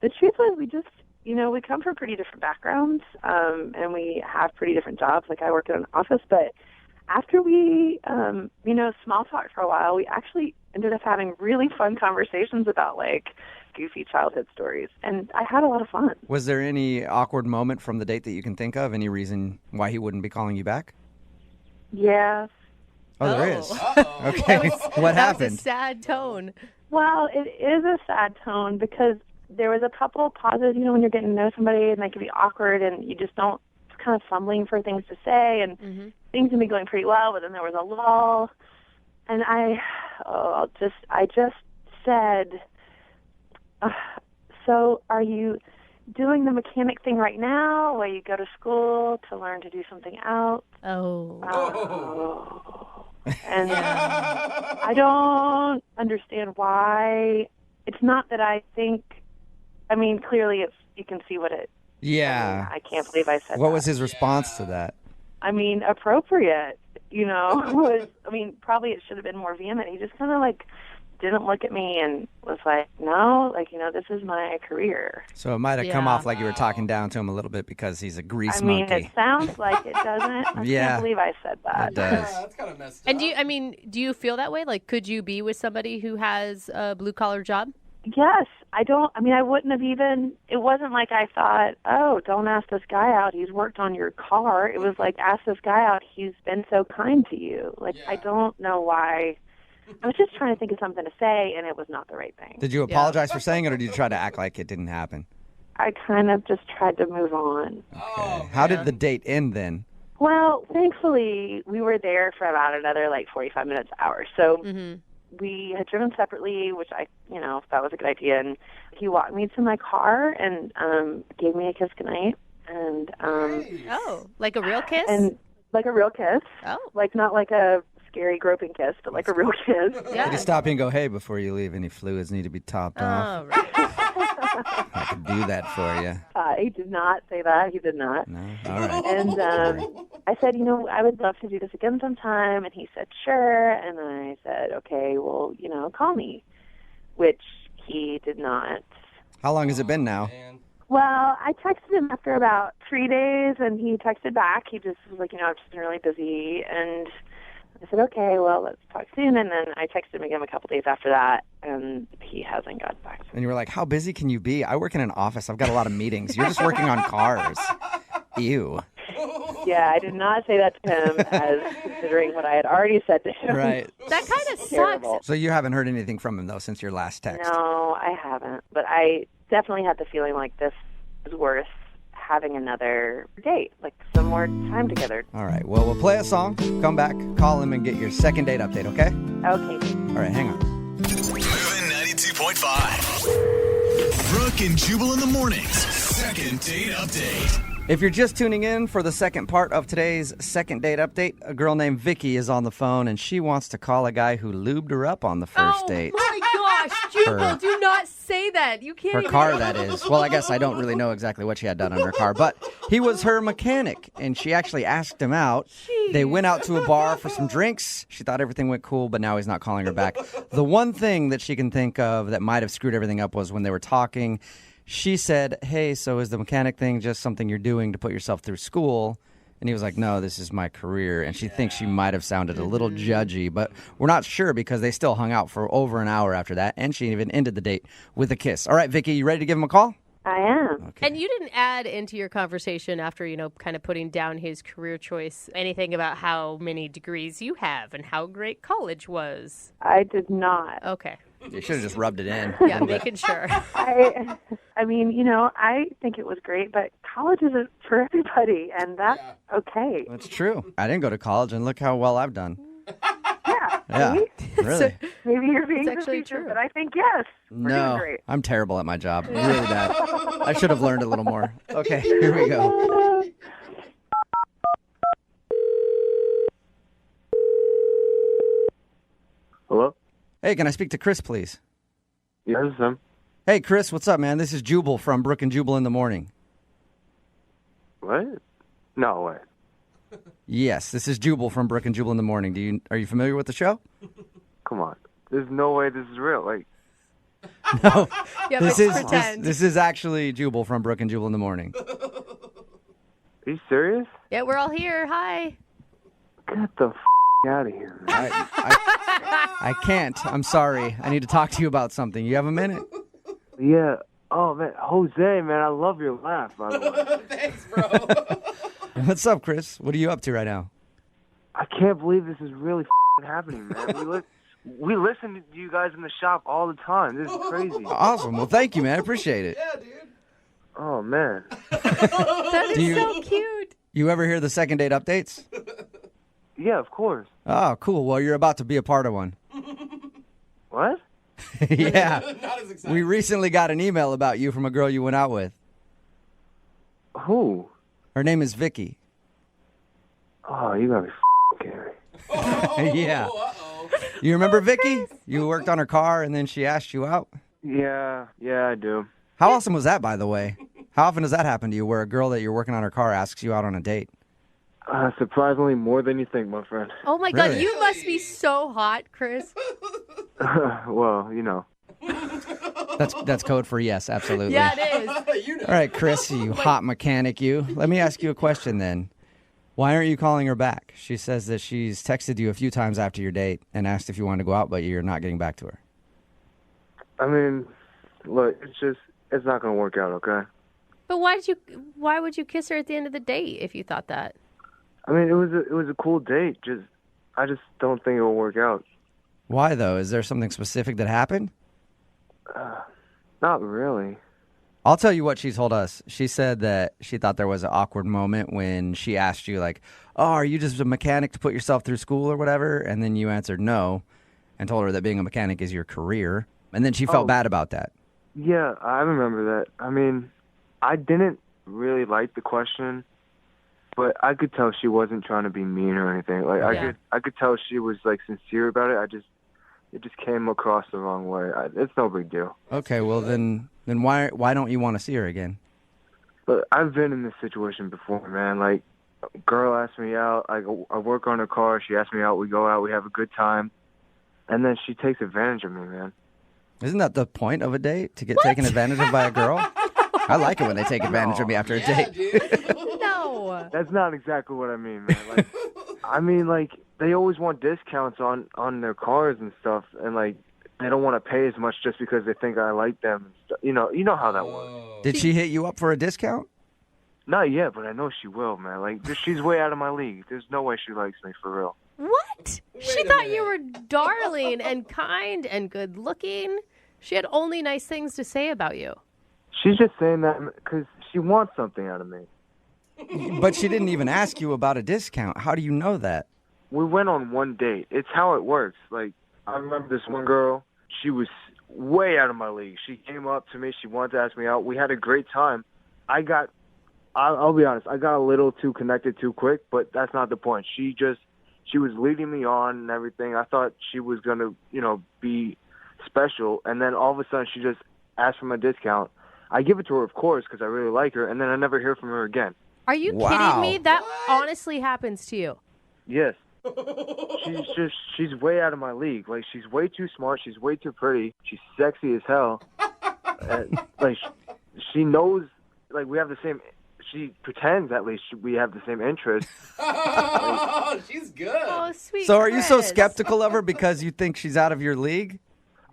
the truth was we just, you know, we come from pretty different backgrounds, and we have pretty different jobs. Like, I work in an office, but after we, you know, small talked for a while, we actually ended up having really fun conversations about, like, goofy childhood stories, and I had a lot of fun. Was there any awkward moment from the date that you can think of? Any reason why he wouldn't be calling you back? Yeah. Oh, there is. Okay. What happened? That was a sad tone. Well, it is a sad tone because there was a couple of pauses, you know, when you're getting to know somebody and they can be awkward and you just don't, kind of fumbling for things to say and things can be going pretty well, but then there was a lull. And I just said, so are you doing the mechanic thing right now where you go to school to learn to do something else? And I don't understand why. It's not that I think, I mean, clearly it's, you can see what it, yeah. I can't believe I said What that. was his response to that? I mean, appropriate, you know, probably it should have been more vehement. He just kind of like didn't look at me and was like, no, like, you know, this is my career. So it might have come off like you were talking down to him a little bit because he's a grease monkey. monkey. It sounds like it, doesn't. I can't believe I said that. It does. That's kind of messed up. And do you feel that way? Like, could you be with somebody who has a blue collar job? Yes. I wouldn't have even, it wasn't like I thought, oh, don't ask this guy out. He's worked on your car. It was like, ask this guy out. He's been so kind to you. Like, I don't know why. I was just trying to think of something to say, and it was not the right thing. Did you apologize for saying it, or did you try to act like it didn't happen? I kind of just tried to move on. Okay. How did the date end then? Well, thankfully, we were there for about another, 45 minutes, hour. So we had driven separately, which I, thought was a good idea. And he walked me to my car and gave me a kiss goodnight. And oh, like a real kiss? And like a real kiss. Oh. Like not like a scary groping kiss, but like a real kiss. Did you stop and go, hey, before you leave, any fluids need to be topped off? Oh, right. I could do that for you. He did not say that. He did not. No? All right. And I said, I would love to do this again sometime. And he said, sure. And I said, okay, well, call me, which he did not. How long has it been now? Well, I texted him after about 3 days, and he texted back. He just was like, I've just been really busy. And I said, okay, well, let's talk soon. And then I texted him again a couple days after that, and he hasn't gotten back to me. And you were like, how busy can you be? I work in an office. I've got a lot of meetings. You're just working on cars. Ew. Yeah, I did not say that to him as considering what I had already said to him. Right. That kind of sucks. So you haven't heard anything from him, though, since your last text? No, I haven't. But I definitely had the feeling like this is worth having another date, like some more time together. All right. Well, we'll play a song, come back, call him, and get your second date update, okay? Okay. All right, hang on. Moving 92.5. Brooke and Jubal in the mornings. Second date update. If you're just tuning in for the second part of today's second date update, a girl named Vicky is on the phone, and she wants to call a guy who lubed her up on the first date. Oh, my gosh. Jubal, do not say that. You can't Her even... car, that is. Well, I guess I don't really know exactly what she had done on her car, but he was her mechanic, and she actually asked him out. They went out to a bar for some drinks. She thought everything went cool, but now he's not calling her back. The one thing that she can think of that might have screwed everything up was when they were talking. She said, hey, so is the mechanic thing just something you're doing to put yourself through school? And he was like, no, this is my career. And she thinks she might have sounded a little judgy, but we're not sure because they still hung out for over an hour after that. And she even ended the date with a kiss. All right, Vicky, you ready to give him a call? I am. Okay. And you didn't add into your conversation after, kind of putting down his career choice, anything about how many degrees you have and how great college was. I did not. Okay. You should have just rubbed it in. Yeah, making sure. I think it was great, but college isn't for everybody, and that's okay. That's true. I didn't go to college, and look how well I've done. Yeah. Yeah, really. Maybe you're being actually facetious, true. but I think yes. We're doing No, great. I'm terrible at my job. Really bad. I should have learned a little more. Okay, here we go. Hello? Hey, can I speak to Chris, please? Yeah, this is him. Hey, Chris, what's up, man? This is Jubal from Brooke and Jubal in the morning. What? No way. Yes, this is Jubal from Brooke and Jubal in the morning. Are you familiar with the show? Come on. There's no way this is real. Like, No. Yeah, this but is pretend. this is actually Jubal from Brooke and Jubal in the morning. are you serious? Yeah, we're all here. Hi. Get the out of here, man. I can't. I'm sorry. I need to talk to you about something. You have a minute? Yeah. Oh, man. Jose, man, I love your laugh, by the way. Thanks, bro. What's up, Chris? What are you up to right now? I can't believe this is really happening, man. We listen to you guys in the shop all the time. This is crazy. Awesome. Well, thank you, man. I appreciate it. Yeah, dude. Oh, man. That is so cute. You ever hear the second date updates? Yeah, of course. Oh, cool. Well, you're about to be a part of one. What? Yeah. Not as exciting. We recently got an email about you from a girl you went out with. Who? Her name is Vicky. Oh, you gotta be kidding me. Yeah. Uh-oh. You remember Vicky? You worked on her car and then she asked you out. Yeah, I do. How awesome was that, by the way? How often does that happen to you where a girl that you're working on her car asks you out on a date? Surprisingly, more than you think, my friend. Oh, my God. Really? You must be so hot, Chris. Well, you know. That's code for yes, absolutely. Yeah, it is. You know. All right, Chris, you hot mechanic, you. Let me ask you a question then. Why aren't you calling her back? She says that she's texted you a few times after your date and asked if you wanted to go out, but you're not getting back to her. I mean, look, it's not going to work out, okay? But why would you kiss her at the end of the date if you thought that? I mean, it was a cool date. I just don't think it will work out. Why, though? Is there something specific that happened? Not really. I'll tell you what she told us. She said that she thought there was an awkward moment when she asked you, like, oh, are you just a mechanic to put yourself through school or whatever? And then you answered no and told her that being a mechanic is your career. And then she felt bad about that. Yeah, I remember that. I mean, I didn't really like the question, but I could tell she wasn't trying to be mean or anything. Like I could tell she was like sincere about it. It just came across the wrong way. It's no big deal. Okay, well then Then why don't you want to see her again? But I've been in this situation before, man. Like, a girl asks me out. I work on her car. She asks me out. We go out. We have a good time. And then she takes advantage of me, man. Isn't that the point of a date? To get taken advantage of by a girl? I like it when they take advantage of me after a date. No. That's not exactly what I mean, man. Like, I mean, like, they always want discounts on their cars and stuff. And, like, they don't want to pay as much just because they think I like them. And stuff. You know how that works. Did she hit you up for a discount? Not yet, but I know she will, man. Like, she's way out of my league. There's no way she likes me, for real. What? She thought you were darling and kind and good looking. She had only nice things to say about you. She's just saying that because she wants something out of me. But she didn't even ask you about a discount. How do you know that? We went on one date. It's how it works. Like, I remember this one girl. She was way out of my league. She came up to me. She wanted to ask me out. We had a great time. I'll be honest, I got a little too connected too quick, but that's not the point. She was leading me on and everything. I thought she was going to, be special. And then all of a sudden she just asked for my discount. I give it to her, of course, because I really like her. And then I never hear from her again. Are you kidding me? That honestly happens to you. Yes. She's way out of my league. Like, she's way too smart. She's way too pretty. She's sexy as hell. Like, she knows, like, we have the same, she pretends at least we have the same interests. She's good. Oh, sweet. So are you so Chris. skeptical of her because you think she's out of your league?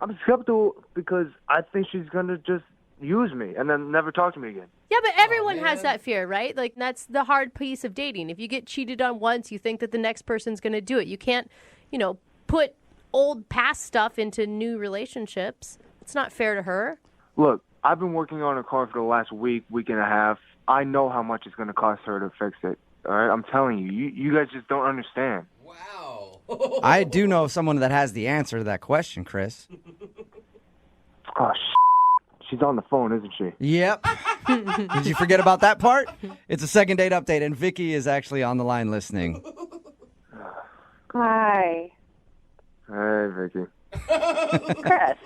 I'm skeptical because I think she's going to just use me and then never talk to me again. Yeah, but everyone has that fear, right? Like, that's the hard piece of dating. If you get cheated on once, you think that the next person's going to do it. You can't, put old past stuff into new relationships. It's not fair to her. Look, I've been working on her car for the last week and a half. I know how much it's going to cost her to fix it. All right? I'm telling you. You guys just don't understand. Wow. I do know someone that has the answer to that question, Chris. Oh, she's on the phone, isn't she? Yep. Did you forget about that part? It's a second date update, and Vicky is actually on the line listening. Hi. Hey, Vicky. Chris,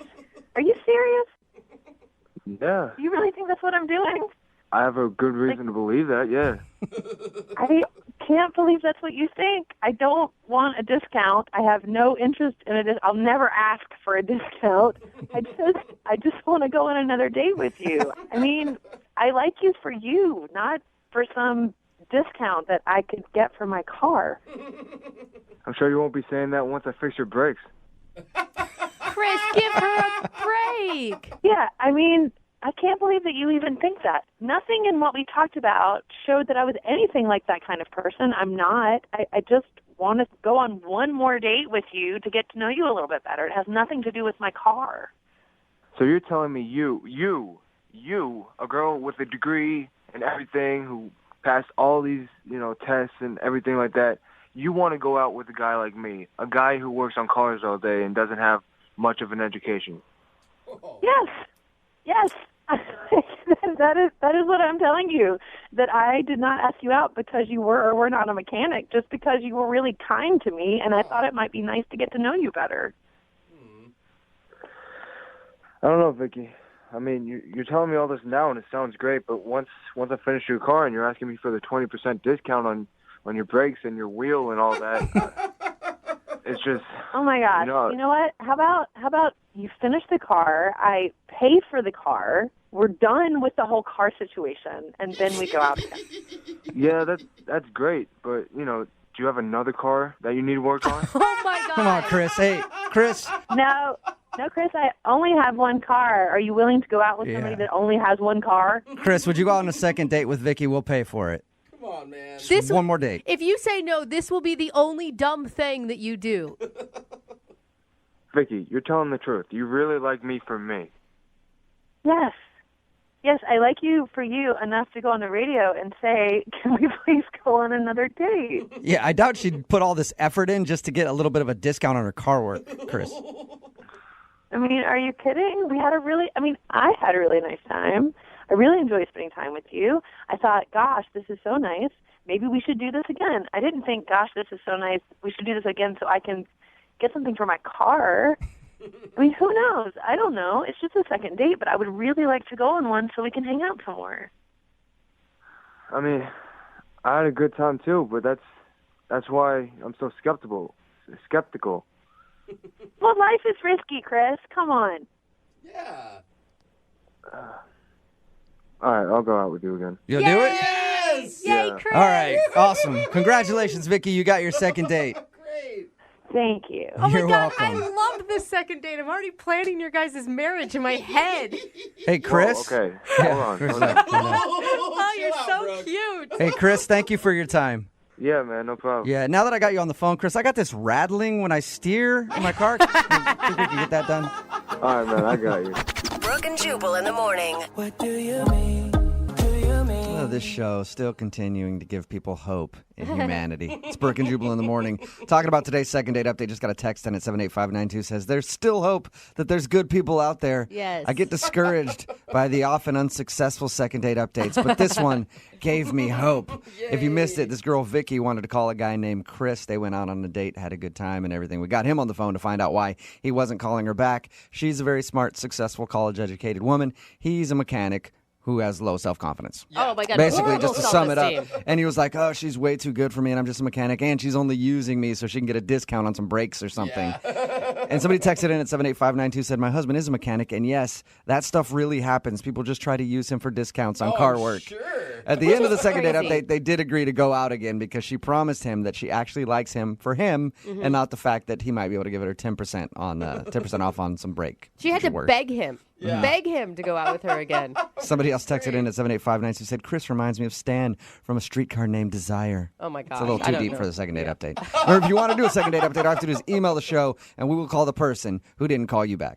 are you serious? Yeah. You really think that's what I'm doing? I have a good reason to believe that, yeah. I can't believe that's what you think. I don't want a discount. I have no interest in it. I'll never ask for a discount. I just want to go on another date with you. I mean, I like you for you, not for some discount that I could get for my car. I'm sure you won't be saying that once I fix your brakes. Chris, give her a break. Yeah, I mean, I can't believe that you even think that. Nothing in what we talked about showed that I was anything like that kind of person. I'm not. I just want to go on one more date with you to get to know you a little bit better. It has nothing to do with my car. So you're telling me you, a girl with a degree and everything who passed all these, tests and everything like that, you want to go out with a guy like me, a guy who works on cars all day and doesn't have much of an education? Yes. that is what I'm telling you, that I did not ask you out because you were or were not a mechanic, just because you were really kind to me, and I thought it might be nice to get to know you better. I don't know, Vicky. I mean, you're telling me all this now, and it sounds great, but once I finish your car and you're asking me for the 20% discount on your brakes and your wheel and all that, it's just... Oh, my gosh. You know what? How about you finish the car, I pay for the car, we're done with the whole car situation, and then we go out again. Yeah, that's great, but, do you have another car that you need work on? Oh, my God. Come on, Chris. Hey, Chris. No, Chris, I only have one car. Are you willing to go out with somebody that only has one car? Chris, would you go on a second date with Vicky? We'll pay for it. Come on, man. Just one more date. If you say no, this will be the only dumb thing that you do. Vicky, you're telling the truth. You really like me for me. Yes, I like you for you enough to go on the radio and say, can we please go on another date? Yeah, I doubt she'd put all this effort in just to get a little bit of a discount on her car work, Chris. I mean, are you kidding? I had a really nice time. I really enjoyed spending time with you. I thought, gosh, this is so nice. Maybe we should do this again. I didn't think, gosh, this is so nice. We should do this again so I can get something for my car. I mean, who knows? I don't know. It's just a second date, but I would really like to go on one so we can hang out some more. I mean, I had a good time too, but that's why I'm so skeptical. Well, life is risky, Chris. Come on. Yeah. All right, I'll go out with you again. You'll do it? Yes! Yay, Yeah. Chris. All right, awesome. Congratulations, Vicky. You got your second date. Thank you. Oh my You're God, welcome. I love this second date. I'm already planning your guys' marriage in my head. Hey, Chris. Whoa, okay, hold on. Chris, Hold on. Oh, you're so cute. Hey, Chris, thank you for your time. Yeah, man, no problem. Yeah, now that I got you on the phone, Chris, I got this rattling when I steer in my car. Think we can get that done? All right, man, I got you. Brooke and Jubal in the morning. What do you mean? This show still continuing to give people hope in humanity. It's Brooke and Jubal in the morning. Talking about today's second date update. Just got a text in at 78592 says, there's still hope that there's good people out there. Yes. I get discouraged by the often unsuccessful second date updates, but this one gave me hope. If you missed it, this girl Vicky wanted to call a guy named Chris. They went out on a date, had a good time and everything. We got him on the phone to find out why he wasn't calling her back. She's a very smart, successful, college-educated woman. He's a mechanic who has low self-confidence. Oh, my God. Basically, Horrible just to sum it up. self-esteem. And he was like, oh, she's way too good for me, and I'm just a mechanic, and she's only using me so she can get a discount on some brakes or something. And somebody texted in at 78592, said, my husband is a mechanic, and yes, that stuff really happens. People just try to use him for discounts on car work. Sure. At the end of the second date crazy. update, they did agree to go out again because she promised him that she actually likes him for him and not the fact that he might be able to give her 10% on 10% off on some brake. She had to work. beg him. Yeah. Beg him to go out with her again. Somebody else texted in at 78592 said, Chris reminds me of Stan from A Streetcar Named Desire. Oh, my God. It's a little too deep for the second date update. Or if you want to do a second date update, all you have to do is email the show, and we will call the person who didn't call you back.